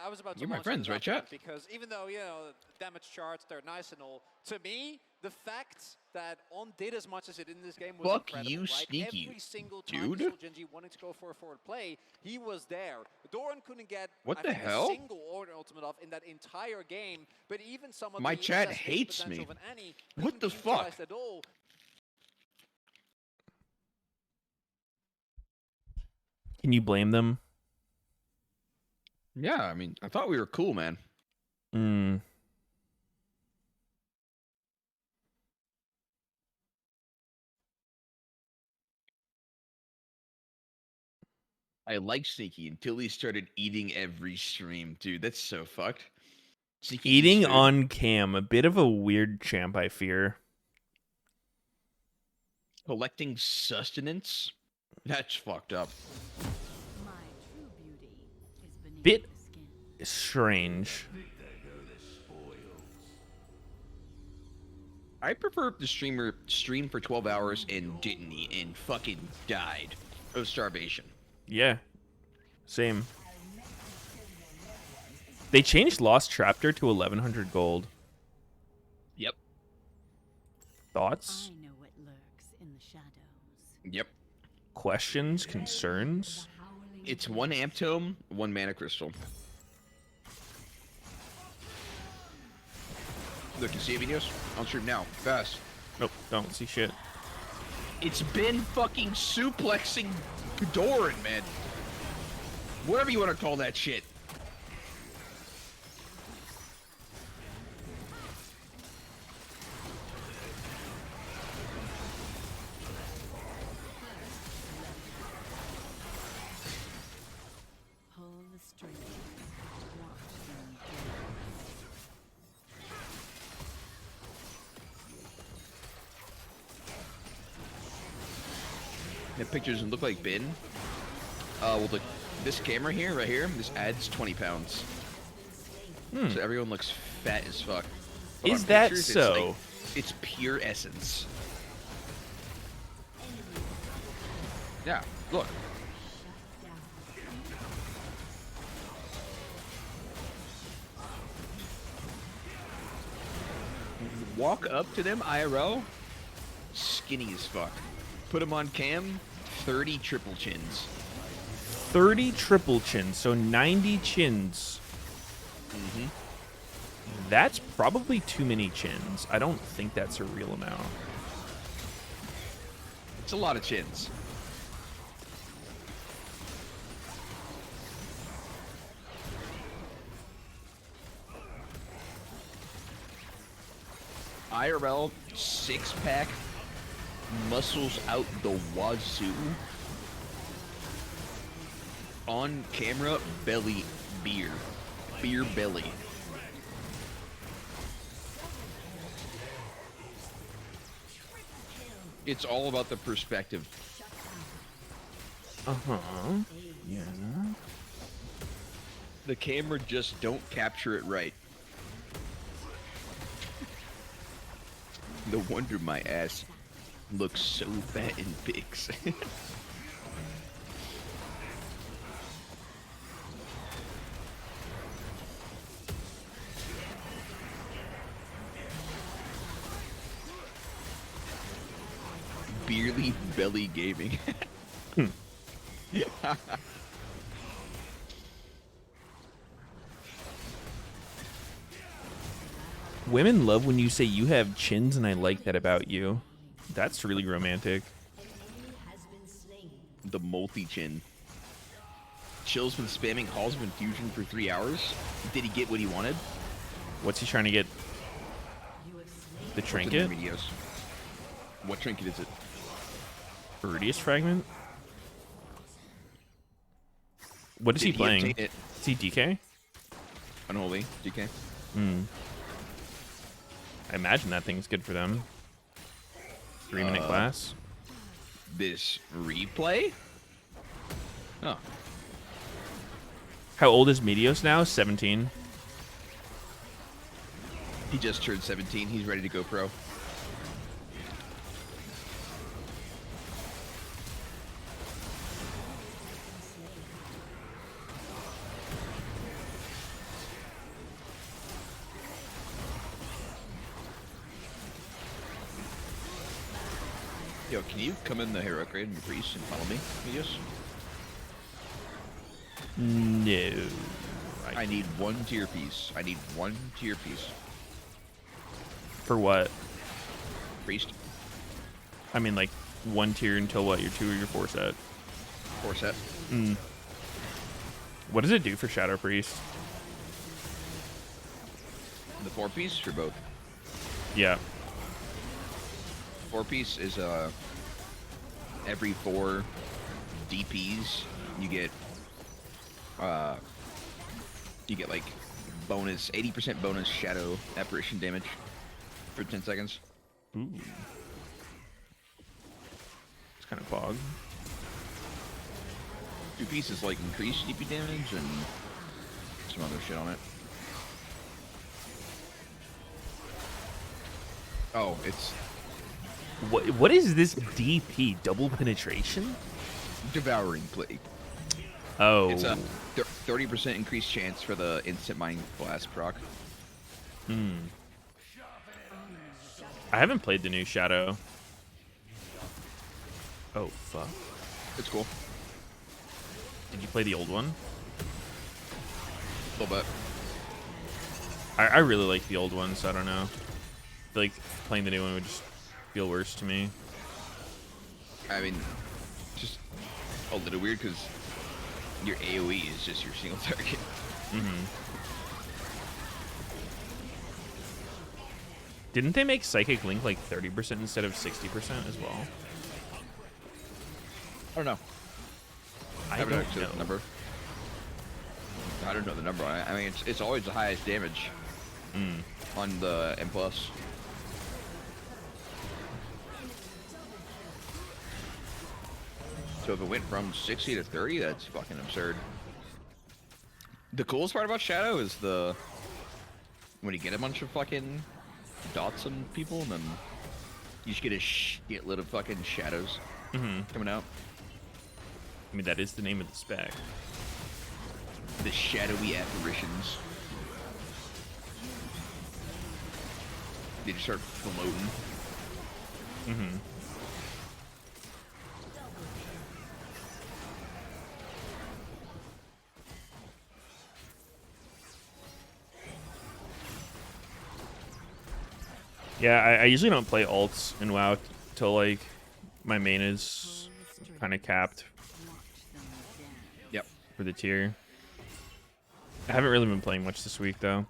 I was about to You're my launch friends, into right, that chat? point, because even though, you know, the damage charts, they're nice and all, to me, the fact that On did as much as it in this game was Fuck incredible, you, right? sneaky Every single time dude. you saw Gen G wanting to go for a forward play, he was there. Doran couldn't get What I the think, hell? a single order ultimate off in that entire game, but even some of My the chat assassination hates potential me. of an Annie What couldn't the be fuck? utilized at all. Can you blame them? Yeah, I mean, I thought we were cool, man. I liked Sneaky until he started eating every stream. Dude, that's so fucked. Sneaky eats Eating food. on cam, a bit of a weird champ, I fear. Collecting sustenance? That's fucked up. Bit strange. I prefer if the streamer streamed for 12 hours and didn't eat and fucking died of starvation. Yeah. Same. They changed Lost Chapter to 1100 gold. Yep. Thoughts? I know what lurks in the shadows. Yep. Questions? Concerns? It's 1 amp tome, 1 mana crystal. Look, you see videos? On stream now. Fast. Nope, don't see shit. It's been fucking suplexing Doran, man. Whatever you want to call that shit. Pull the strings. Watch them The picture doesn't look like bin. Well, this camera here, right here, this adds 20 pounds. So everyone looks fat as fuck. But Is on that pictures, so? It's pure essence. Yeah, look. Walk up to them IRL, skinny as fuck. Put them on cam, 30 triple chins. 30 triple chins, so 90 chins. That's probably too many chins. I don't think that's a real amount. It's a lot of chins. IRL 6-pack, muscles out the wazoo. On camera, belly beer. Beer belly. It's all about the perspective. Uh-huh. Yeah. The camera just don't capture it right. No wonder my ass looks so fat in pics. Beerly belly gaming. Women love when you say you have chins and I like that about you. That's really romantic. The multi-chin. Chill's been spamming Halls of Infusion for 3 hours. Did he get what he wanted? What's he trying to get? The trinket? Meteos. What trinket is it? Rudius fragment? What is he Did playing? obtain it? Is he DK? Unholy. DK. I imagine that thing's good for them. 3-minute class. This replay? Oh. How old is Meteos now? 17. He just turned 17. He's ready to go pro. Yo, can you come in the heroic raid and priest and follow me, Meteos? No. I need 1 tier piece. I need 1 tier piece. For what? Priest. I mean, like, 1 tier until what? Your 2 or your 4 set? 4 set. What does it do for Shadow Priest? The 4 piece for both. Yeah. 4 piece is every 4 DPs you get like bonus 80% bonus shadow apparition damage for 10 seconds. Ooh. It's kind of bog. 2 pieces like increased DP damage and some other shit on it. Oh, it's What is this DP? Double penetration? devouring plague. Oh. It's a 30% increased chance for the instant mind blast proc. I haven't played the new Shadow. Oh, fuck. It's cool. Did you play the old one? A little bit. I really like the old one, so I don't know. I feel like playing the new one would just feel worse to me. I mean, just a little weird because your AoE is just your single target. Didn't they make Psychic Link like 30% instead of 60% as well? I don't know. I haven't don't actually know. the number. I don't know the number on it. I mean, it's always the highest damage on the M+. So if it went from 60 to 30, that's fucking absurd. The coolest part about Shadow is when you get a bunch of fucking dots on people, and then you just get a shitload of fucking shadows coming out. I mean, that is the name of the spec. The shadowy apparitions. They just start floating. Yeah, I usually don't play alts in WoW till like my main is kind of capped Yep. for the tier. I haven't really been playing much this week though.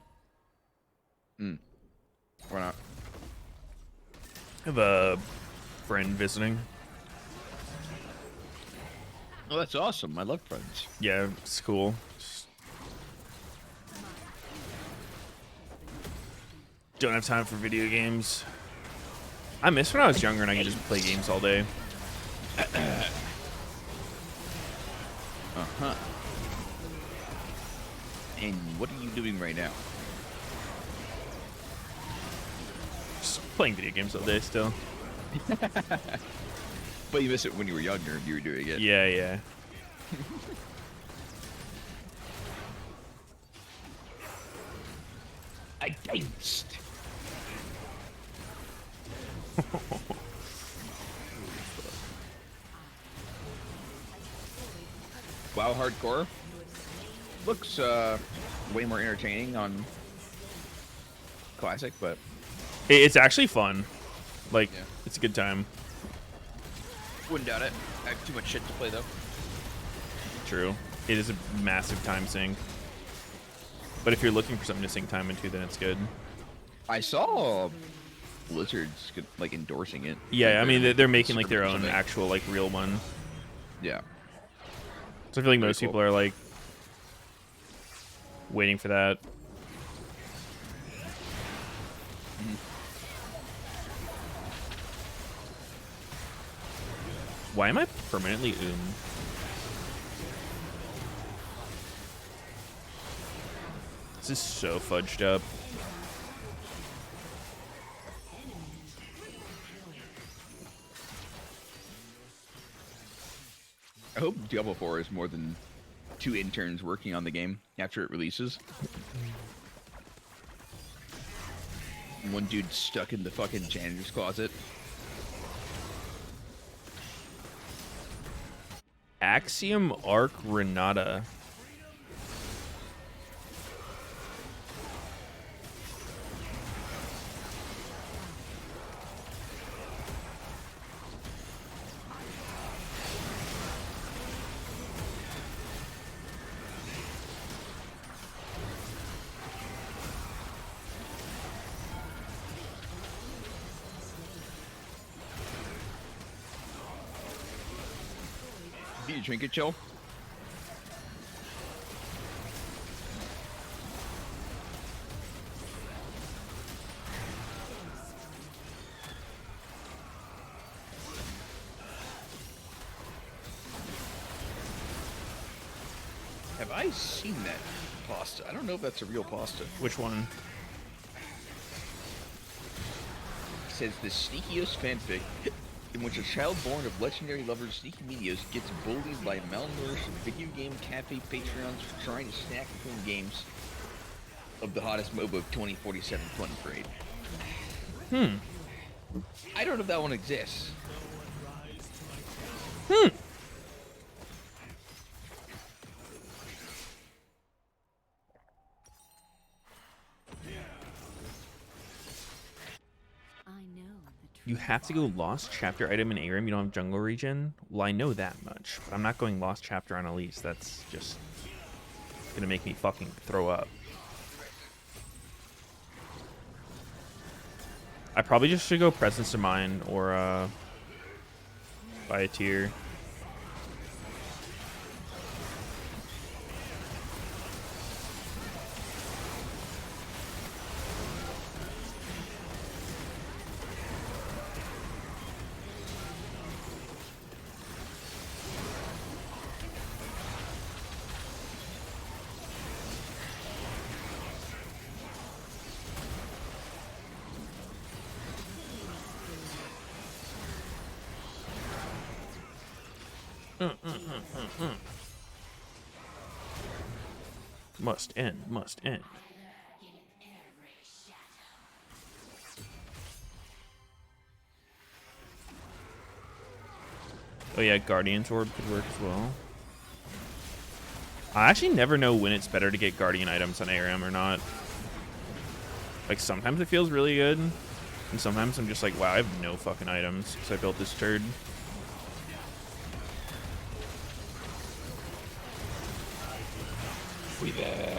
Why not? I have a friend visiting. Oh, that's awesome. I love friends. Yeah, it's cool. Don't have time for video games. I miss when I was younger and I could just play games all day. And what are you doing right now? Just playing video games all day still. But you miss it when you were younger and you were doing it. Yeah, yeah. Against. WoW Hardcore looks way more entertaining on Classic, but It's actually fun. Like, Yeah. it's a good time. wouldn't doubt it. I have too much shit to play though. True. It is a massive time sink. But if you're looking for something to sink time into, then it's good. I saw Blizzard's like endorsing it. Yeah, I mean, they're making like their own Something. actual like real one. Yeah. So I feel like most cool. people are like waiting for that. Why am I permanently This is so fudged up. hope Diablo 4 is more than 2 interns working on the game after it releases. One dude stuck in the fucking janitor's closet. Axiom Arc Renata. Get your trinket, Joe. Have I seen that pasta? I don't know if that's a real pasta. Which one? It says the sneakiest fanfic in which a child born of legendary lover Sneaky Meteos gets bullied by malnourished video game cafe patrons for trying to snack between games of the hottest MOBA of 2047 fun parade. I don't know if that one exists. You have to go lost chapter item in ARAM. You don't have jungle regen. Well, I know that much, but I'm not going lost chapter on Elise. That's just gonna make me fucking throw up. I probably just should go Presence of Mind or buy a tier. Must end, must end. Oh yeah, Guardian's Orb could work as well. I actually never know when it's better to get Guardian items on ARAM or not. Like, sometimes it feels really good, and sometimes I'm just like, wow, I have no fucking items because I built this turd. We back.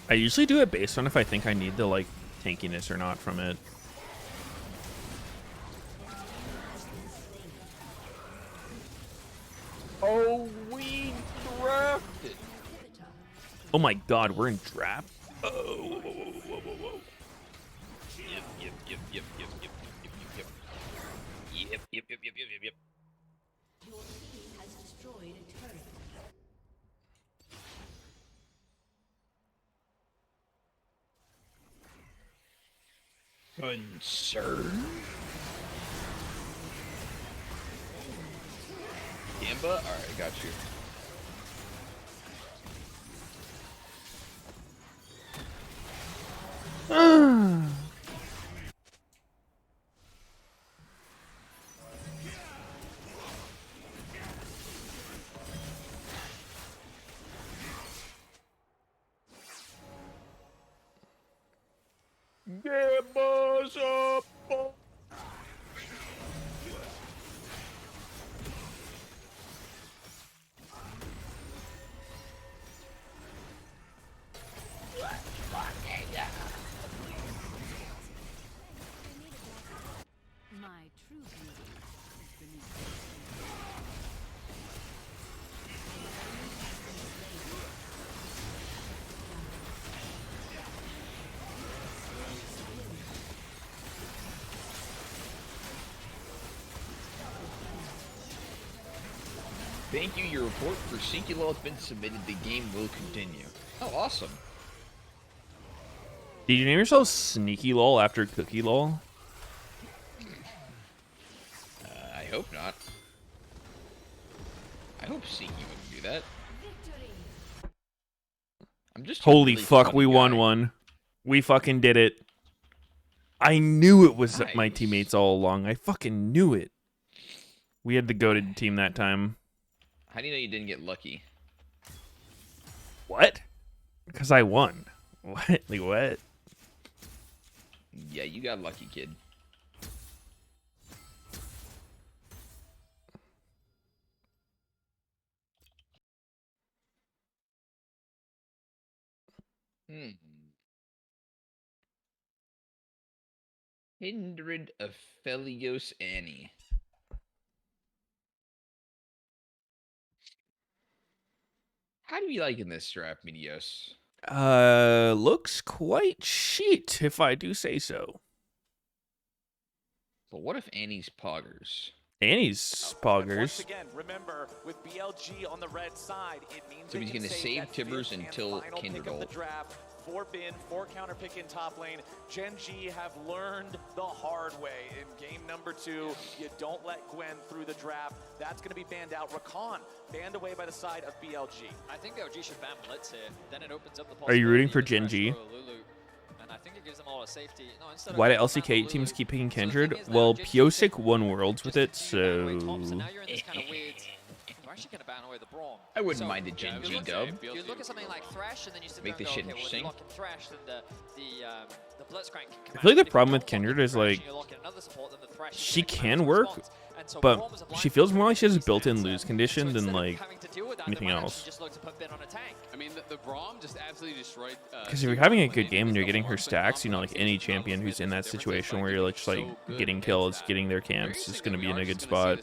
I usually do it based on if I think I need the, like, tankiness or not from it. Oh, we drafted. Oh my god, we're in draft? Oh, whoa, whoa, whoa, whoa, whoa. Yep. Your team has destroyed a turret. Concern? Gamba? Alright, got you. Gamba's up! Thank you. Your report for Seeky Law has been submitted. The game will continue. Oh, awesome. Did you name yourself Sneaky Lol after Cookie Lol? I hope not. I hope Seeky wouldn't do that. I'm just a Holy really fuck, funny we won guy. one. We fucking did it. I knew it was my Nice. teammates all along. I fucking knew it. We had the goated team that time. How do you know you didn't get lucky? What? Because I won. What? Like, what? Yeah, you got lucky, kid. Kindred of Felios Annie. How do you like in this draft, Meteos? Looks quite shit, if I do say so. But what if Annie's poggers? Annie's Once poggers. again, remember, with BLG on the red side, it means So they he's can gonna save save that Tibbers fifth and until final Kindred pick of the ult. draft. 4 bin, 4 counter pick in top lane. Gen G have learned the hard way in game number 2. You don't let Gwen through the draft. That's going to be banned out. Rakan banned away by the side of BLG. I think BLG should ban Blitz here. Then it opens up the Are you rooting for possibility Gen to G? throw a Lulu. And I think it gives them a lot of safety. No, instead of Why do going for LCK Lulu, teams keep picking so the Kindred? thing is now Well, Gen G Piosik can won Worlds with it, just ban away so... Thompson. Now you're in this kind of weird... You're actually going to ban away the Braum. I wouldn't So, mind a Gen you G look dub. at- You look at something like Thresh, and then you sit Make there this and shit go, okay, well, if interesting. you lock in Thresh, then the Blitzcrank can come I feel like out. the If you problem don't with lock Kindred in is, Thresh like, and you lock in another support, then the Thresh is she gonna come out can to work, response. And so but Braum is a blind she feels more like she has a pick. built-in lose condition So than, instead of like, having to deal with that, anything they might else. actually just look to put bin on a tank. I mean, the Braum just absolutely destroyed. Because if you're having a good game and you're getting her stacks, you know, like any champion who's in that situation where you're like, just like getting kills, getting their camps is going to be in a good spot.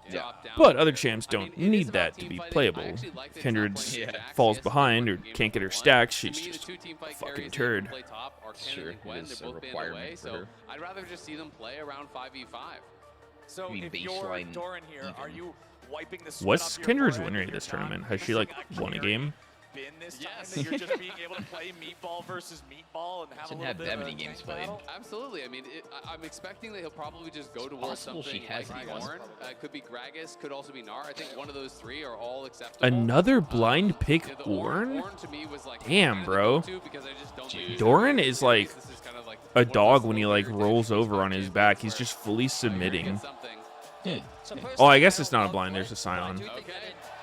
Yeah. But other champs don't need that to be playable. Kindred falls behind or can't get her stacks, she's just a fucking turd. Sure, it's a requirement for her. I'd rather just see them play around 5v5. So You mean if you're baseline Doran here, even. are you wiping the sweat What's off your Kindred's forehead win rate when this you're not tournament? Has she, like, facing won a game? bin this time, Yes. that you're just being able to play meatball versus meatball and have Shouldn't a have little bit that of many a games tank played. battle? Absolutely. I mean, I'm expecting that he'll probably just go towards possible something she has like any Ornn. Could be Gragas, could also be Gnar. I think one of those three are all acceptable. Another blind pick Yeah, the Ornn? Ornn to me was like Damn, kind of the bro. go-to because I just don't use Doran it. is like This is kind of like a one of dog those when he little like weird rolls things over on his where back. He's where just fully you're gonna submitting. get something. So Oh, I personally, guess it's don't not a love blind. Gwen, There's a but I Scion. do think Okay.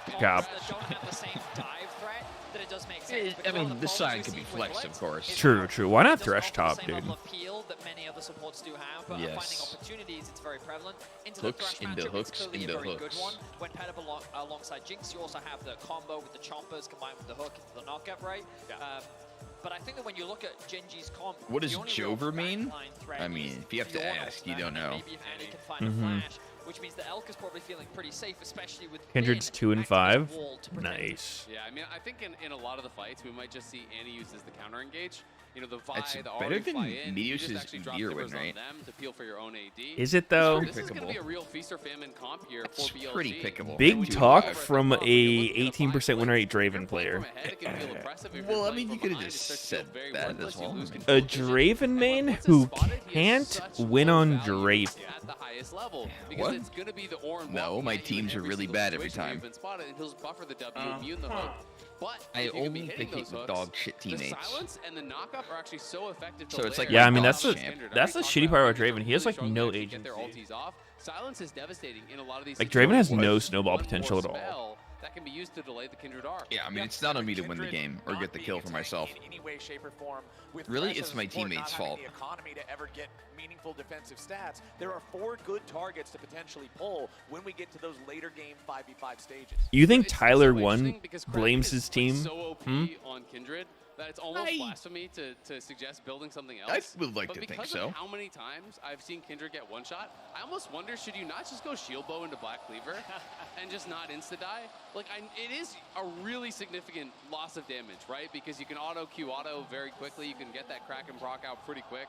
that in Cap. combos that don't have the same dive threat, that it does make sense. I Because one of mean, the the problems Scion we've could be seen with flexed, Blitz of course. is True, that true. Why it not doesn't Thresh offer top, the same dude? level of appeal that many other supports do have, but finding Yes. opportunities, it's very prevalent. Into Hooks the Thresh into matchup, hooks it's clearly into a very hooks. good one. When paired up alongside Jinx, you also have the combo with the chompers combined with the hook into the knockup, right? But I think that when you look at Gen G's comp, What does the only real Jover mean? backline threat I mean, is if you have to Fiona, ask, you and don't know. Maybe if Annie can find a flash, which means that Elk is probably feeling pretty safe, especially with Kindred's Bin 2 and acting as a 5. wall to protect him. Nice. Yeah, I mean, I think in a lot of the fights, we might just see Annie use as the counter engage. You know, the That's Vi, the better Ahri than fly in, you just Meteos' actually drop Veer timbers win, right? on them to peel for your own AD. Is it though? This is going to be a Pickable. real feast or famine comp here That's for BLG. pretty pickable. Big Two talk and five. from a 18% win rate Draven player. Well, I mean, you could have just said that as well. A Draven main who can't win on Draven. At the highest level, What? because it's going to be the Ornn No, walking my at you in teams are every really single bad every situation where time. you've been spotted, and he'll buffer the W, immune the hook. But I if you can be only hitting pick those it with hooks, dog shit the teammates. silence and the knockup are actually so effective to So it's like layer Yeah, I on mean top that's of the standard. that's the Every shitty talk part about Kindred Draven. He has really like struggling no to actually get their agency. ultis off. Silence is devastating in a lot of these Like Draven has situations. no Just snowball one potential more at all. spell that can be used to delay the Kindred arc. Yeah, I mean, it's not on me to win the game or get the kill for myself. Really, it's my teammates' fault. The economy to ever get meaningful defensive stats. There are 4 good targets to potentially pull when we get to those later game 5v5 stages. You think It's Tyler so won interesting because Kraken blames is, his like, team? so OP Hmm? on Kindred that it's almost blasphemy to suggest building something else. I would like but to think because so. of how many times I've seen Kindred get one shot, I almost wonder, should you not just go shield bow into Black Cleaver and just not insta die? Like, it is a really significant loss of damage, right? Because you can auto Q auto very quickly. You can get that Kraken proc out pretty quick.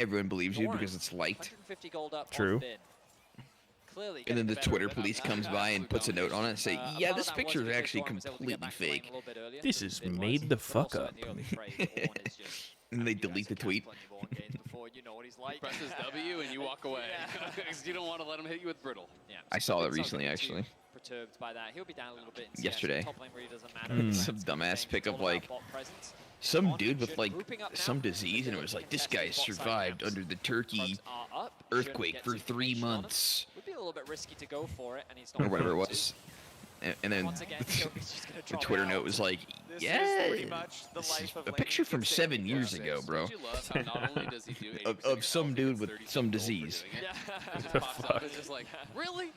everyone believes you because it's liked. 150 gold up True. on Bin. clearly And then the getting better Twitter at police that. comes by and puts a note on it and say, A yeah, part of this that was picture is because actually Doran was able to get completely back to the lane fake. a little bit earlier. This is It was, made the but fuck also up. in the early frames, Doran is just And they having you guys delete the have tweet. plenty of Warren games before, you know what he's like. Presses W and you walk away. Yeah. Because you don't want to let him hit you with brittle. Yeah, I saw so that it's not recently, gonna be too actually. Perturbed by that. He'll be down a little bit in CS. Yesterday. Top lane really doesn't matter. Some dumbass pickup like some dude with like some disease, and it was like, this guy survived under the Turkey earthquake for 3 months, Would be a little bit risky to go for it, and he's or not whatever it going to. was. And then Once again, Jovi's just gonna the drop Twitter out. note was like, This yeah, is pretty much the this is life of a laning picture from consistent 7 years process. ago, bro. Don't you love how not only does he do 80% Of some dude with 30 some gold for disease. doing it, Yeah. it just The pops up fuck? and just like, really?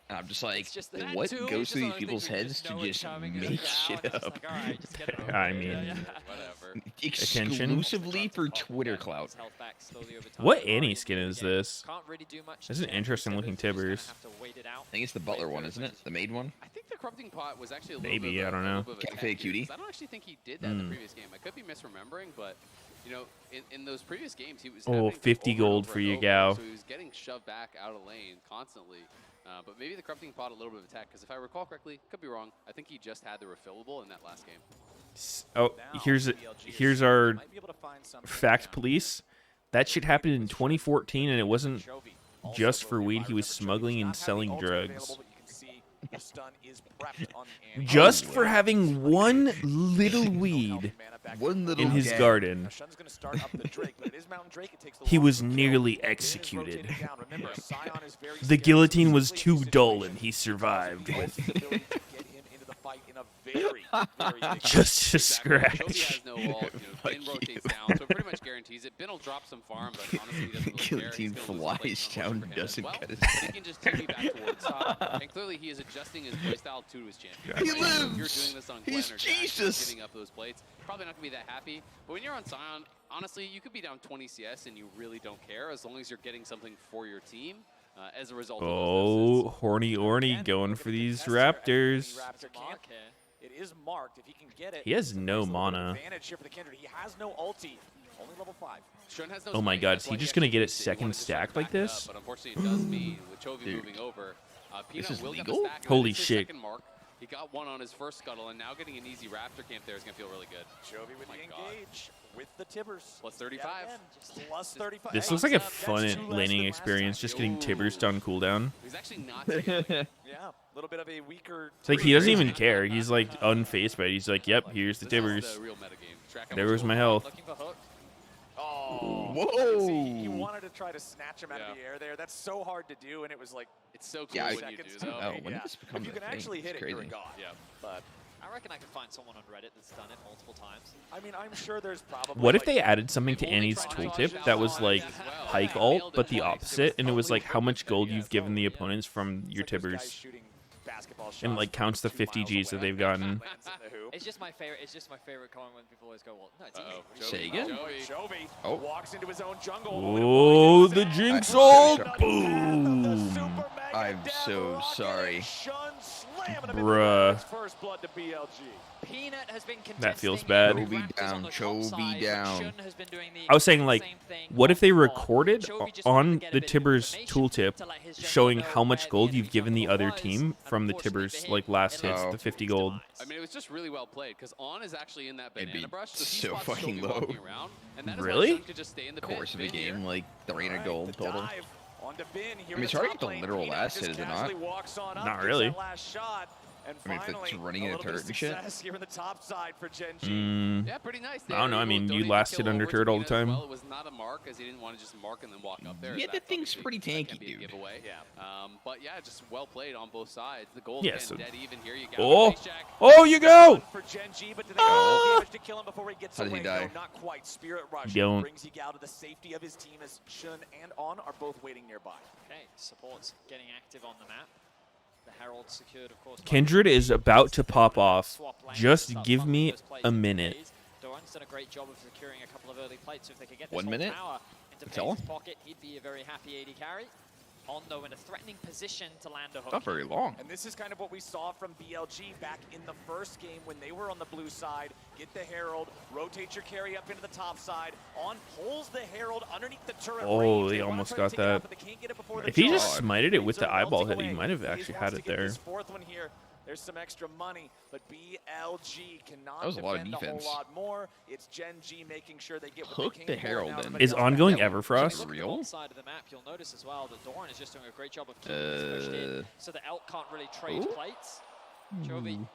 And I'm just like, It's just that what too, goes it's through just these one of people's those things we heads just to know it's just coming and make it's shit down, it's up? like, all right, just get it over I with. mean, Whatever. Exclusively for Twitter clout. His health back slowly over time. What Already any in skin the is game. this? Can't really do much This is an there. interesting looking Just gonna Tibbers. have to wait it out. I think it's the Butler one, isn't it? The maid one? I think the corrupting pot was actually a little Maybe, bit of I don't a know. little bit of a Cafe tech here, Cutie? 'cause I don't actually think he did that in the previous game. I could be misremembering, but you know, in those previous games, he was Oh, having to 50 over and gold over for and you, over, Gao. So he was getting shoved back out of lane constantly. But maybe the corrupting pot a little bit of attack, because if I recall correctly, could be wrong. I think he just had the refillable in that last game. Oh, here's our fact police. That shit happened in 2014, and it wasn't just for weed. He was smuggling and selling drugs. Just for having one little weed One little in his gag. garden, he was nearly executed. The guillotine was too dull, and he survived with just a Jovi scratch. has no ult. Bin rotates down, so it pretty much guarantees it. Bin will drop some farm, but honestly, he doesn't really care. Guillotine He's gonna lose the lane flies unfortunately down, for him doesn't as well. cut his He can just take me back towards top, and clearly he is adjusting his playstyle to his champion. He Right? So if you're lives! doing this on He's Gwen or Jax, Jesus! giving up those plates, probably not gonna be that happy. But when you're on Sion, honestly, you could be down 20 CS and you really don't care as long as you're getting something for your team. As a result of those Oh, notices. horny Orny going for these Raptors. Mark here. It is marked if he can get it. He has no There's a little bit of mana. advantage here for the Kindred. He has no ulti. Only level 5. Shun has no Oh my spike, God, that's is why he just actually gonna get it used it. He wanted second to try to stack like back it up, this? But unfortunately, it does mean with Chovy Dude. moving over, Peanut is will get legal? the stack. Holy It's his shit. second mark. He got one on his first scuttle, and now getting an easy Raptor camp there is gonna feel really good. Chovy with My the God. engage with the Tibbers. Plus 35. Plus 35. This Hey, looks like a that's fun two less laning than last experience, time. just getting Ooh. Tibbers on cooldown. He's actually not taking it. Yeah, a little bit of a weaker. It's like he doesn't even care. He's like unfazed by it. He's like, yep, here's the This is Tibbers. the real metagame. Track how There much was gold my you health. Looking for hook. Oh, Whoa! He wanted to try to snatch him out of Yeah. the air there. That's so hard to do, and it was like It's so cool Yeah, when you seconds do to though. Oh, make. when did Yeah. this become If you a can thing? actually hit It's it, you're a crazy. god. Yeah. But I reckon I could find someone on Reddit that's done it multiple times. I mean, I'm sure there's probably. What if like, they added something to Only Annie's trying to tooltip dodge that was out like as well. hike Failed alt, it but the twice. opposite, and it was like how much gold Yeah, you've given the yeah. opponents from it's your like those guys Tibbers, shooting basketball and shots like from counts the 2 50 miles Gs that away. they've gotten. Lands in the hoop. It's just my favorite. It's just my favorite comment when people always go, "Well, no, it's Uh-oh. easy." Say again? Joey. Chovy Oh. walks into his own jungle. Oh, the Jinx ult! Boom! I'm so sorry. Bruh. First blood to BLG. Peanut has been That feels contesting bad. every Chovy Raptors down, on the top Chovy side, but down. Shun has been doing the I was saying, exact like, same thing what if they on recorded Chovy just wanted on to get a the bit of Tibbers information tooltip to let his jungler showing know how much where the gold enemy you've given the jungle other was? team from the Unfortunately Tibbers for like him, last it hits, led the to 50 his gold? demise. I mean, it was just really well played because On is actually in that It'd banana be brush, so he so spots fucking Chovy low. walking around, and that is why Really? Shun could just stay in the pit. Course of the Bin here. game, like 300 gold total. I mean, it's already the literal last hit, is it not? Not really. I mean, if it's running in a turret and shit. Here in the top side for Gen G. Mm, Yeah, pretty nice. I don't know, I They were mean, able to you donate last the hit kill under over to turret all the Peanut as time. well. It was not a mark, as he didn't want to just mark and then walk up there. Yeah, That's that thing's obviously- pretty that can tanky, be a dude. giveaway. Yeah. But yeah, just well played on both sides. The gold Yeah, getting so- dead even here. You got Oh, Face Jack. oh, you go! For Gen G, but do they Ah! damage to kill him before he gets How does he away? die? No, not quite. Spirit Rush Don't. brings Yigao to the safety of his team as Shun and On are both waiting nearby. Okay, supports getting active on the map. The Herald secured, of course. by Kindred is about to pop off. swap lanes, Just start give bumping me those plates a into minute. Paze. Doran's done a great job of securing a couple of early plates, so if they could get this 1 whole minute? tower into That's all? Paze's pocket, he'd be a very happy AD carry. On, though, in a threatening position to land a hook. Not very long. And this is kind of what we saw from BLG back in the first game when they were on the blue side. Get the Herald, rotate your carry up into the top side. On pulls the Herald underneath the turret. Oh, they almost got that. If he just smited it with the eyeball hit, he might have actually had it there. Fourth one here. There's some extra money, but BLG cannot That was a lot of defend a defense. whole lot more. It's Gen G making sure they get what Hook they the can for Herald now. in. But Is no, ongoing that- Everfrost? Real? Side of the map, you'll notice as well that Doran is just doing a great job of keeping this pushed in, so the Elk can't really trade Ooh. plates. Chovy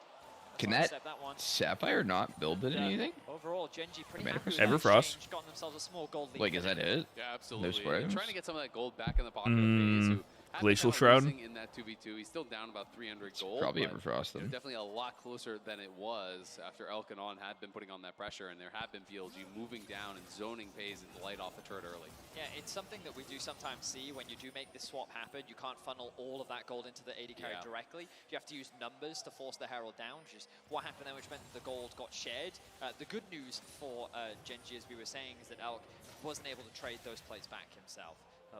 Can has that to accept one. Sapphire not build it anything? Overall, Gen G pretty Made it happy with for that Everfrost. exchange, gotten themselves a small gold lead. Like, is that it? Yeah, absolutely. squares? Trying to get some of that gold back in the pocket of FaZe, who had been Glacial kinda Shroud? losing in that 2v2. He's still down about 300 gold. Probably but, Everfrost you know, then. definitely a lot closer than it was after Elk and On had been putting on that pressure, and there had been BLG moving down and zoning FaZe and light off the turret early. Yeah, it's something that we do sometimes see when you do make this swap happen. You can't funnel all of that gold into the AD carry directly. You have to use numbers to force the Herald down, which is what happened there, which meant that the gold got shared. The good news for Gen G, as we were saying, is that Elk wasn't able to trade those plates back himself.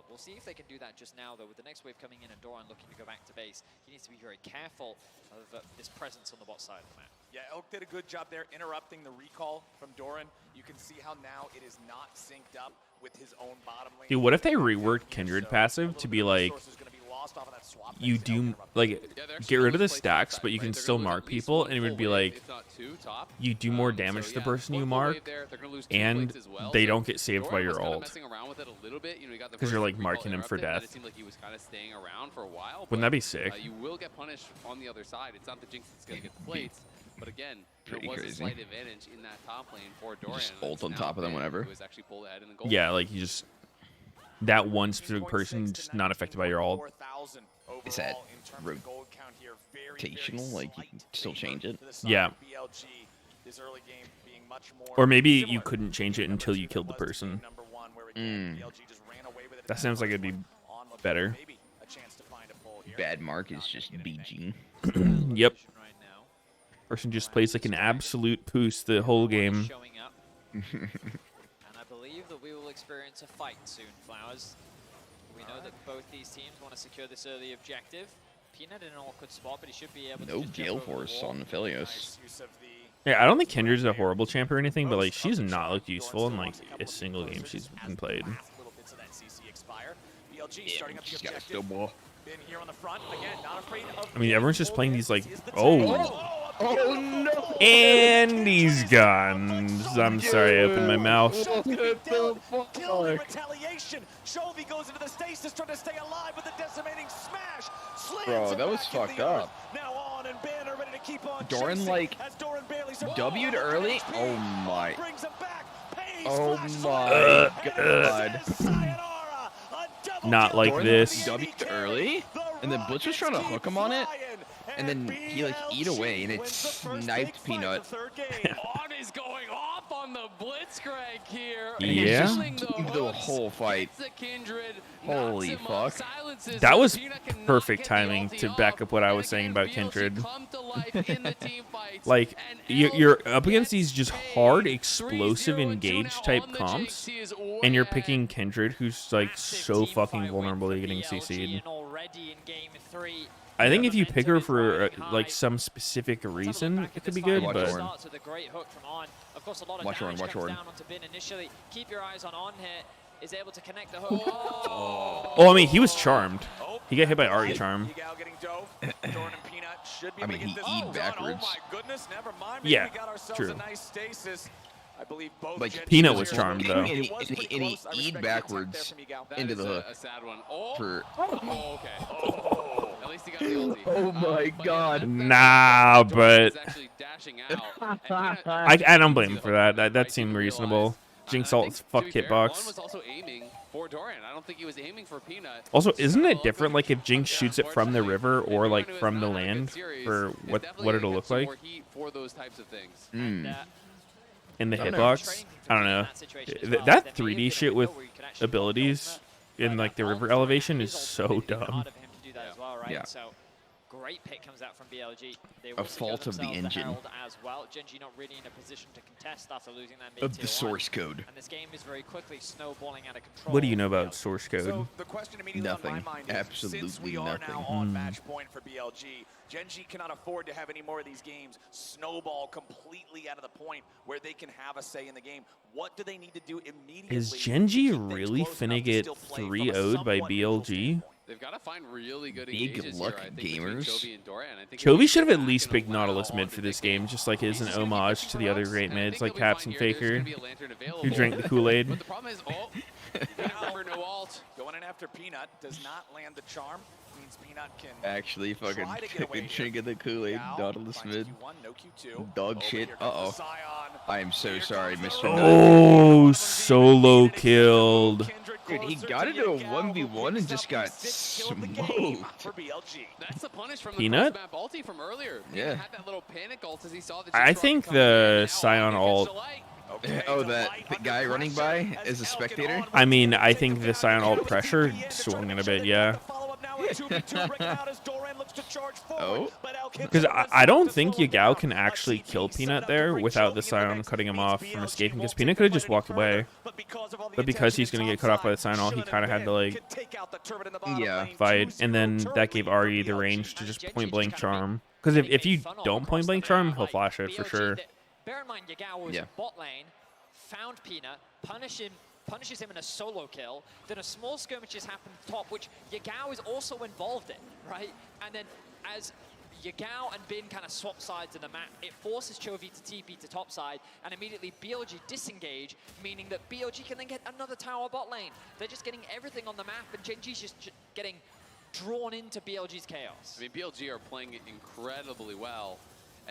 We'll see if they can do that just now, though. With the next wave coming in and Doran looking to go back to base, he needs to be very careful of this presence on the bot side of the map. Yeah, Elk did a good job there interrupting the recall from Doran. You can see how now it is not synced up with his own bottom lane. Dude, what if they reworked Kindred passive to be like, you do, like, get rid of the stacks, but you can still mark people, and it would be like, you do more damage to the person you mark, and they don't get saved by your ult. Because you're, like, marking him for death. Wouldn't that be sick? You will get punished on the other side. It's not the Jinx that's going to get the plates, but again, there Pretty was a crazy. slight advantage in that top lane for Doran. Just and ult it's on now top of them Ben whenever. who is actually pulled ahead in the goal. Yeah, like, you just, that one specific person just not affected by your ult. Is that rotational? Like, you can still change it? Yeah. Or maybe you couldn't change it until you killed the person. That sounds like it'd be better. Bad mark is just BG. Yep. Person just plays like an absolute poos the whole game. Showing up. And I believe that we will experience a fight soon, Flowers. We know that both these teams want to secure this early objective. Peanut in an awkward spot, but he should be able to No just jump Gale over the Force wall. on Aphelios. Yeah, I don't think Kindred's a horrible champ or anything, but like she's not looked useful in like a single game she's been played. Yeah, she's got a snowball. I mean, everyone's just playing these like, oh, Oh no! and he's gone. I'm sorry, I opened my mouth. Kill in retaliation. Chovy goes into the stasis trying to stay alive with a decimating smash. Bro, that was fucked up. Now On and Ben are ready to keep on Doran, chasing like, as Doran barely survives. W'd early? Oh my. Brings him back. Pays Oh flash my flame, god. and says sayonara. A double Not kill like for this. the W'd early, and then Blitz was trying to hook him on it, and then he like eat away, and it sniped Peanut. On is going off on the Blitzcrank here. Yeah. Handling The hooks, whole fight. hits the Kindred, Holy knocks him up, fuck. silences That him. was Peanut cannot perfect get the timing ulti to off. back up what I And was saying again, about BLG Kindred. come to life in the team fights, Like, and you're Elk up against these gets just paid. hard, explosive 3-0 engage now type on the comps, Jinx. He is way and you're ahead. picking Kindred, who's like so fucking vulnerable to getting CC'd. Already in game 3. I think if you pick her for like some specific reason, it could be good, Watch but Horn. Starts with a great hook from On. Of course, a lot of Watch Horn, damage watch comes Horn. down onto Bin initially. Keep your eyes on here. Is able to connect the hook. oh, I mean, he was charmed. He got hit by Ari Charm. I mean, he eat backwards. Yeah, true. I believe both Like, Gen Peanut G was players charmed, were though. And he, It was and he, pretty and he close. I eat respect the backwards attempt there from Miguel. That into is the hook. a sad one. Oh, For okay. At least he got the ulti. Oh my But yeah, god. that Nah, Doran but is actually dashing out. And Peanut- I don't blame him for that. That seemed reasonable. Jinx ult fuck to be fair, On hitbox. was also aiming for Doran. I don't think he was aiming for Peanut. Also, isn't it different like if Jinx shoots it from the river or like from the land for what it'll look like For those types of things. Mm. in the I don't know. hitbox? I don't know. That 3D shit with abilities in like the river elevation is so dumb. Yeah. Great pick comes out from BLG. They A will secure fault of the themselves engine. Herald as well. Gen G not really in a position to contest after losing that Of mid-tier the source code. And this game is very quickly snowballing out of control. What do you know for about BLG. source code? So the question immediately on Nothing. my mind is, since Absolutely we are now nothing. on match point for BLG, Gen G cannot afford to have any more of these games snowball completely out of the point where they can have a say in the game. What do they need to do immediately? Is Gen G to keep things really close finna enough to get still play from a 3-0'd by somewhat neutral BLG? standpoint? They've got to find really good Big engages luck, here, I think, between gamers. Chovy and Doran. I think Chovy if should have they at go least back picked and allow Nautilus on mid to for take this game, it, just like as he's an just gonna get homage 50 to the other bucks, great and I mids think like they'll be Caps fine and here. There's Faker, gonna be a lantern who available. drank the Kool-Aid. But the problem is, remember, no alt. Going in after Peanut does not land the charm. Means Peanut can Actually, fucking try to get away here. drinking the Kool-Aid, Gal Nautilus finds mid. Q1, no Q2. Dog Over shit. here comes the Uh-oh. Scion. I am so Here sorry, comes Mr. the Nut. Oh, solo killed. Dude, he got into a 1v1 and just got smoked. For BLG. That's the punish from the Peanut? cross-map ulti from earlier. Yeah. He had that little panic ult as he saw the I Jinx think rocket coming in, and the now Scion Alec ult. gets the light. Okay, Oh, the that light the under guy running by pressure as a as Elkin spectator? on I mean, with I the think the take Scion ult advantage. pressure Shows the swung in a PN bit, to yeah. follow up now at 2v2, breaking out as Doran looks to charge forward, Oh. but Elkin Because does I don't to think slow him Yagao down. can A actually TP kill set Peanut up to there bring without the Chovy in Scion mix. cutting him Means off from BLG escaping, because won't Peanut take could have the just fight walked any away. further, but because of all the But because attention he's going to to get cut off by the topside, Scion ult, he Shun kind of had and to Ben like could take out the turret in the bottom Yeah, lane. fight, 2-0 and then turret that gave lead for Ari the BLG. range to And just Gen G point blank just kinda charm. Because if made you funnel don't across point the blank map, charm, he'll like, flash it for BLG, sure. Bear in mind, Yagao was Yeah. bot lane, found Peanut, punishes him in a solo kill, then a small skirmishes happen top, which Yagao is also involved in, right? And then as Yagao and Bin kind of swap sides in the map, it forces Chovy to TP to top side, and immediately BLG disengage, meaning that BLG can then get another tower bot lane. They're just getting everything on the map, and Gen G's just getting drawn into BLG's chaos. I mean, BLG are playing it incredibly well.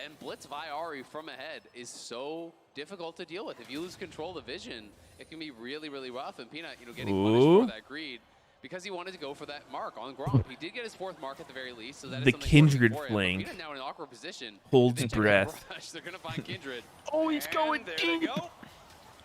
And Blitz via Ari from ahead is so difficult to deal with. If you lose control of the vision, it can be really, really rough. And Peanut, getting punished Ooh. for that greed because he wanted to go for that mark on Gromp. He did get his 4th mark at the very least, so that is The something Kindred working for him. But flank Peanut now in an awkward position. holds If they check out breath. Rush, they're going to find Kindred. Oh, he's And going there they deep. go.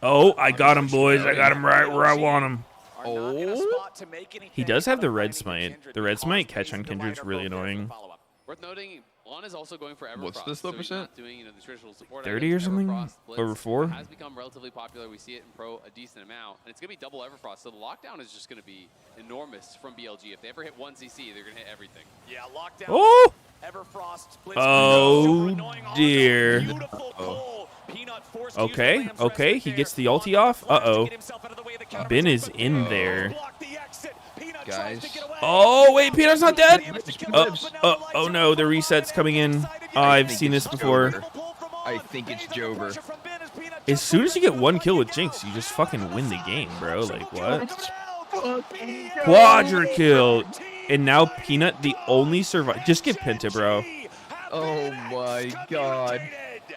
Oh, I got him, boys. I got him right where I want him. Are not in a Oh. spot to make anything He does have out the of red finding smite. Kindred The red because smite catch Blaze on and Kindred's Delight are really both there for annoying. follow-up. Worth noting, Lon is also going for Everfrost. What's the slow so he's percent? not doing the traditional support 30 items. or something? Everfrost, Blitz Over 4? has become relatively popular. We see it in Pro a decent amount. And it's going to be double Everfrost. So the lockdown is just going to be enormous from BLG. If they ever hit 1 CC, they're going to hit everything. Yeah, lockdown. Oh! Everfrost. Blitz Oh, super annoying on dear. the beautiful pull. Peanut forced to use the Okay, Lamb's okay, respite he there. gets the ulti On off. flash to Uh-oh. get himself out of the way of the counter Bin attack, is but in Peanut there. blocked the exit. Peanut Guys. tries to get away. Oh, wait, Peanut's not dead? Oh, Oh no, the reset's coming in. Oh, I've seen this before. I think it's Jover. As soon as you get 1 kill with Jinx, you just fucking win the game, bro. Like, what? Quadra kill. And now Peanut, the only survivor. Just get Penta, bro. Oh my god.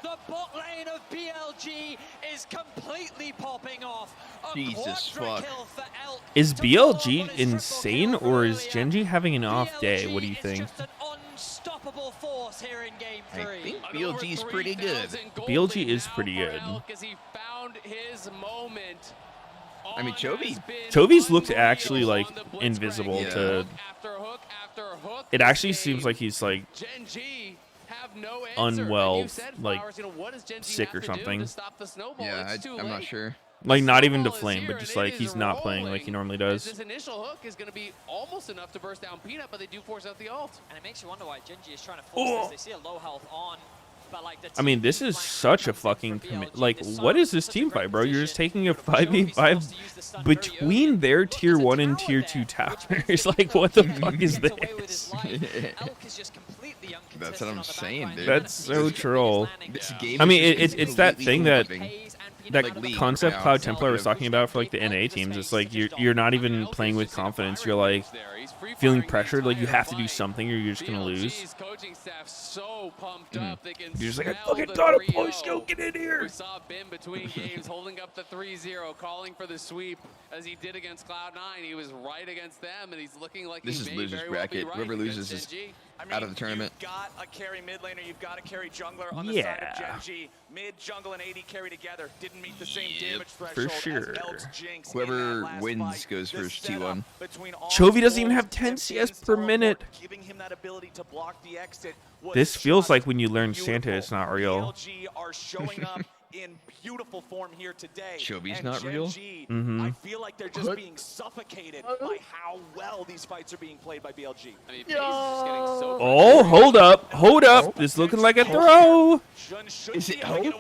The bot lane of BLG is completely popping off. A Jesus quadra fuck. kill for Elk Is to BLG follow what is insane, triple kill or for is earlier. Gen G having an off day? What do you BLG think? is just an unstoppable force here in game I 3. think BLG's pretty good. BLG is pretty good. As he found his moment. I mean, Chovy's looked actually, like, invisible Yeah. to... After hook after hook. It actually seems like he's, like, Gen G have no answer. unwell, And you said, like, Flowers, what does Gen G sick have or to do something. to stop the snowball? Yeah, It's too I'm not late. sure. Like, not even to Snowball is flame, here, but just, and it like, is he's not playing like he rolling. normally As does. This initial hook is going to be almost enough to burst down Peanut, but they do force out the ult. And it makes you wonder why Gen G is trying to force this. They see a low health on. But like the I mean, this team is flank such a comes in fucking from commit. BLG. Like, This what is this such a team great fight, bro? You're just position. taking a Jovi 5v5 supposed to use the stun very early. between their Look, tier there's a 1 and tower tier there, 2 which towers. means Like, Peanut what the can fuck get is away with his this? life. Elk is just completely inconsistent That's what I'm on the saying, backline. dude. That's so troll. This Yeah. game I mean, is it's that completely thing that moving. that Like League concept now. Cloud Templar was talking about for like the NA teams. It's like you're not even playing with confidence. You're like feeling pressured, like you have to do something or you're just gonna lose. BLG's coaching staff so pumped up. They can You're just like, I smell fucking the got it, 3-0. boys. Go get in here. We saw Bim between games holding up the 3-0, calling for the sweep as he did against Cloud9. He was right against them, and he's looking like This he is may losers very well be bracket. right Whoever against loses is Gen G. out of the tournament. You've got a carry mid laner, you've got a carry jungler on the side of Gen G. Mid, jungle, and AD carry together. Didn't meet the same damage threshold for sure. as Elk's Jinx. Whoever wins goes first T1. Chovy doesn't even have 10 CS per minute. Giving him that ability to block the exit. This feels like when you learn Santa, it's not real. BLG are showing up in beautiful form here today. Chovy's and not Gen real? G, Mm-hmm. I feel like they're just being suffocated by how well these fights are being played by BLG. I mean, Pace is just getting so Oh, hold up. This looking like a throw. Is it hope?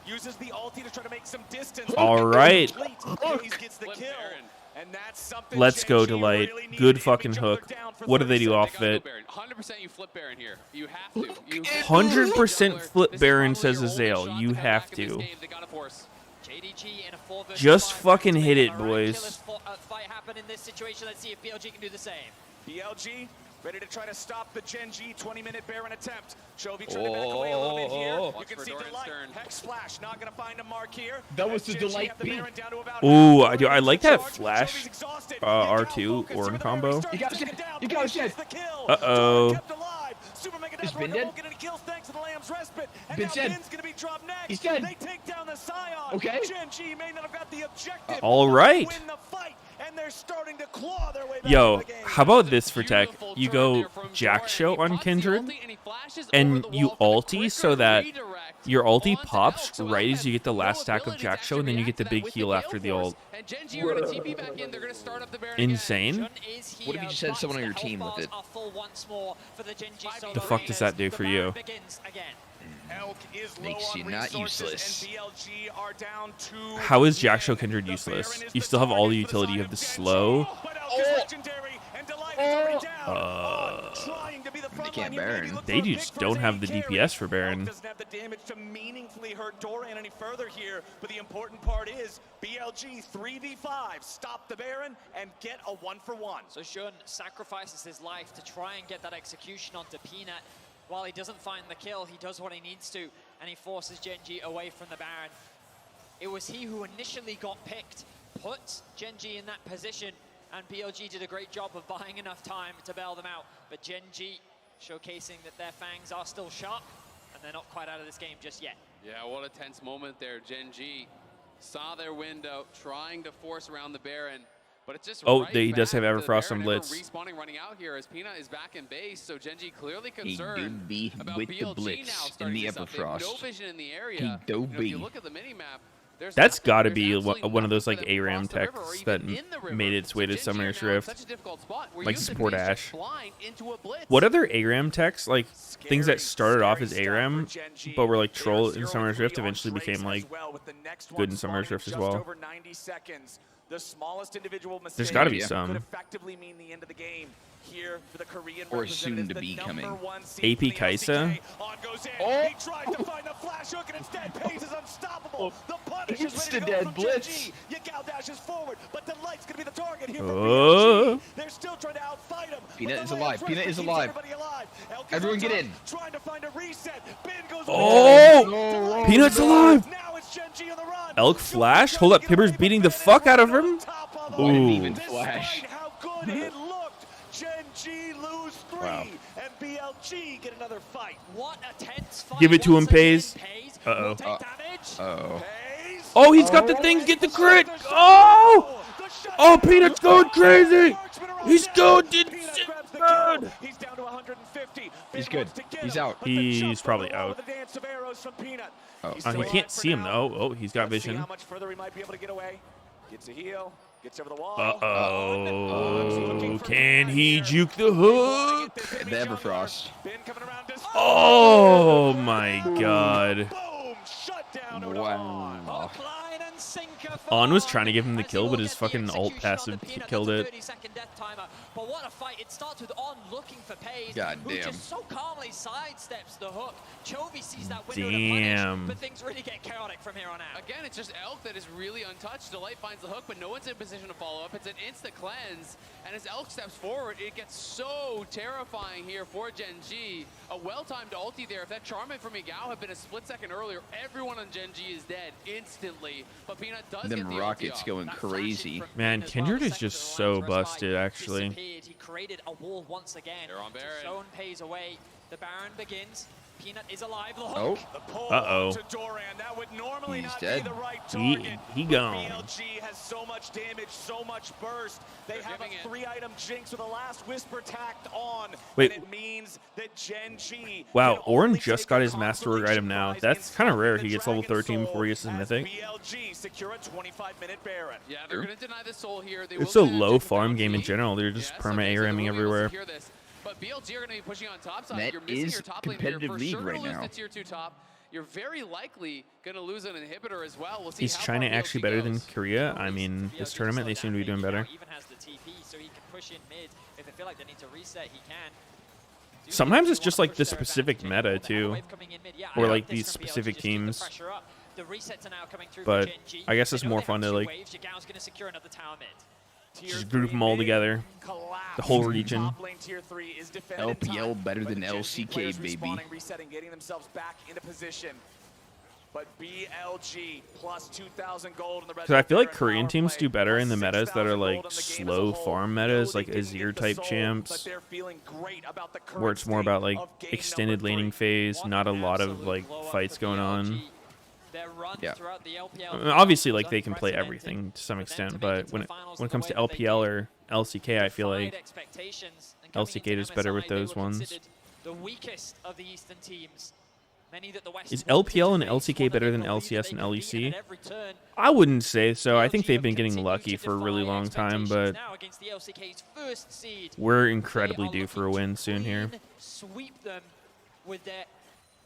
Uses the ulti to try to make some distance. All right. Pace gets the Flip kill. Baron. And that's something Let's Gen go, G Delight. really needed. Good If fucking each other hook. down for What do they do 30 off They gotta it? go Baron. 100% you flip Baron here. You have to. You 100% flip This is Baron, probably says your Azale. only shot You to come have back in this to. game. They gotta force. JDG in a 4 versus Just 5 fucking to hit make it, a boys. miraculous fight happen in this situation. Let's see if BLG can do the same. BLG ready to try to stop the Gen G 20-minute Baron attempt. Chovy trying to back away a little bit here. You Watch can for see Dorian Delight. Stern. Hex Flash not going to find a mark here. That was As the Gen G Delight have the beat. Baron down to about Ooh, half. I do. I like that Charge, flash Chovy's exhausted. R2 Focus Ornn with the combo. Baron. You got Starting to shit. take it down. You got Pace shit. gets the kill. Uh-oh. Kept alive. Super Mega Is Death Ben Runner dead? won't get any kills thanks to the Lamb's Respite. And Ben's now dead. Ben's going to be dropped next. He's dead. They take down the Scion. Okay. Gen G may not have got the objective. All but right. win the fight, and they're starting to claw their way back Yo, into the game. how about this for tech? Beautiful You turn go there from Jack Dorian. Show He on pops the Kindred, ulti and he flashes and over the you wall for the ulti so quicker that redirect your ulti onto pops Elk. So right Elk as you get the had last no stack of ability to Jack Show, and actually then you react get the to that big with heal Gale after the Force. ult. And Gen G are going to TP back in. They're going to start up the Baron Insane. Jun is here, What if you just had someone on your but team with health it? bars are full once more for the Gen G solo The fuck does that do leaders. for The you? Baron begins again. Elk is low Makes on you not resources, useless. and BLG are down to How is Jack Show men. Kindred The useless? Baron is You the still have all the target for utility. You side have the of Gen G. slow. But Elk is legendary, and Delight is already down. Trying to be the front can't line. You maybe Baron. look They for a just pick don't from have the his AD carry. DPS for Baron. Elk doesn't have the damage to meaningfully hurt Dorian any further here, but the important part is BLG 3v5, stop the Baron and get a 1-for-1. So Jun sacrifices his life to try and get that execution onto Peanut. While he doesn't find the kill, he does what he needs to, and he forces Gen G away from the Baron. It was he who initially got picked, put Gen G in that position, and BLG did a great job of buying enough time to bail them out. But Gen G showcasing that their fangs are still sharp, and they're not quite out of this game just yet. Yeah, what a tense moment there. Gen G saw their window, trying to force around the Baron. But it's just right he does have back to the Everfrost Baron. on Blitz. Everyone respawning, running out here as Peanut is back in base. So Gen G clearly He concerned do be about with the BLG Blitz now and starting the this up. They have no Everfrost. vision in the area. He do If be. you look at the minimap, there's That's nothing. got to There's be absolutely one of those like nothing for them ARAM across the river or techs even that in the river. made its way to So Gen G are Summoner's now in Rift. such a difficult spot. We're Like used to support being just Ash. blind into a blitz. What other ARAM techs, like things that started off as Scary ARAM, stuff for Gen G. but were like They are troll in 0-3 Summoner's Rift, on eventually Trace became like as well, with the next good one in Summoner's spawning Rift as just well. over 90 seconds. The smallest individual mistake There's got to be Yeah. could some. effectively mean the end of the game here for the Korean Or representatives, soon to the be coming. #1 seed AP from the Kaisa? LCK. On goes in. Oh. He tries to find the flash hook, and instead Pace is unstoppable. The punish is ready to Insta-dead go from blitz. Gen G. Yagao dashes forward, but Delight's going to be the target here for Oh. BLG. They're still trying to outfight him. Peanut but is the alive. Lamb's Peanut Respite is keeps alive. everybody alive. Elk is Everyone on get top, in. Trying to find a reset. Ben goes Oh! Delight. Peanut's alive! Now it's Gen G on the run. Elk flash? Hold up, Pibber's beating the fuck out of him? Why didn't he Ooh. even flash? Despite how good it looked, Gen G lose 3, Wow. and BLG get another fight. What a tense fight. Give it to him, once again. Pays. Pays Uh-oh. will take damage. Uh-oh. Pays. Oh, he's got the thing. Get the crit. Oh! Oh, Peanut's going crazy. He's going insane. He's down to 150. He's good. He's out. He's probably out. Oh. He can't see him though. Oh, he's got Let's see vision. how much further he might be able to get away. Gets a heal. Gets over the wall. Uh-oh. Can he juke the hook? The Everfrost. Ben coming around to Oh my god. boom! Shut down. Wow. Hookline and sinker for On was trying to give him the as he kill, will but his get the fucking ult execution passive onto Peanut. killed That's it. a 30-second death timer. But what a fight. It starts with On looking for Pays, God who damn. just so calmly sidesteps the hook. Chovy sees that window to Damn. punish, but things really get chaotic from here on out. Again, it's just Elk that is really untouched. Delight finds the hook, but no one's in position to follow up. It's an instant cleanse, and as Elk steps forward, it gets so terrifying here for Gen G. A well-timed ulti there. If that Charmin from Yagao had been a split second earlier, everyone on Gen G is dead instantly. but Peanut does Them get the rockets ulti going off. crazy. Man, Kindred is just so busted, actually. He created a wall once again. They're on Baron. Zone pays away. The Baron begins. Peanut is alive. Look. Oh. Uh-oh. To Doran. That would normally He's not dead. be the right target. He gone. BLG has so much damage, so much burst. They have a 3-item jinx with a last whisper tacked on. Wait. And it means that Gen G. Wow, can Orin only just take got a his Masterwork consolation item now. prize That's in kind of South rare. the He gets level Dragon 13 before he gets his Soul Mythic. as BLG secure a 25-minute Baron. Yeah, they're going to deny the soul here. They It's will a deny low Jacob farm game in bounty. general. They're just Yes, perma okay, so ARMing they won't be able to everywhere. secure this. But BLG are going to be pushing on top side. That You're missing is your top lane here. competitive For league sure right to lose now. the tier 2 top. You're very likely going to lose an inhibitor as well. We'll see Is how China far actually BLG better than goes. Korea? I mean, this tournament, they seem to be doing better. Even has the TP, so he can push in mid. If they feel like they need to reset, he can. Sometimes it's just like the specific meta, too. Or like these specific teams. But I guess it's more fun to like just group them all together. The whole region. LPL better than LCK, baby. Resetting, getting themselves back into position. But BLG plus 2,000 gold in the Because I feel like Korean teams do better in the metas that are like slow farm metas, like Azir type champs, where it's more about like extended laning phase, not a lot of like fights going on. Yeah. I mean, obviously, like they can play everything to some extent, but when it comes to LPL or LCK, I feel like LCK does better with those ones. The weakest of the Eastern teams. Is LPL and LCK better than LCS and LEC? I wouldn't say so. I think they've been getting lucky for a really long time, but we're incredibly due for a win soon here. Sweep them with their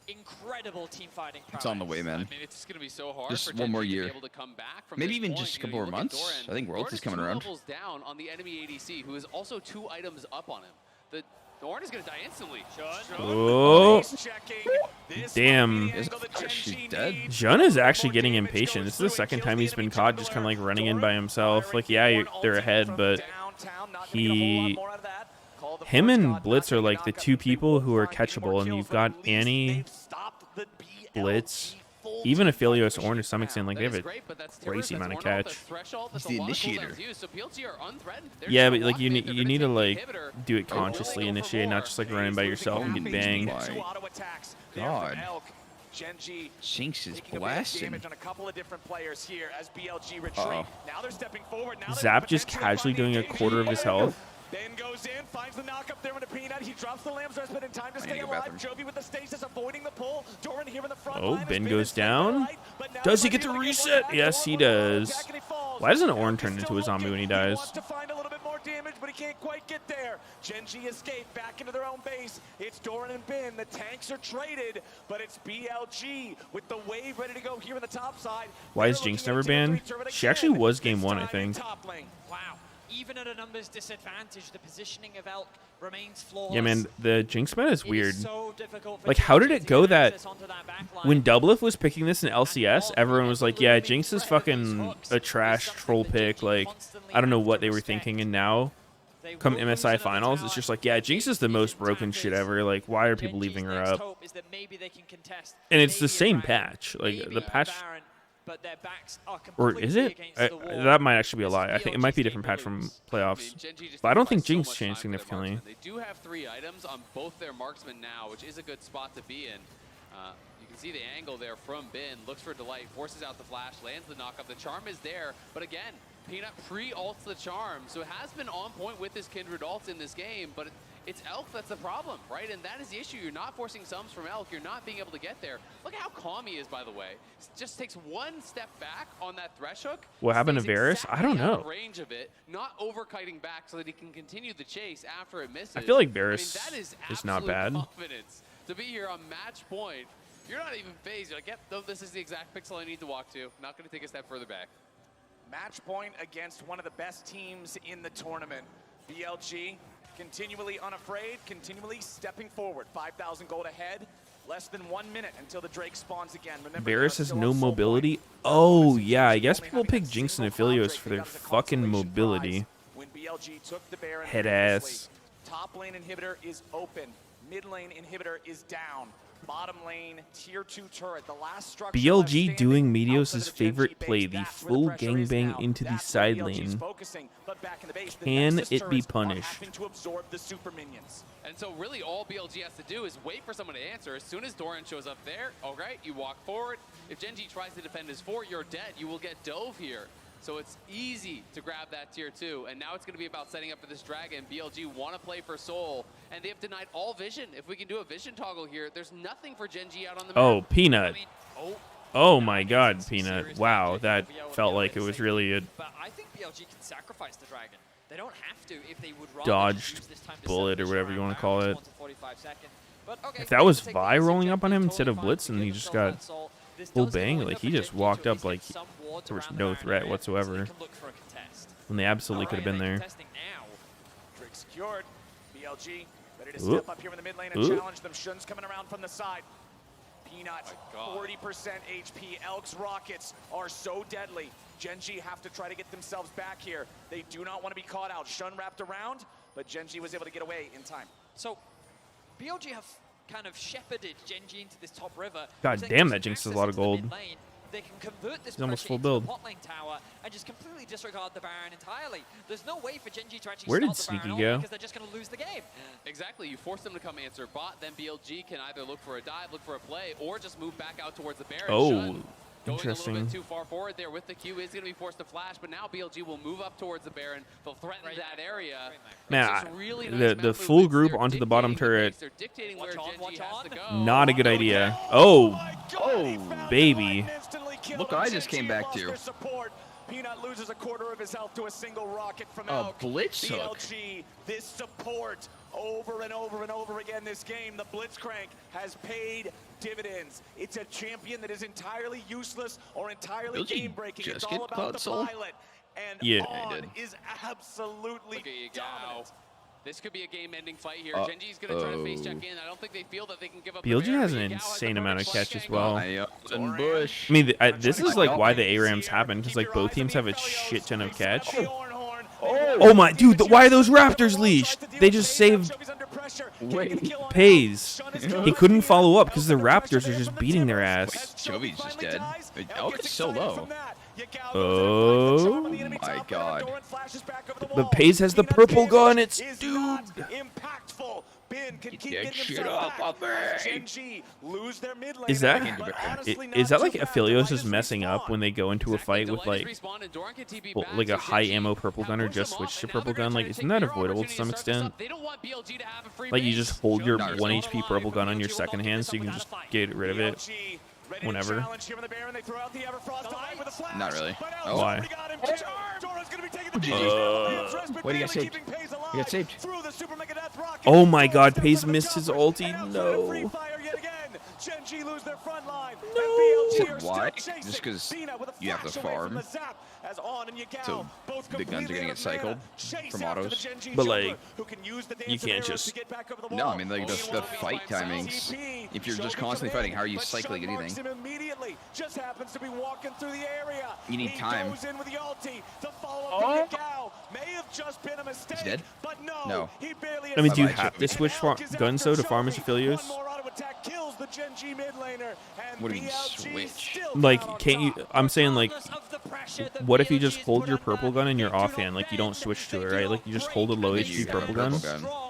incredible team fighting prowess. It's on the way, man. I mean, it's going to be so hard Just for one more Gen G to year. be able to come back from Maybe this even point. just a You know, couple you more look at months. Doran. I think Worlds is coming Doran around. is 2 levels down on the enemy ADC, who is also 2 items up on him. The Orin is going to die instantly. Oh, damn. She's dead. Jun is actually getting impatient. This is the second time he's been caught just kind of like running in by himself. Like, yeah, they're ahead, but him and Blitz are like the 2 people who are catchable, and you've got Annie, Blitz, even Aphelios Orin to some extent. Like, they have a crazy amount of catch. He's the initiator. Yeah, but like you need to like do it consciously, initiate, not just like running by yourself and get banged. God. Jinx is blasting. Uh-oh. Zap just casually doing a quarter of his health. Ben goes in, finds the knock up there into Peanut. He drops the Lamb's Rest, but in time to stay alive. Jovi with the stasis, avoiding the pull. Doran here in the front line. Ben goes down. Does he get to reset? Yes, he does. Why doesn't Orin turn into a zombie when he dies? To find a little bit more damage, but he can't quite get there. Gen G escape back into their own base. It's Doran and Ben. The tanks are traded, but it's BLG with the wave ready to go here in the top side. Why is Jinx never banned? She actually was game 1, I think. Wow. Even at a numbers disadvantage, the positioning of Elk remains flawless. Yeah, man, the Jinx meta is weird. So like, how did it go that when Doublelift was picking this in LCS, everyone was like, yeah, Jinx is fucking a trash troll pick. Like, I don't know what they were thinking. And now, come MSI finals, it's just like, yeah, Jinx is the most broken shit ever. Like, why are people leaving her up? And it's the same patch. Like, the patch... Or is it? That might actually be a lie. I think it might be a different patch from playoffs. But I don't think Jinx changed significantly. They do have 3 items on both their marksmen now, which is a good spot to be in. You can see the angle there from Bin. Looks for Delight, forces out the flash, lands the knockup. The charm is there, but again, Peanut pre-ults the charm. So it has been on point with his Kindred ults in this game, but it's Elk that's the problem, right? And that is the issue. You're not forcing sums from Elk. You're not being able to get there. Look at how calm he is, by the way. Just takes 1 step back on that thresh hook. What happened to Varus? I don't know. Range of it, not over-kiting back so that he can continue the chase after it misses. I feel like Varus that is not bad. Confidence to be here on match point. You're not even phased. You're like, yep, no, this is the exact pixel I need to walk to. Not going to take a step further back. Match point against one of the best teams in the tournament. BLG continually unafraid, continually stepping forward. 5,000 gold ahead. Less than 1 minute until the Drake spawns again. Remember, Varus has no mobility. Oh, yeah, I guess people pick Jinx and Aphelios for their fucking mobility. When BLG took the Baron, Head ass. top lane inhibitor is open. Mid lane inhibitor is down. bottom lane, tier 2 turret, the last structure BLG doing Meteos' favorite play, the full gangbang into the side lane. Can it be punished? And so really all BLG has to do is wait for someone to answer. As soon as Doran shows up there, all right, you walk forward. If Gen G tries to defend his fort, you're dead. You will get dove here. So it's easy to grab that tier 2. And now it's going to be about setting up for this dragon. BLG want to play for Soul, and they have denied all vision. If we can do a vision toggle here, there's nothing for Gen G out on the map. Oh, Peanut. Oh my god, Peanut. Wow, that felt like it was really a But I think BLG can sacrifice the dragon. They don't have to if they would rather dodged use this time to bullet set or this whatever you round want to call down it. to 45 seconds. But, okay, If that was take Vi the rolling easy up on jump, him instead totally of fine Blitz, and because he of just the got Soul Soul. This full does give a bang, window like for he just Gen G to walked at up least like get some wards there was around the no Baron threat area, so whatsoever they can look for a contest. when they absolutely could have been there. Contesting now. Drake secured. BLG ready to Ooh. step up here in the mid lane and Ooh. challenge them. Shun's coming around from the side. Peanut, 40% HP. Elk's rockets are so deadly. Gen G have to try to get themselves back here. They do not want to be caught out. Shun wrapped around, but Gen G was able to get away in time. So, BLG have kind of shepherded Gen G into this top river. God which then damn, gives that them jinxes a access lot of into the gold. mid lane. They can convert this He's almost pressure full into the build. bot lane tower and just completely disregard the Baron entirely. There's no way for Gen G to actually Where did start the Sneaky Baron go? because they're just going to lose the game. Exactly. You force them to come answer bot, then BLG can either look for a dive, look for a play, or just move back out towards the Baron. Oh, Shun going a little interesting. bit too far forward there with the Q is going to be forced to flash, but now BLG will move up towards the Baron. They'll threaten that area. Man, It's just really nice the map full movements. group They're onto the bottom dictating the turret. pace. They're dictating where Watch Gen G has to go. Not a good idea. Oh, baby. Look what I just came back to. Peanut loses a quarter of his health to a single rocket from A Elk. blitz hook. BLG, this support over and over and over again this game. The Blitzcrank has paid dividends. It's a champion that is entirely useless or entirely BLG game-breaking. It's just all get about Cloud the Soul? pilot. And Yeah, On he did. is absolutely Look at you dominant. go. This could be a game-ending fight here. Gen G's going to try to face check in. I don't think they feel that they can give up. the BLG Baron. has an Yao has insane the amount of perfect catch flank as well. angle. And Bush. I mean, this is like why the ARAMs happen, because like both teams have a shit ton of catch. Oh my, dude, why are those Raptors leashed? They just saved Wait. Pays. He couldn't follow up because the Raptors are just beating their ass. Jovi's just dead. Elk is so low. Oh my god. But Pays has the purple gun. It's dude. Impactful. Ben can keep that getting shit himself off back. of me. Gen G lose their mid lane. Is that but honestly is not that like too bad. Aphelios The is messing up when they go into a fight with like well, like a high ammo purple gun or just switch to purple gun? Like, isn't that avoidable to some extent? Like you just hold your 1 HP purple gun on your second hand so you can just get rid of it whenever. Not really. Oh. Why? What do you got saved? You got saved. Oh my god, Pays missed his ulti. No. Gen G lose their front line. Said why? Just because you have to farm. So the guns are gonna get cycled from autos. But like, you can't just. No, I mean like the fight timings. If you're just constantly fighting, how are you cycling anything? Just happens to be walking through the area. You need time. Goes in with the ulti. The follow-up to Yagao may have just been a mistake. He's dead? But No. he barely I mean, do you Bye-bye, have to switch guns though to farm as Aphelios? kills the Gen G mid laner, and What do you mean BLG switch? still Like, down on can't you? top. I'm saying like, Pressure that what if you BLG just is hold put your under. purple gun in your They do offhand? not Like you don't bend, switch to they it, do right? not Like you just break, hold a low and HP you purple got a gun. purple gun. Strong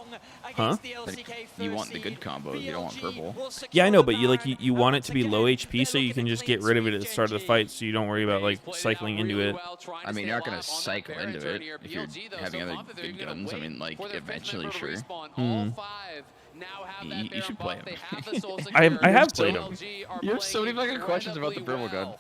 Huh? against the LCK You want the Fusi. good combos, you don't want purple. will secure Yeah, I know, the but you like Baron, you and want it once to be again, low HP they're so you looking can at just clean get rid of it sweep at the start of the Gen G. fight, so you don't worry about like Played it cycling out into really it. well, trying I to mean, stay you're not gonna alive on that cycle Baron into turn it here. if you're BLG, though, having so other confident they're good gonna guns. I wait mean, like for their fifth eventually, member to sure. respawn. All five now have that You Baron should buff. play him. They have the soul I have secure. played him. BLG are You have so many playing fucking questions about the incredibly purple gun.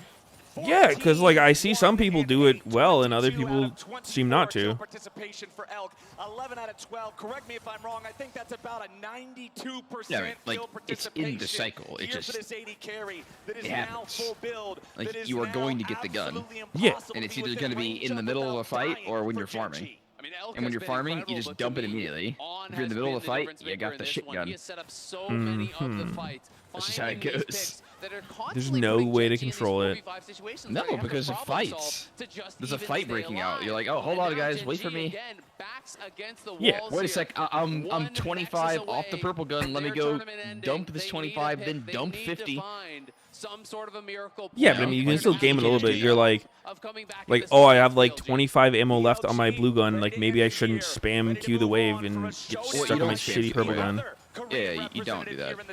well. Yeah, because like I see some people do it well and other people seem not to. Participation for Elk, 11 out of 12. Correct me if I'm wrong. I think that's about a 92% Yeah, I mean, like, kill it's in the participation cycle. It here just- for this AD carry that is it now happens. full build. Like, that is you are now going to get the gun. absolutely Yeah. impossible And it's to be either within going to be range in the of middle of a without fight dying or when for you're Gen farming. G. I mean, Elk And when has you're been farming, you incredible, just but dump to it me, immediately. On If you're in the has middle of been the fight, difference you maker got in the this shit one. gun. He has set up so many of the fights. That's just how it Finding these goes. picks, that are There's constantly no putting way to Gen G in these control it. 4v5 situations No, where they have to because of problem solve fights. to just There's a even fight stay breaking out. You're alive. like, oh, hold And on, now guys, Gen wait for G me. again, backs against the Yeah. walls Wait a here. sec, I'm One 25 Nexus off the away purple gun. from Let me their go tournament ending. dump this They 25, need a then pick. dump They need 50. to find some sort of a miracle Yeah, play. but I mean, you They're can still not game it a little bit. capable You're like, of coming back like, in this oh, I game have like BLG. 25 ammo left on my blue gun. Like, maybe I shouldn't spam Q the wave and get Well, stuck you on my don't spam shitty purple Q. gun. Yeah, you don't do that. I mean,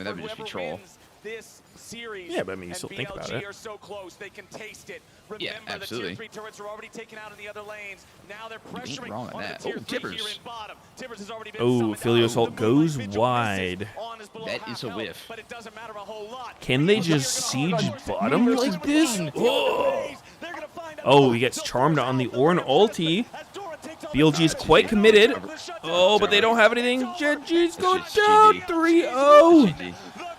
that would just be troll. This series, Yeah, but I mean, you and still think about BLG it. are so close, they can taste it. Yeah, Remember, absolutely. the tier 3 turrets are already taken out in the other lanes. Now they're You ain't pressuring wrong on on that. the tier Oh, 3 here Tibbers. in bottom. Tibbers has already been Oh, summoned Filio out. Assault The Moonlight goes Vigil wide. misses on his below That half is a health, whiff. but it doesn't matter a whole lot. Can they BLG just are gonna siege force it. bottom They're like gonna this? find Oh. They're gonna find Oh, a he gets the charmed force on the out, Ornn ulti. as Doran takes on the BLG is damage. quite committed. Oh, but they don't have anything. Gen G's go down. 3-0. GG.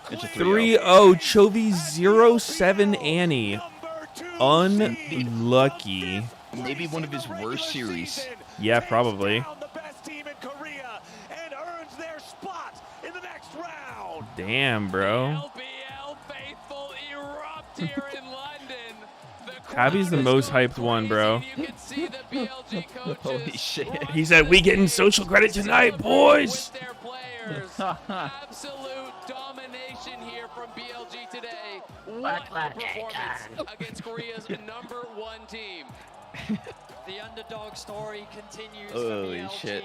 It's a 3-0. 3-0. Chovy 0-7 Annie. Unlucky. Maybe one of his worst series. Yeah, probably. The best team in Korea and earns their spot in the next round. Damn, bro. LBL faithful erupt here in London. Cabby's the most hyped one, bro. You can see the BLG coaches Holy shit. He said, we getting social credit tonight, boys. with their players. Absolute domination here from BLG today. What a performance against Korea's #1 team. The underdog story continues Holy for BLG. shit.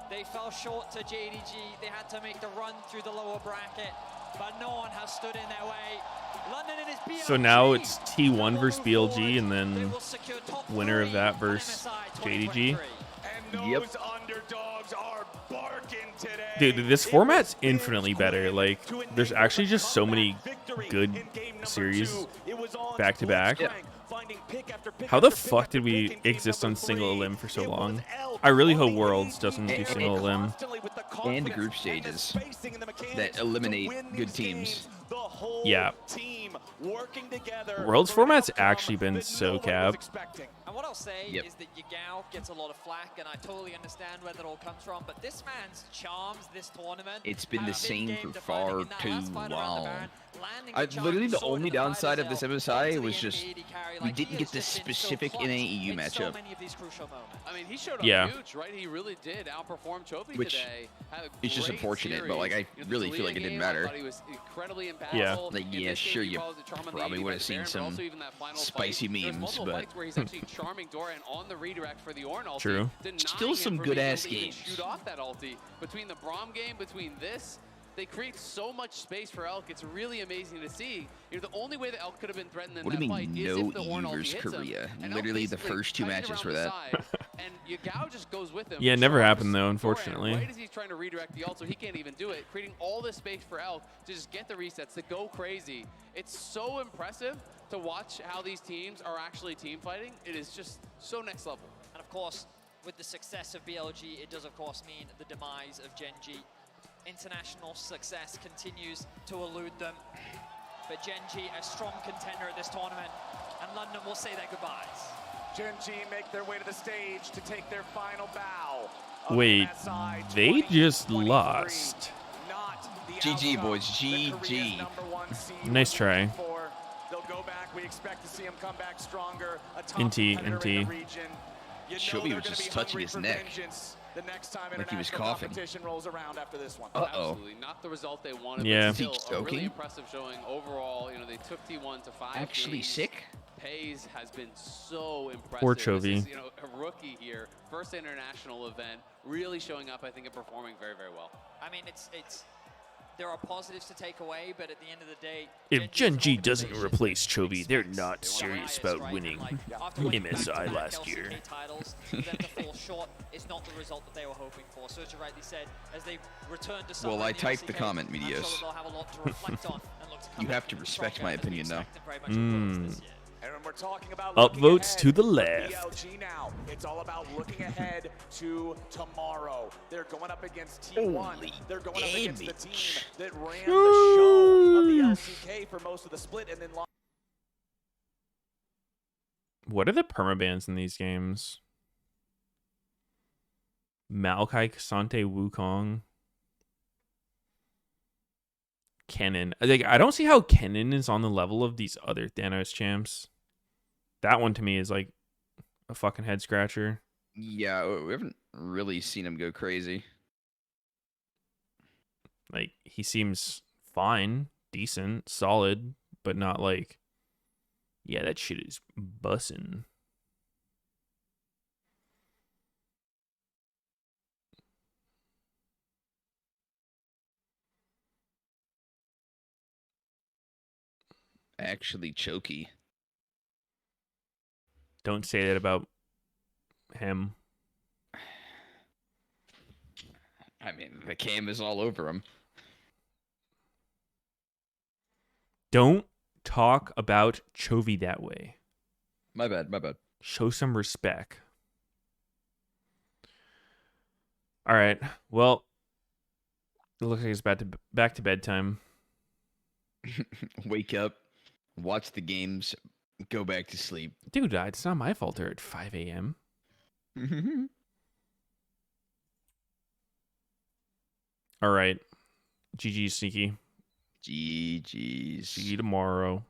They fell short to JDG. They had to make the run through the lower bracket, but no one has stood in their way. London and his BLG. So now it's T1 versus BLG, and They then will secure top winner of 3 that on versus MSI JDG. 2023. And Yep. those underdogs are barking today. Dude, this format's infinitely better. Like, there's actually just so many good series back to back. Yeah. How the fuck did we exist on single elim for so long? I really hope Worlds doesn't do single elim. And group stages that eliminate good teams. Yeah. Worlds format's actually been so cap. And what I'll say Yep. is that Yagao gets a lot of flack, and I totally understand where that all comes from, but this man's charms this tournament. It's been the have same game for defining. far In that too last fight around the long. Baron, landing Literally the sword only in the downside of fight this itself, MSI onto was the just AD carry. we Like, he didn't get has the just been so specific clutch NAEU in so matchup. many of these crucial moments. I mean, he showed up Yeah. huge, right? He really did outperform Chovy Which today. Had a is just great unfortunate, but, like, I series. really the feel like it Talia didn't game, I matter. thought he was incredibly impactful. Yeah. Like, In yeah, this sure, game, he you followed the charm on the probably AD would by have the seen Baron, but some also even that final spicy fight. There's memes, multiple but fights where he's actually charming Doran on the redirect for the Ornn ulti. True. denying Still him some from good being ass able to even games. shoot off that ulti. Between the Braum game, between this, they create so much space for Elk. It's really amazing to see. You know, the only way that Elk could have been threatened in What do that you fight mean, is no if the Ornn EU ulti versus hits him. Korea? And Elk Literally the basically first 2 kited matches around for the that. side, and Yagao just goes with him. Yeah, it never Charms happened, though, Doran unfortunately. right as he's trying to redirect the ult, so he can't even do it, creating all this space for Elk to just get the resets, to go crazy. It's so impressive to watch how these teams are actually team fighting. It is just so next level. And of course, with the success of BLG, it does of course mean the demise of Gen G. International success continues to elude them. But Gen G, a strong contender at this tournament, and London will say their goodbyes. Gen G make their way to the stage to take their final bow. of Wait, MSI they just 2023. lost. Not the GG, outcome boys, that Korea's GG. #1 seed Nice was try. looking for. They'll go back. We expect to see them come back stronger. A top NT, competitor in NT. the region. You know Chovy they're was gonna just be touching hungry his for neck. vengeance the next time Like he was international coughing. competition rolls around after this one. Uh-oh. Absolutely not the result they wanted. Yeah. But still, Is he a really joking? impressive showing overall. You know, they took T1 to 5 Actually games. sick? Pays has been so impressive. Poor This Chovy. is, you know, a rookie here, first international event, really showing up, I think, and performing very, very well. I mean, it's there are positives to take away, but at the end of the day, If Gen G is an doesn't organization replace that Chovy, they're expects not the serious highest, about right? winning Like, after winning MSI back-to-back last LCK year. titles, for them to fall short is not the result that they were hoping for. So as you rightly said, as they return to summer Well, I in the typed the LCK, comment, I'm sure Meteos. that they'll have a lot to reflect on and look to come You back have to even respect stronger my as we opinion, though. expect them very much in Worlds this year. And when we're talking about Upvotes looking to ahead the for left. BLG now, it's all about looking ahead to tomorrow. They're going up against T1. Holy They're going up against the team damage. that ran the show of the LCK for most of the split and then lost. What are the permabans in these games? Maokai, Kasante, Wukong. Kennen. Like, I don't see how Kennen is on the level of these other Thanos champs. That one to me is like a fucking head scratcher. Yeah, we haven't really seen him go crazy. Like, he seems fine, decent, solid, but not like, yeah, that shit is bussin'. Actually, choky. Don't say that about him. I mean, the cam is all over him. Don't talk about Chovy that way. My bad, my bad. Show some respect. All right. Well, it looks like it's back to bedtime. Wake up, watch the games, go back to sleep. Dude, it's not my fault they're at 5 a.m. All right. GG, Sneaky. GG's. See you tomorrow.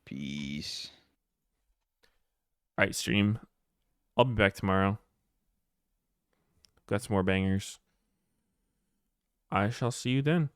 Peace. All right, stream. I'll be back tomorrow. Got some more bangers. I shall see you then.